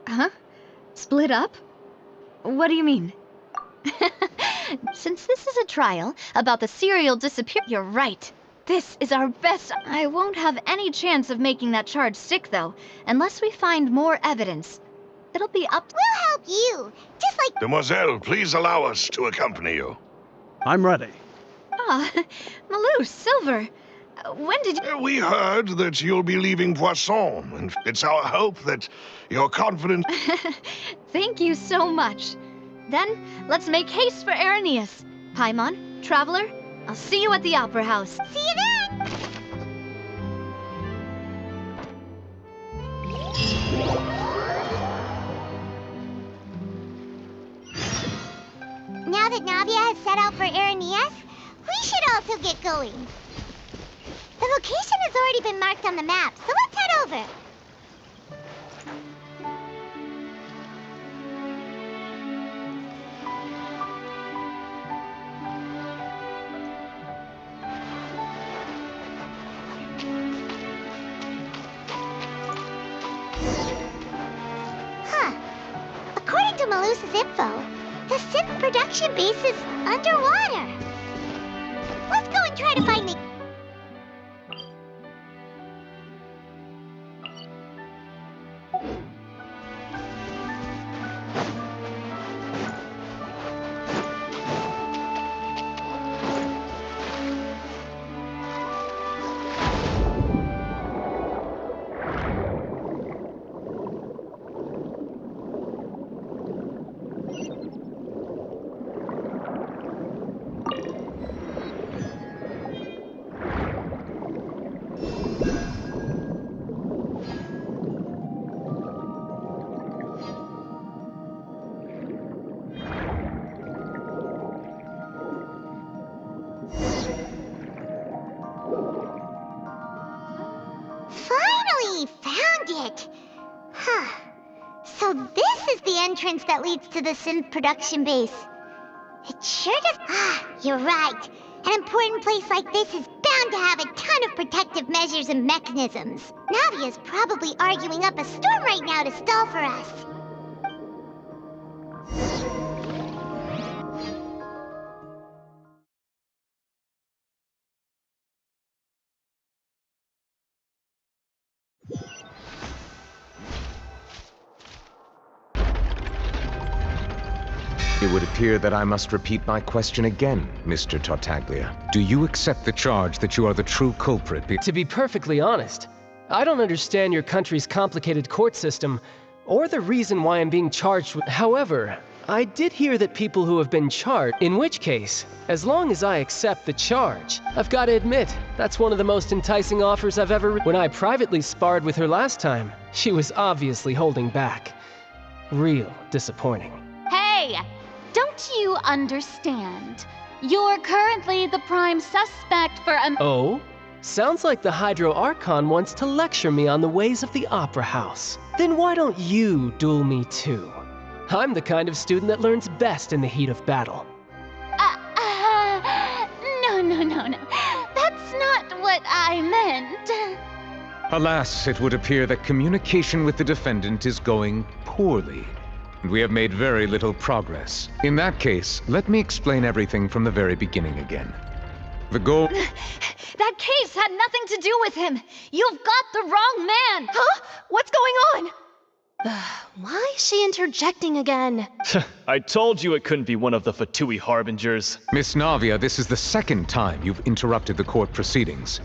Huh? Split up? What do you mean? Since this is a trial about the serial disappearance, you're right. This is our best... I won't have any chance of making that charge stick, though, unless we find more evidence. It'll be up to... We'll help you, just like... Demoiselle, please allow us to accompany you. I'm ready. Malus, Silver, when did you... We heard that you'll be leaving Poisson, and it's our hope that you're confident... Thank you so much. Then, let's make haste for Irenaeus. Paimon, Traveler, I'll see you at the Opera House. See you then! Now that Navia has set out for Irenaeus, we should also get going. The location has already been marked on the map, so let's head over. According to Malus's info, the synth production base is underwater. Let's go and try to find the... Finally found it! Huh. So this is the entrance that leads to the synth production base. It sure does. Ah, you're right. An important place like this is bound to have a ton of protective measures and mechanisms. Navia's probably arguing up a storm right now to stall for us. It would appear that I must repeat my question again, Mr. Tartaglia. Do you accept the charge that you are the true culprit? To be perfectly honest, I don't understand your country's complicated court system, or the reason why I'm being charged with. However, I did hear that people who have been charged, in which case, as long as I accept the charge, I've got to admit, that's one of the most enticing offers I've ever. When I privately sparred with her last time, she was obviously holding back. Real disappointing. Hey! Don't you understand? You're currently the prime suspect for a— Oh? Sounds like the Hydro Archon wants to lecture me on the ways of the Opera House. Then why don't you duel me too? I'm the kind of student that learns best in the heat of battle. No. That's not what I meant. Alas, it would appear that communication with the defendant is going poorly, and we have made very little progress. In that case, let me explain everything from the very beginning again. The goal— That case had nothing to do with him! You've got the wrong man! Huh? What's going on? Why is she interjecting again? I told you it couldn't be one of the Fatui harbingers. Miss Navia, this is the second time you've interrupted the court proceedings.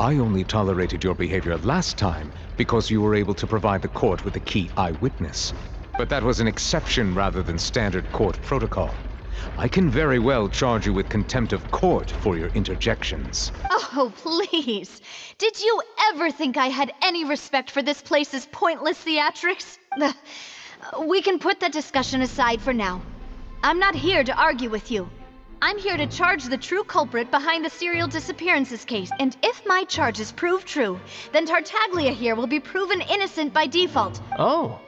I only tolerated your behavior last time because you were able to provide the court with a key eyewitness. But that was an exception rather than standard court protocol. I can very well charge you with contempt of court for your interjections. Oh, please. Did you ever think I had any respect for this place's pointless theatrics? We can put that discussion aside for now. I'm not here to argue with you. I'm here to charge the true culprit behind the serial disappearances case, and if my charges prove true, then Tartaglia here will be proven innocent by default. Oh,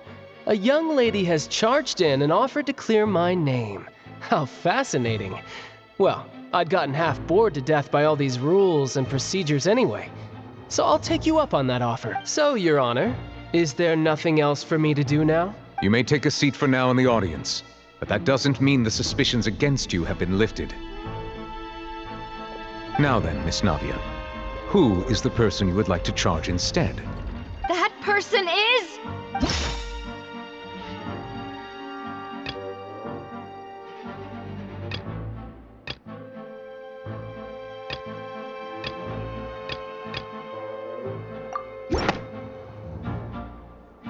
a young lady has charged in and offered to clear my name. How fascinating. Well, I'd gotten half bored to death by all these rules and procedures anyway, so I'll take you up on that offer. So, Your Honor, is there nothing else for me to do now? You may take a seat for now in the audience, but that doesn't mean the suspicions against you have been lifted. Now then, Miss Navia, who is the person you would like to charge instead? That person is...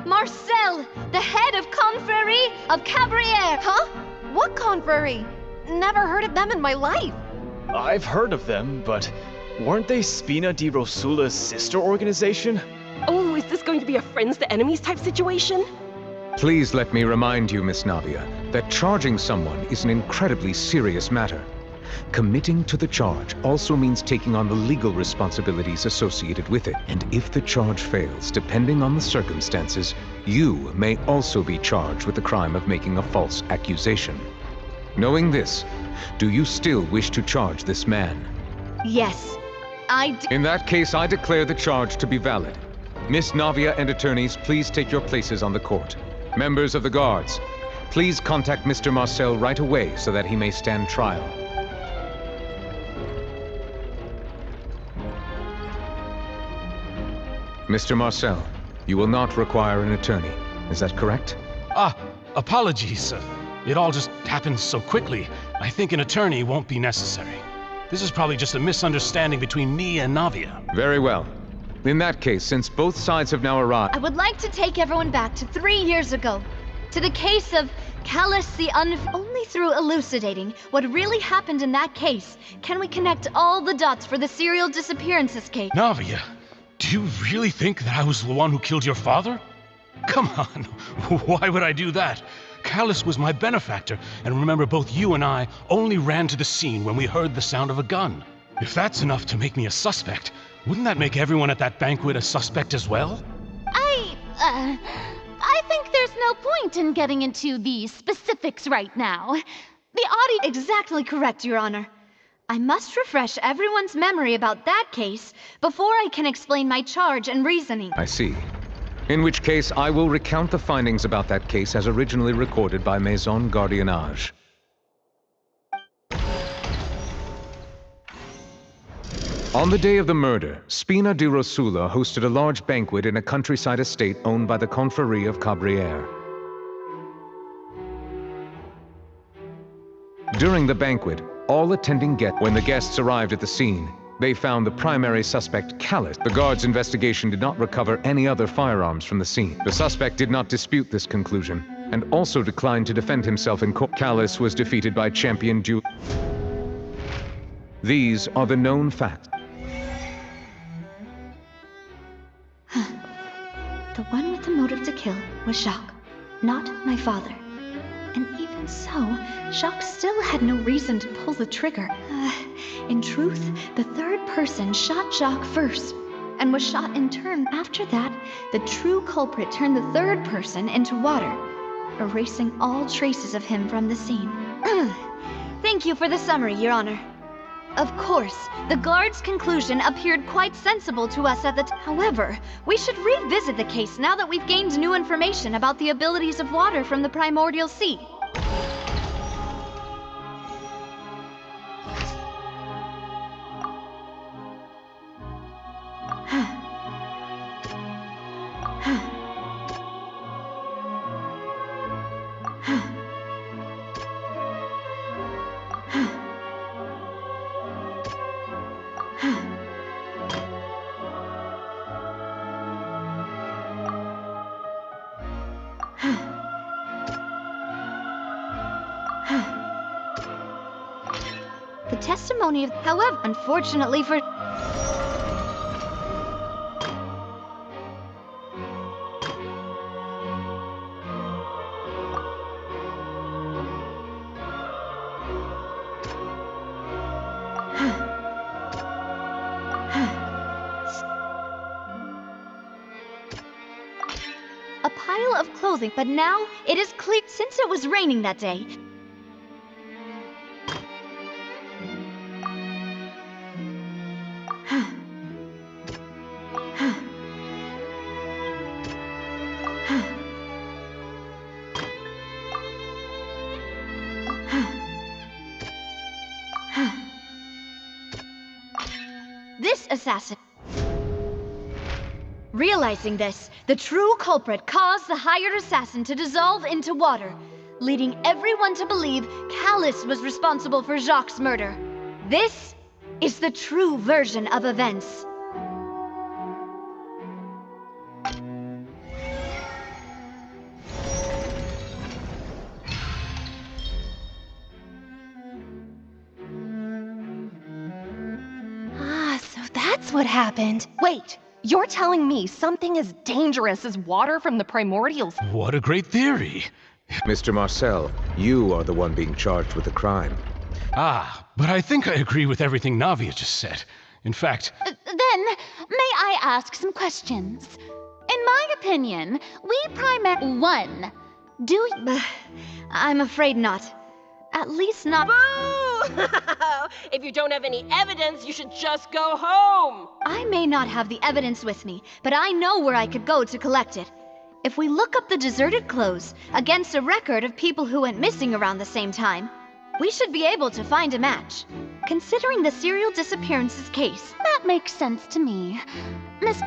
Marcel, the head of Confrérie of Cabrières! Huh? What confrérie? Never heard of them in my life. I've heard of them, but weren't they Spina di Rosula's sister organization? Oh, is this going to be a friends to enemies type situation? Please let me remind you, Miss Navia, that charging someone is an incredibly serious matter. Committing to the charge also means taking on the legal responsibilities associated with it. And if the charge fails, depending on the circumstances, you may also be charged with the crime of making a false accusation. Knowing this, do you still wish to charge this man? Yes, I do. In that case, I declare the charge to be valid. Miss Navia and attorneys, please take your places on the court. Members of the guards, please contact Mr. Marcel right away so that he may stand trial. Mr. Marcel, you will not require an attorney. Is that correct? Apologies. It all just happened so quickly. I think an attorney won't be necessary. This is probably just a misunderstanding between me and Navia. Very well. In that case, since both sides have now arrived... I would like to take everyone back to 3 years ago, to the case of Callus the Only through elucidating what really happened in that case can we connect all the dots for the serial disappearances case. Navia, do you really think that I was the one who killed your father? Come on, why would I do that? Callus was my benefactor, and remember both you and I only ran to the scene when we heard the sound of a gun. If that's enough to make me a suspect, wouldn't that make everyone at that banquet a suspect as well? I think there's no point in getting into the specifics right now. The audio... Exactly correct, Your Honor. I must refresh everyone's memory about that case before I can explain my charge and reasoning. I see. In which case, I will recount the findings about that case as originally recorded by Maison Gardiennage. On the day of the murder, Spina di Rosula hosted a large banquet in a countryside estate owned by the Confrérie of Cabrières. During the banquet, all attending guests, when the guests arrived at the scene, they found the primary suspect, Callus. The guards' investigation did not recover any other firearms from the scene. The suspect did not dispute this conclusion, and also declined to defend himself in court. Callus was defeated by champion Ju. These are the known facts. The one with the motive to kill was Jacques, not my father. And even so, Jacques still had no reason to pull the trigger. In truth, the third person shot Jacques first, and was shot in turn. After that, the true culprit turned the third person into water, erasing all traces of him from the scene. Thank you for the summary, Your Honor. Of course, the guard's conclusion appeared quite sensible to us at the time. However, we should revisit the case now that we've gained new information about the abilities of water from the primordial sea. The testimony of, however, unfortunately for... a pile of clothing, but now it is clear since it was raining that day. This assassin... Realizing this, the true culprit caused the hired assassin to dissolve into water, leading everyone to believe Callus was responsible for Jacques' murder. This is the true version of events. So that's what happened. Wait, you're telling me something as dangerous as water from the primordials? What a great theory. Mr. Marcel, you are the one being charged with the crime. But I think I agree with everything Navia just said. In fact... Then, may I ask some questions? In my opinion, we One, do you... I'm afraid not. At least not... Boo! If you don't have any evidence, you should just go home! I may not have the evidence with me, but I know where I could go to collect it. If we look up the deserted clothes against a record of people who went missing around the same time, we should be able to find a match. Considering the serial disappearances case... That makes sense to me. Miss...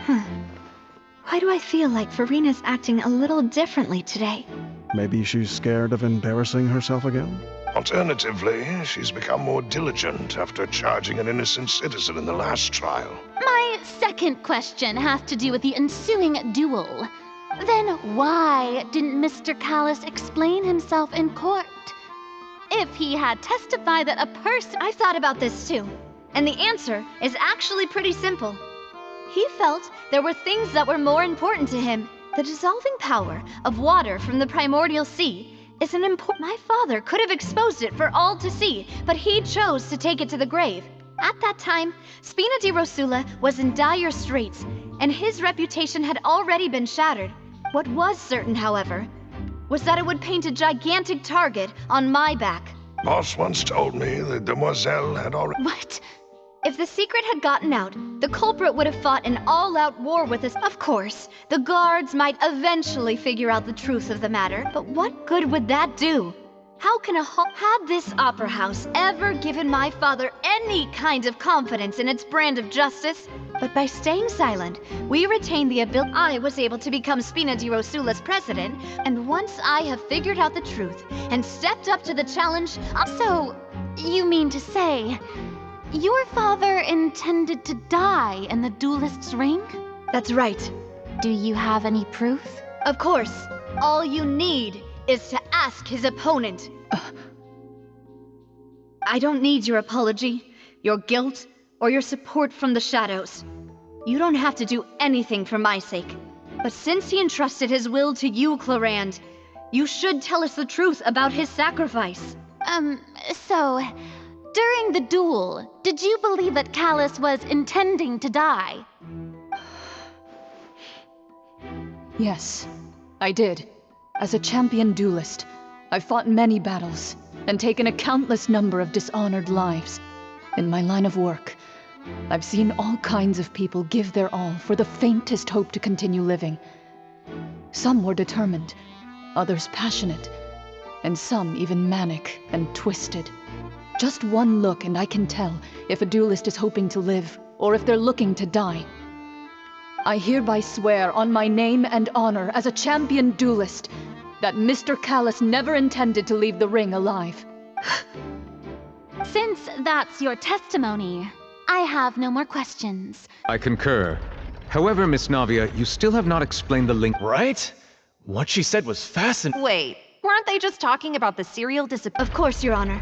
Why do I feel like Farina's acting a little differently today? Maybe she's scared of embarrassing herself again? Alternatively, she's become more diligent after charging an innocent citizen in the last trial. My second question has to do with the ensuing duel. Then why didn't Mr. Callus explain himself in court? If he had testified that a person... I've thought about this too, and the answer is actually pretty simple. He felt there were things that were more important to him. The dissolving power of water from the primordial sea is an important. My father could have exposed it for all to see, but he chose to take it to the grave. At that time, Spina di Rosula was in dire straits, and his reputation had already been shattered. What was certain, however, was that it would paint a gigantic target on my back. Boss once told me that Demoiselle had already... What? If the secret had gotten out, the culprit would have fought an all-out war with us. Of course, the guards might eventually figure out the truth of the matter, but what good would that do? How can had this opera house ever given my father any kind of confidence in its brand of justice? But by staying silent, we retained the ability. I was able to become Spina di Rosula's president, and once I have figured out the truth and stepped up to the challenge, So, you mean to say, your father intended to die in the duelist's ring? That's right. Do you have any proof? Of course. All you need is to ask his opponent. I don't need your apology, your guilt, or your support from the shadows. You don't have to do anything for my sake. But since he entrusted his will to you, Clorand, you should tell us the truth about his sacrifice. So, during the duel, did you believe that Callus was intending to die? Yes, I did. As a champion duelist, I've fought many battles and taken a countless number of dishonored lives. In my line of work, I've seen all kinds of people give their all for the faintest hope to continue living. Some were determined, others passionate, and some even manic and twisted. Just one look and I can tell if a duelist is hoping to live or if they're looking to die. I hereby swear on my name and honor as a champion duelist that Mr. Callus never intended to leave the ring alive. Since that's your testimony, I have no more questions. I concur. However, Miss Navia, you still have not explained the link. Right? What she said was fascinating. Wait, weren't they just talking about the serial disappearance? Of course, Your Honor.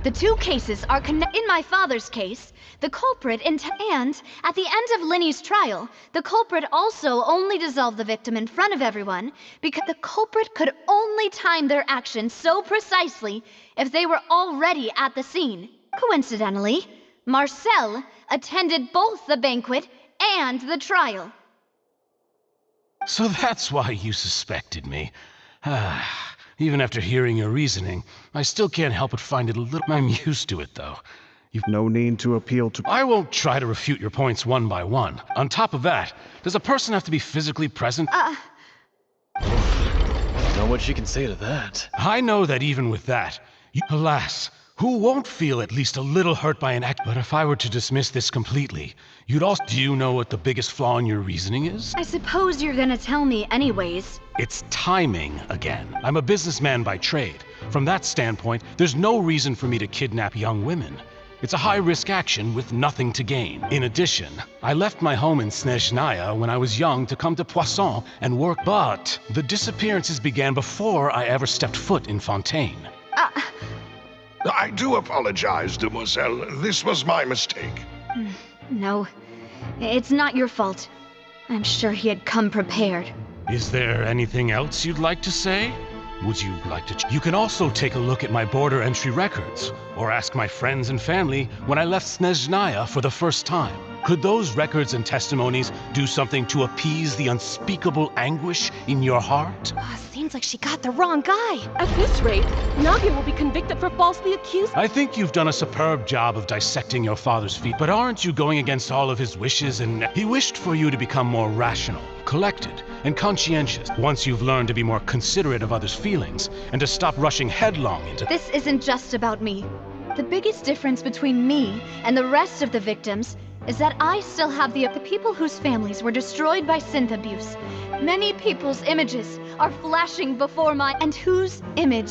The two cases are connected. In my father's case, the culprit and at the end of Linny's trial, the culprit also only dissolved the victim in front of everyone because the culprit could only time their actions so precisely if they were already at the scene. Coincidentally, Marcel attended both the banquet and the trial. So that's why you suspected me. Even after hearing your reasoning, I still can't help but find it a little... I'm used to it, though. You've no need to appeal to... I won't try to refute your points one by one. On top of that, does a person have to be physically present? Know what she can say to that. I know that even with that, alas, who won't feel at least a little hurt by an act? But if I were to dismiss this completely, you'd also... Do you know what the biggest flaw in your reasoning is? I suppose you're gonna tell me anyways. It's timing again. I'm a businessman by trade. From that standpoint, there's no reason for me to kidnap young women. It's a high-risk action with nothing to gain. In addition, I left my home in Snezhnaya when I was young to come to Poisson and work, but the disappearances began before I ever stepped foot in Fountaine. I do apologize, Demoiselle. This was my mistake. No, it's not your fault. I'm sure he had come prepared. Is there anything else you'd like to say? Would you like to... You can also take a look at my border entry records, or ask my friends and family when I left Snezhnaya for the first time. Could those records and testimonies do something to appease the unspeakable anguish in your heart? Seems like she got the wrong guy. At this rate, Navia will be convicted for falsely accused. I think you've done a superb job of dissecting your father's feat, but aren't you going against all of his wishes? And he wished for you to become more rational, collected, and conscientious once you've learned to be more considerate of others' feelings and to stop rushing headlong into... This isn't just about me. The biggest difference between me and the rest of the victims is that I still have the people whose families were destroyed by synth abuse. Many people's images are flashing before my... And whose image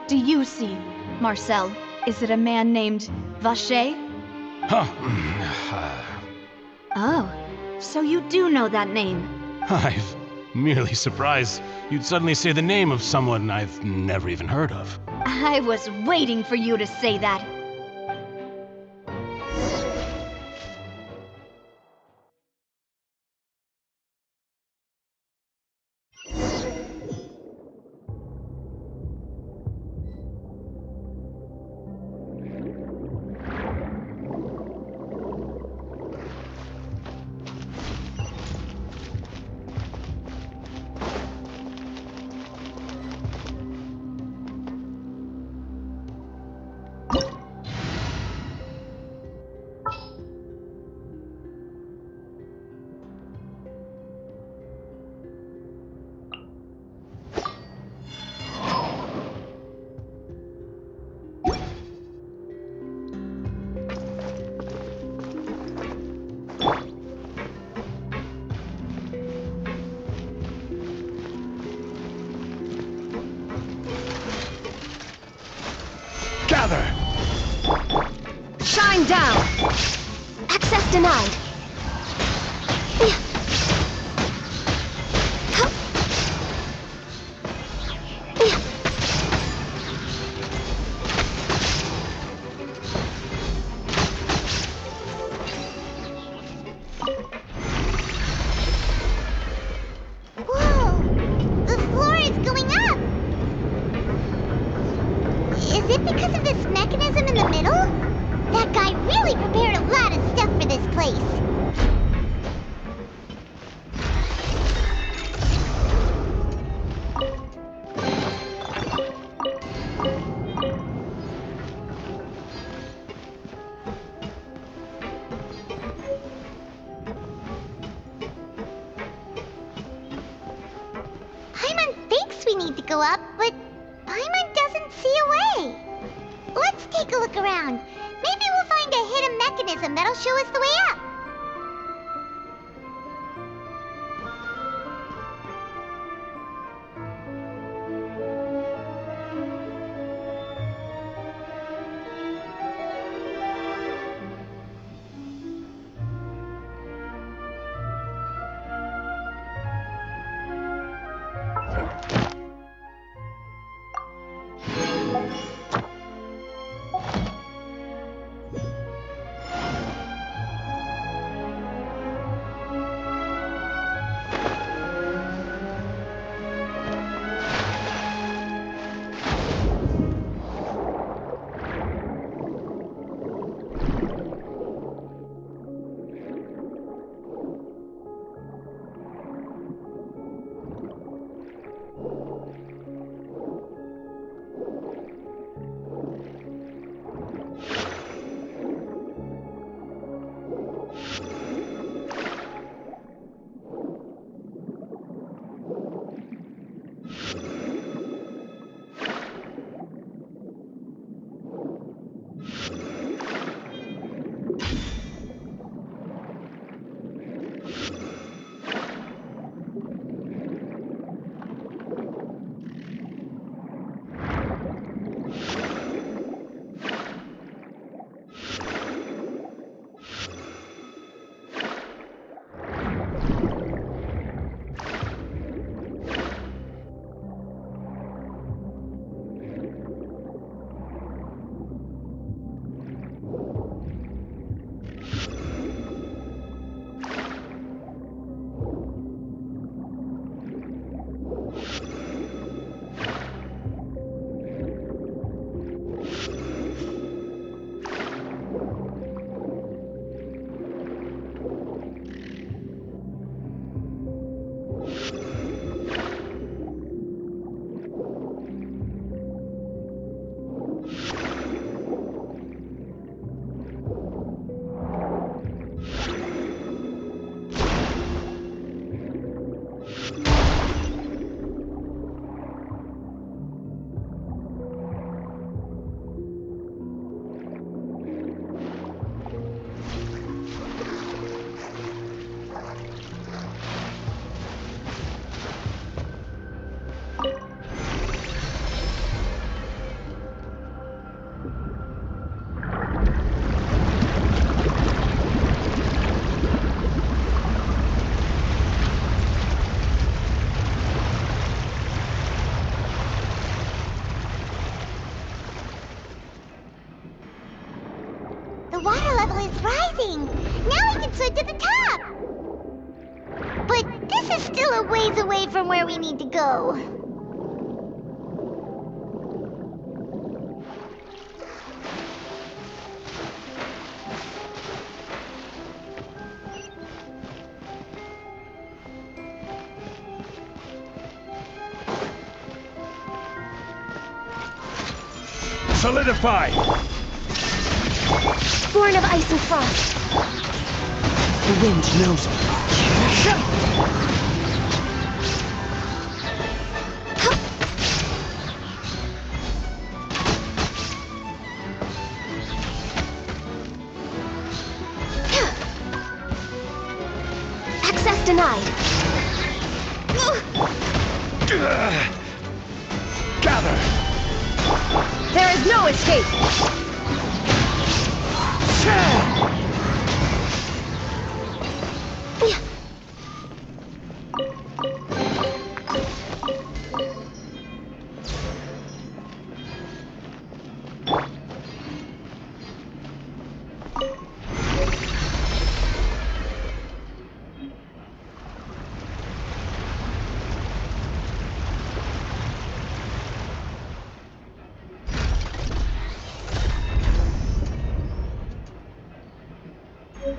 do you see, Marcel? Is it a man named Vacher? Oh, so you do know that name. I'm merely surprised you'd suddenly say the name of someone I've never even heard of. I was waiting for you to say that. denied. Is it because of this mechanism in the middle? That guy really prepared a lot of stuff for this place. Paimon thinks we need to go up, but Paimon doesn't see a way. Let's take a look around. Maybe we'll find a hidden mechanism that'll show us the way up. The water level is rising. Now we can swim to the top. But this is still a ways away from where we need to go. Solidify! Born of ice and frost. The wind knows me. Access denied. Gather! There is no escape. Now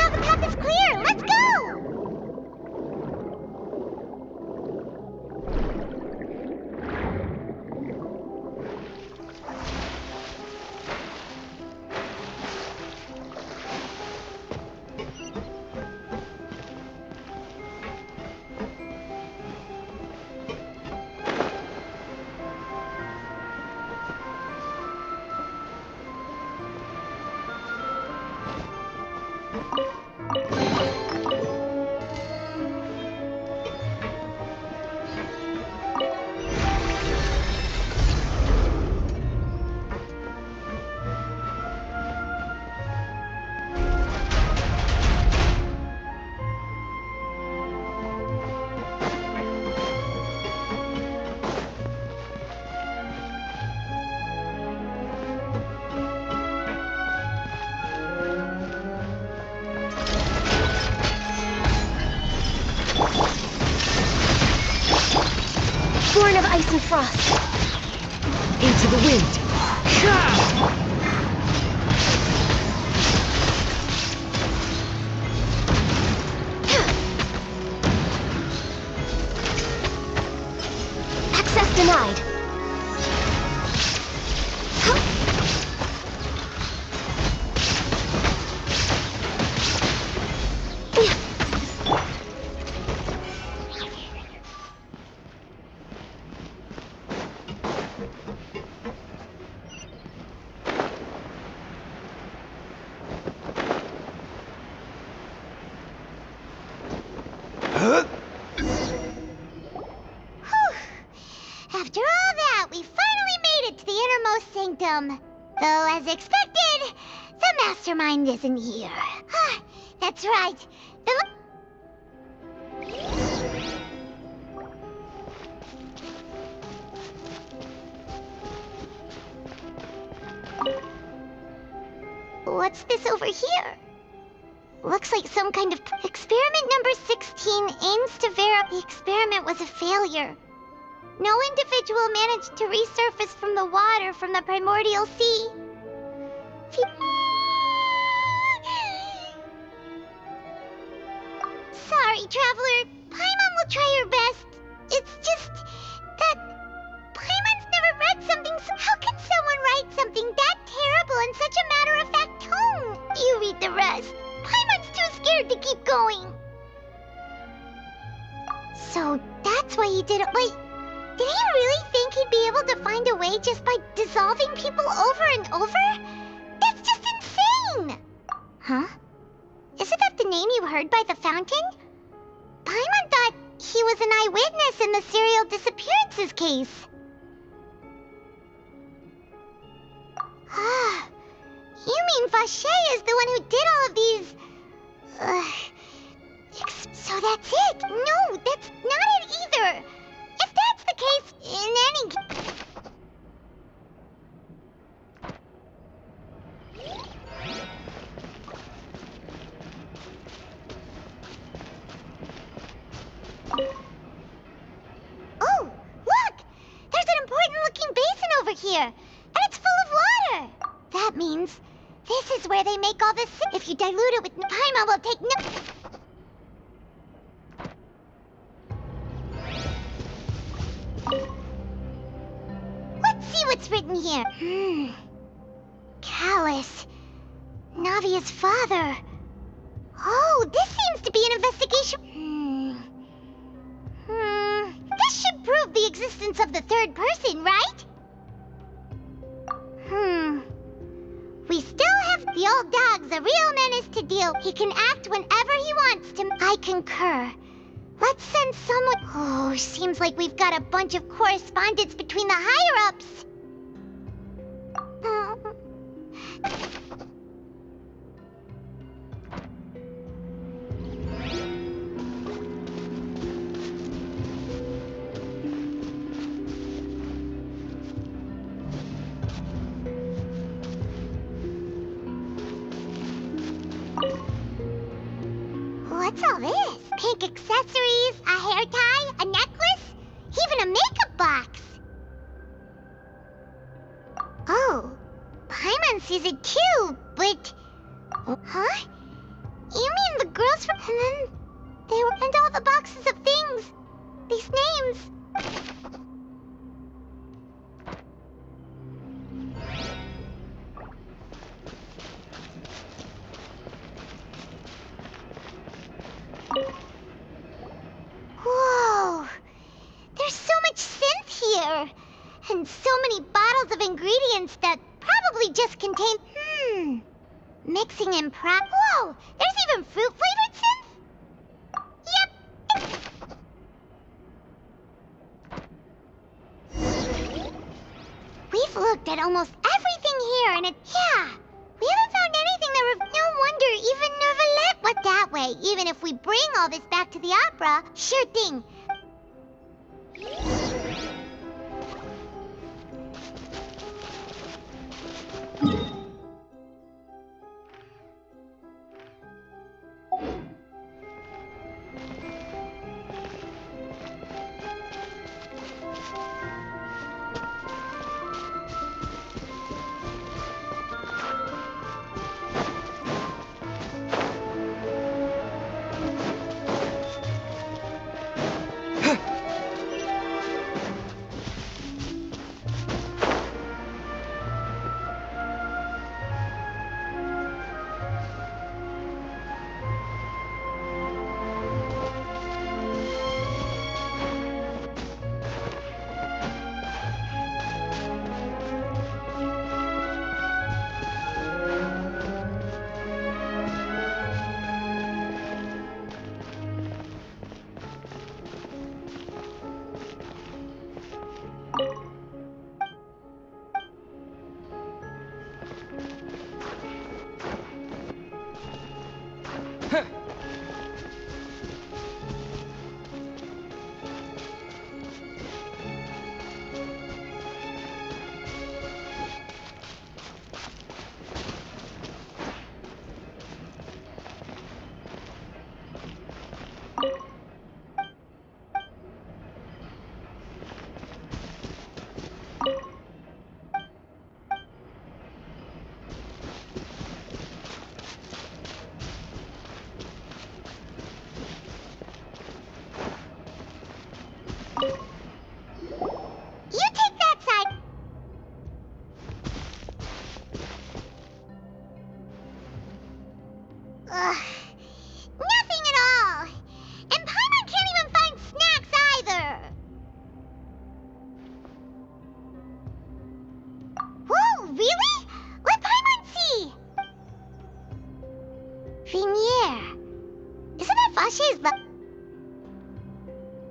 the path is clear! Let's go! Born of ice and frost. Into the wind. Access denied. After all that, we finally made it to the innermost sanctum. Though, as expected, the mastermind isn't here. That's right. What's this over here? Looks like some kind of experiment number 16 aims to verify the experiment was a failure. No individual managed to resurface from the water from the primordial sea. Sorry, Traveler. Paimon will try her best. It's just that Paimon's never read something so... How can someone write something that terrible in such a matter-of-fact tone? You read the rest. Paimon's too scared to keep going. So that's why he did it. Wait. Did he really think he'd be able to find a way just by dissolving people over and over? That's just insane! Huh? Isn't that the name you heard by the Fountaine? Paimon thought he was an eyewitness in the serial disappearances case. You mean Vache is the one who did all of these... So that's it? No, that's not it either! If that's the case, in any... Oh, look! There's an important-looking basin over here, and it's full of water! That means this is where they make all this... If you dilute it with Paimon, will take no... Let's see what's written here. Callus. Navia's father. Oh, this seems to be an investigation. This should prove the existence of the third person, right? We still have the old dog's a real menace to deal. He can act whenever he wants to. I concur. Let's send someone... Oh, seems like we've got a bunch of correspondence between the higher-ups. What's all this? Pink accessories, a hair tie, a necklace, even a makeup box. Oh, Paimon's sees it too, but... Huh? You mean the girls from... And then they were... And all the boxes of things. These names. Whoa! There's so much synth here! And so many bottles of ingredients that probably just contain... Mixing and Whoa! There's even fruit-flavored synth? Yep! We've looked at almost everything here and yeah! We haven't found anything that no wonder even Nervalette went that way. Even if we bring all this back to the opera, sure thing.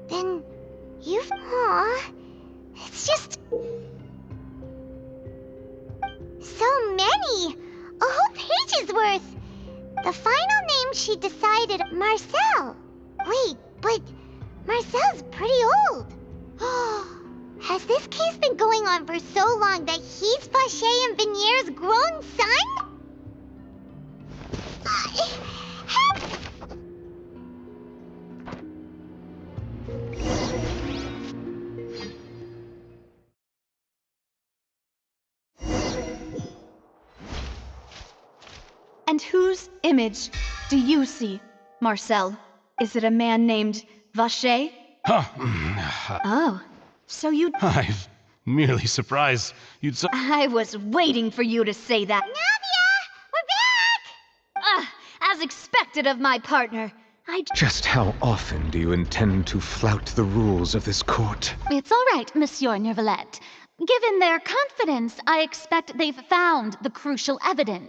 Then you've... Aw, it's just... so many! A whole page's worth! The final name she decided... Marcel! Wait, but Marcel's pretty old. Has this case been going on for so long that he's Vacher and Vinier's grown son? And whose image do you see, Marcel? Is it a man named Vacher? Oh, so you... I'm merely surprised you'd so... I was waiting for you to say that. Navia! We're back! As expected of my partner. Just how often do you intend to flout the rules of this court? It's all right, Monsieur Nervalette. Given their confidence, I expect they've found the crucial evidence.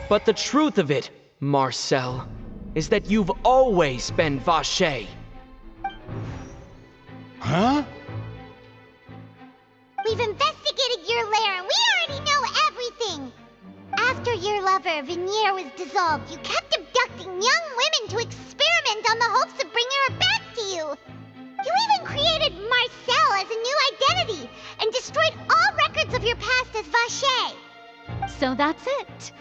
But the truth of it, Marcel, is that you've always been Vacher. Huh? We've investigated your lair and we already know everything! After your lover, Vinier, was dissolved, you kept abducting young women to experiment experiment on the hopes of bringing her back to you. You even created Marcel as a new identity and destroyed all records of your past as Vache. So that's it.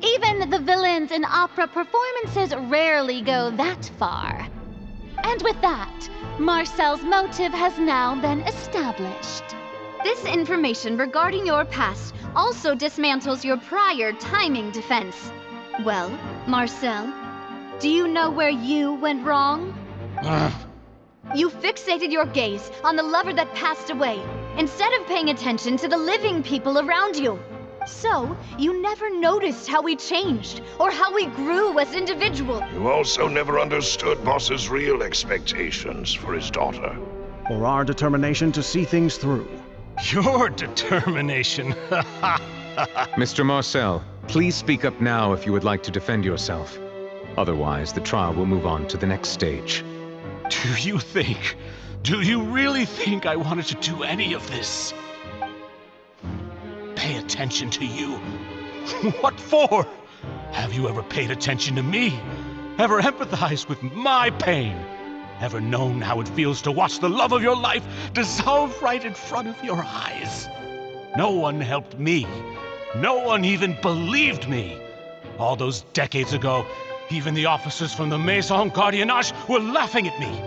Even the villains in opera performances rarely go that far. And with that, Marcel's motive has now been established. This information regarding your past also dismantles your prior timing defense. Well, Marcel, do you know where you went wrong? You fixated your gaze on the lover that passed away, instead of paying attention to the living people around you. So, you never noticed how we changed, or how we grew as individuals. You also never understood Boss's real expectations for his daughter. Or our determination to see things through. Your determination. Mr. Marcel, please speak up now if you would like to defend yourself. Otherwise, the trial will move on to the next stage. Do you really think I wanted to do any of this? Pay attention to you? What for? Have you ever paid attention to me? Ever empathized with my pain? Ever known how it feels to watch the love of your life dissolve right in front of your eyes? No one helped me. No one even believed me. All those decades ago, even the officers from the Maison Gardiennage were laughing at me.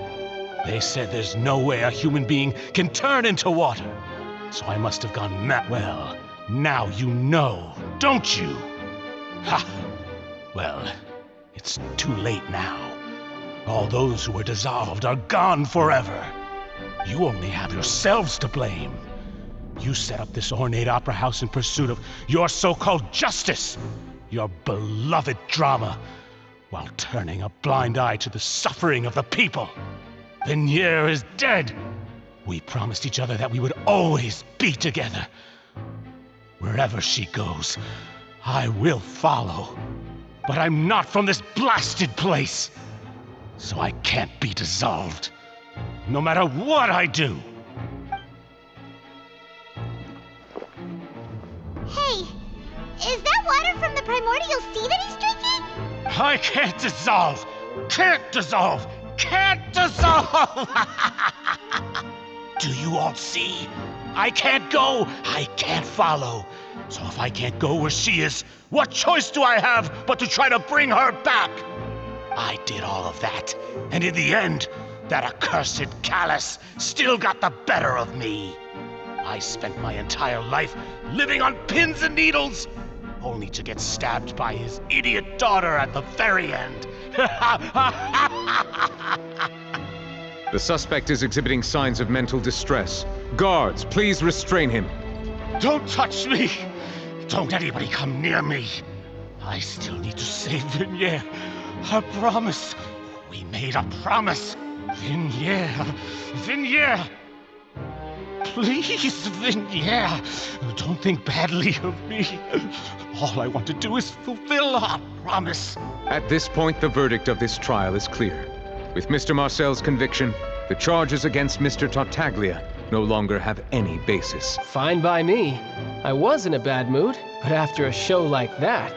They said there's no way a human being can turn into water. So I must have gone mad. Well, now you know, don't you? Ha! Well, it's too late now. All those who were dissolved are gone forever. You only have yourselves to blame. You set up this ornate opera house in pursuit of your so-called justice, your beloved drama, while turning a blind eye to the suffering of the people. Vignier is dead. We promised each other that we would always be together. Wherever she goes, I will follow. But I'm not from this blasted place. So I can't be dissolved, no matter what I do. Hey, is that water from the primordial sea that he's drinking? I can't dissolve! Can't dissolve! Can't dissolve! Do you all see? I can't go! I can't follow! So if I can't go where she is, what choice do I have but to try to bring her back? I did all of that, and in the end, that accursed Callus still got the better of me. I spent my entire life living on pins and needles, only to get stabbed by his idiot daughter at the very end. The suspect is exhibiting signs of mental distress. Guards, please restrain him. Don't touch me! Don't anybody come near me! I still need to save Vignier. A promise. We made a promise. Vignier. Vignier. Please, Vignier. Don't think badly of me. All I want to do is fulfill our promise. At this point, the verdict of this trial is clear. With Mr. Marcel's conviction, the charges against Mr. Tartaglia no longer have any basis. Fine by me. I was in a bad mood, but after a show like that,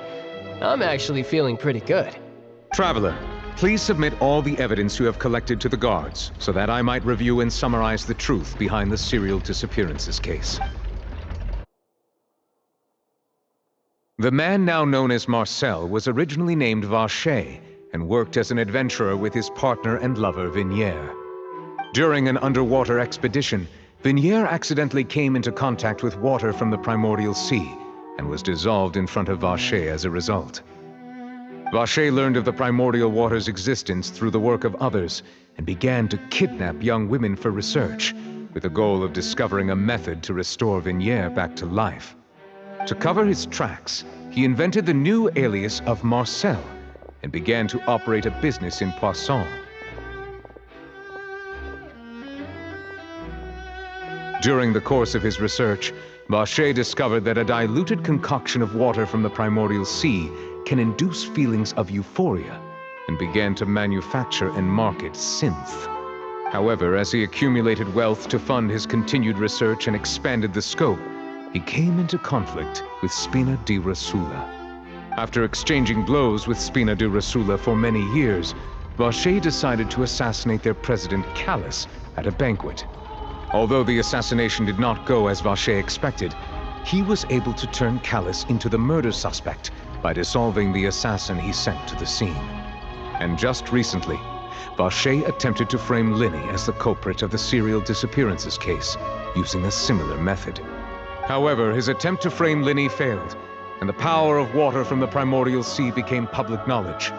I'm actually feeling pretty good. Traveler, please submit all the evidence you have collected to the guards, so that I might review and summarize the truth behind the serial disappearances case. The man now known as Marcel was originally named Vache and worked as an adventurer with his partner and lover Vignier. During an underwater expedition, Vignier accidentally came into contact with water from the primordial sea and was dissolved in front of Vache as a result. Vache learned of the primordial water's existence through the work of others and began to kidnap young women for research, with the goal of discovering a method to restore Vignier back to life. To cover his tracks, he invented the new alias of Marcel and began to operate a business in Poisson. During the course of his research, Vache discovered that a diluted concoction of water from the primordial sea can induce feelings of euphoria, and began to manufacture and market synth. However, as he accumulated wealth to fund his continued research and expanded the scope, he came into conflict with Spina di Rosula. After exchanging blows with Spina di Rosula for many years, Vacher decided to assassinate their president, Callus, at a banquet. Although the assassination did not go as Vacher expected, he was able to turn Callus into the murder suspect by dissolving the assassin he sent to the scene. And just recently, Vacher attempted to frame Linny as the culprit of the serial disappearances case, using a similar method. However, his attempt to frame Linny failed, and the power of water from the primordial sea became public knowledge.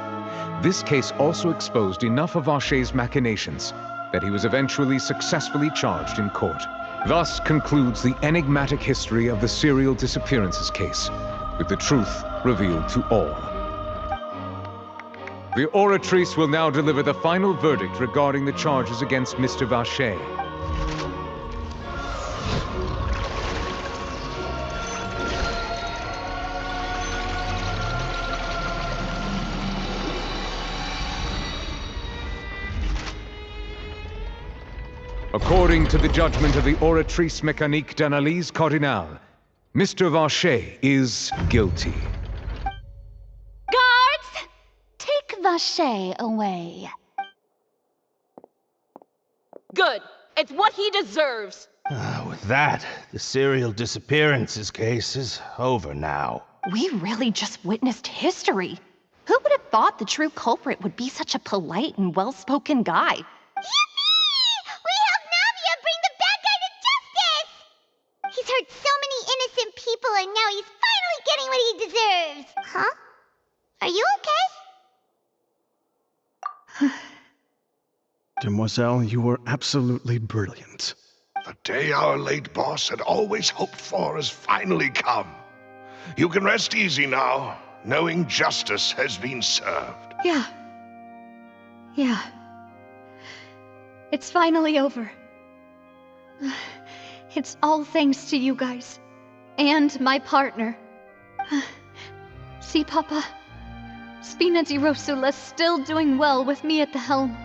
This case also exposed enough of Vacher's machinations that he was eventually successfully charged in court. Thus concludes the enigmatic history of the serial disappearances case, with the truth revealed to all. The Oratrice will now deliver the final verdict regarding the charges against Mr. Vacher. According to the judgment of the Oratrice Mécanique d'Analyse Cardinale, Mr. Vacher is guilty. Guards! Take Vacher away. Good. It's what he deserves. With that, the serial disappearances case is over now. We really just witnessed history. Who would have thought the true culprit would be such a polite and well-spoken guy? He's hurt so many innocent people, and now he's finally getting what he deserves. Huh? Are you okay? Demoiselle, you were absolutely brilliant. The day our late boss had always hoped for has finally come. You can rest easy now, knowing justice has been served. Yeah. It's finally over. It's all thanks to you guys. And my partner. See, Papa? Spina di Rosula's still doing well with me at the helm.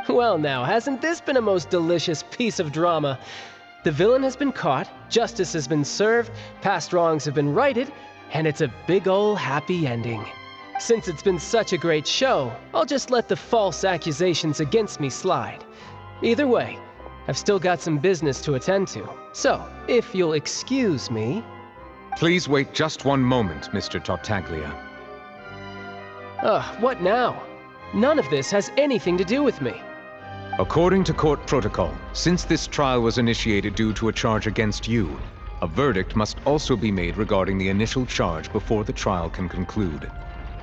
Well now, hasn't this been a most delicious piece of drama? The villain has been caught, justice has been served, past wrongs have been righted, and it's a big ol' happy ending. Since it's been such a great show, I'll just let the false accusations against me slide. Either way, I've still got some business to attend to, so if you'll excuse me... Please wait just one moment, Mr. Tartaglia. What now? None of this has anything to do with me. According to court protocol, since this trial was initiated due to a charge against you, a verdict must also be made regarding the initial charge before the trial can conclude.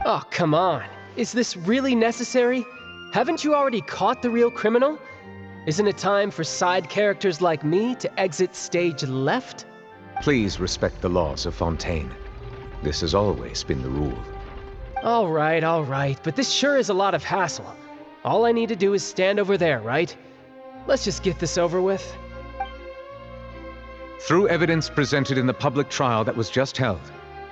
Oh, come on. Is this really necessary? Haven't you already caught the real criminal? Isn't it time for side characters like me to exit stage left? Please respect the laws of Fountaine. This has always been the rule. All right, but this sure is a lot of hassle. All I need to do is stand over there, right? Let's just get this over with. Through evidence presented in the public trial that was just held,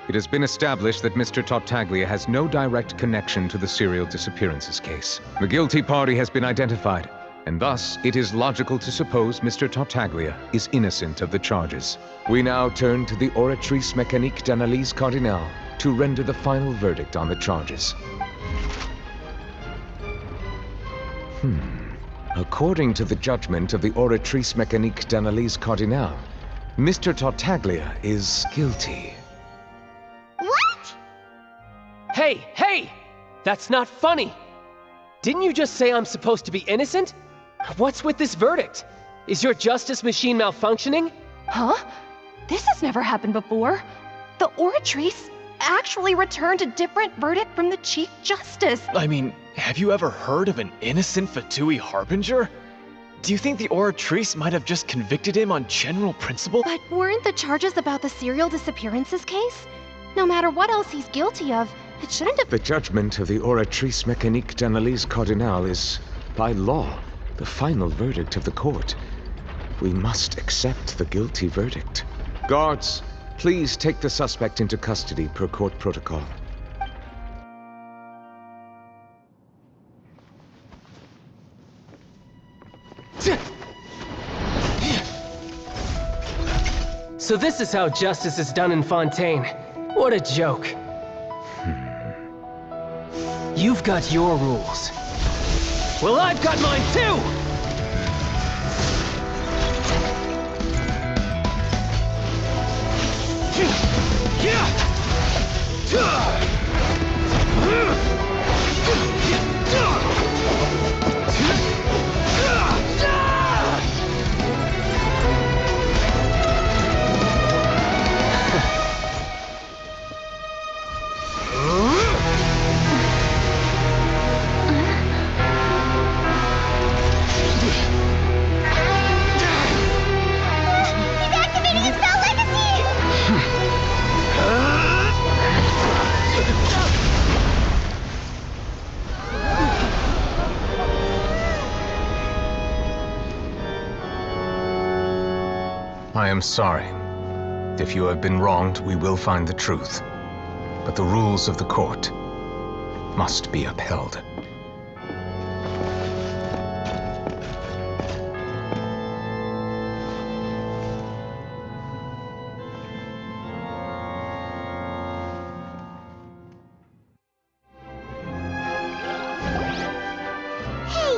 it has been established that Mr. Tartaglia has no direct connection to the serial disappearances case. The guilty party has been identified, and thus it is logical to suppose Mr. Tartaglia is innocent of the charges. We now turn to the Oratrice Mécanique d'Analyse Cardinale to render the final verdict on the charges. According to the judgment of the Oratrice Mécanique d'Analyse Cardinale, Mr. Tartaglia is guilty. What? Hey! That's not funny! Didn't you just say I'm supposed to be innocent? What's with this verdict? Is your justice machine malfunctioning? Huh? This has never happened before. The Oratrice actually returned a different verdict from the Chief Justice. I mean, have you ever heard of an innocent Fatui Harbinger? Do you think the Oratrice might have just convicted him on general principle? But weren't the charges about the serial disappearances case? No matter what else he's guilty of, it shouldn't have... The judgment of the Oratrice Mécanique d'Analyse Cardinale is, by law, the final verdict of the court. We must accept the guilty verdict. Guards, please take the suspect into custody per court protocol. So this is how justice is done in Fountaine. What a joke. You've got your rules. Well, I've got mine too! He's activating his spell legacy! I am sorry. If you have been wronged, we will find the truth. But the rules of the court must be upheld. Hey,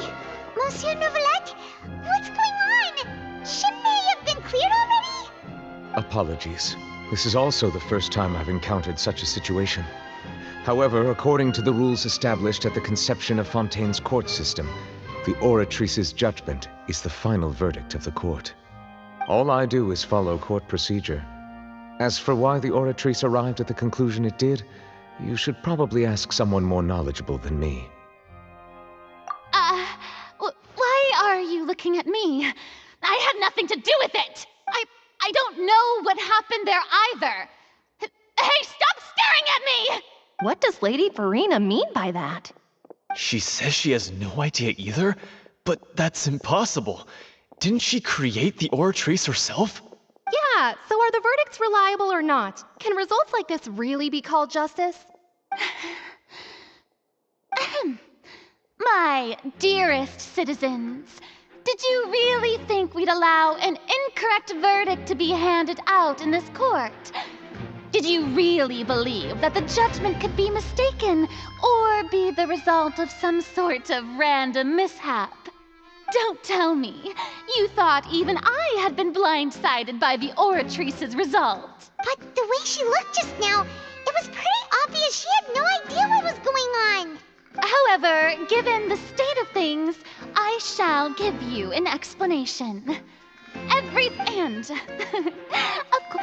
Monsieur Novelette, what's going on? Shouldn't they have been cleared already? Apologies. This is also the first time I've encountered such a situation. However, according to the rules established at the conception of Fontaine's court system, the Oratrice's judgment is the final verdict of the court. All I do is follow court procedure. As for why the Oratrice arrived at the conclusion it did, you should probably ask someone more knowledgeable than me. Why are you looking at me? I had nothing to do with it! I don't know what happened there either! Hey, stop staring at me! What does Lady Verena mean by that? She says she has no idea either, but that's impossible. Didn't she create the Oratrice herself? Yeah, so are the verdicts reliable or not? Can results like this really be called justice? My dearest citizens, did you really think we'd allow an incorrect verdict to be handed out in this court? Did you really believe that the judgment could be mistaken or be the result of some sort of random mishap? Don't tell me. You thought even I had been blindsided by the Oratrice's result. But the way she looked just now, it was pretty obvious she had no idea what was going on. However, given the state of things, I shall give you an explanation.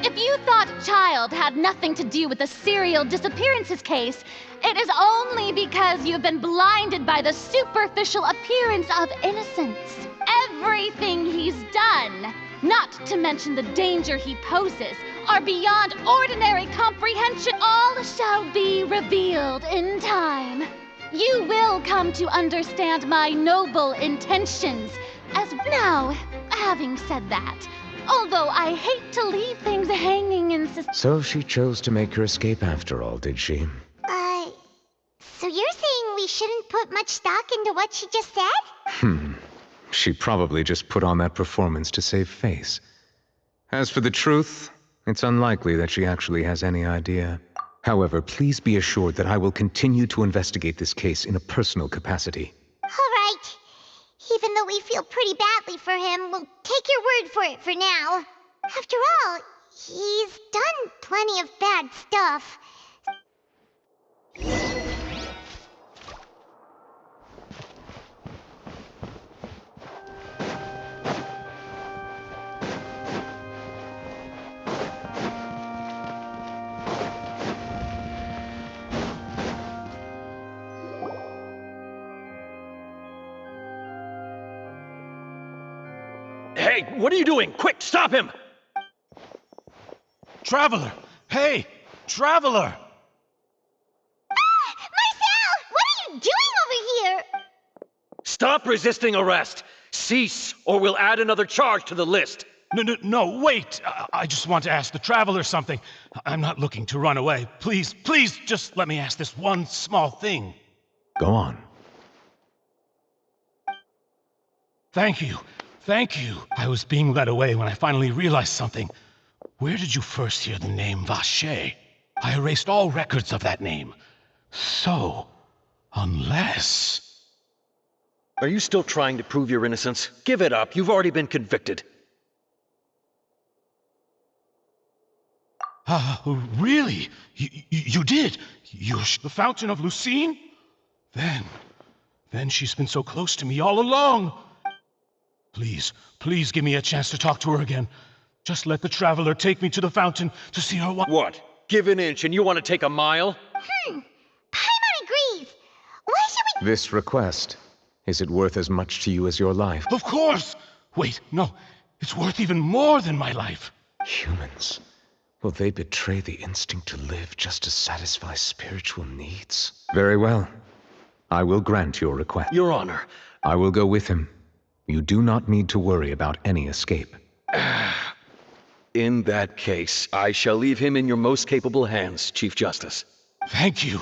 If you thought Child had nothing to do with the serial disappearances case, it is only because you've been blinded by the superficial appearance of innocence. Everything he's done, not to mention the danger he poses, are beyond ordinary comprehension. All shall be revealed in time. You will come to understand my noble intentions as now. Having said that, although I hate to leave things hanging in So she chose to make her escape after all, did she? So you're saying we shouldn't put much stock into what she just said? She probably just put on that performance to save face. As for the truth, it's unlikely that she actually has any idea. However, please be assured that I will continue to investigate this case in a personal capacity. All right. Even though we feel pretty badly for him, we'll take your word for it for now. After all, he's done plenty of bad stuff. Hey, what are you doing? Quick, stop him! Traveler! Hey! Traveler! Marcel! What are you doing over here? Stop resisting arrest! Cease, or we'll add another charge to the list. No, wait! I just want to ask the Traveler something. I'm not looking to run away. Please, just let me ask this one small thing. Go on. Thank you. I was being led away when I finally realized something. Where did you first hear the name Vacher? I erased all records of that name. So, unless... Are you still trying to prove your innocence? Give it up. You've already been convicted. Really? You did? You're the Fountain of Lucine? Then she's been so close to me all along. Please give me a chance to talk to her again. Just let the Traveler take me to the fountain to see her What? Give an inch and you want to take a mile? Paimon agrees. Why should we... This request, is it worth as much to you as your life? Of course! Wait, no. It's worth even more than my life. Humans. Will they betray the instinct to live just to satisfy spiritual needs? Very well. I will grant your request. Your Honor. I will go with him. You do not need to worry about any escape. In that case, I shall leave him in your most capable hands, Chief Justice. Thank you.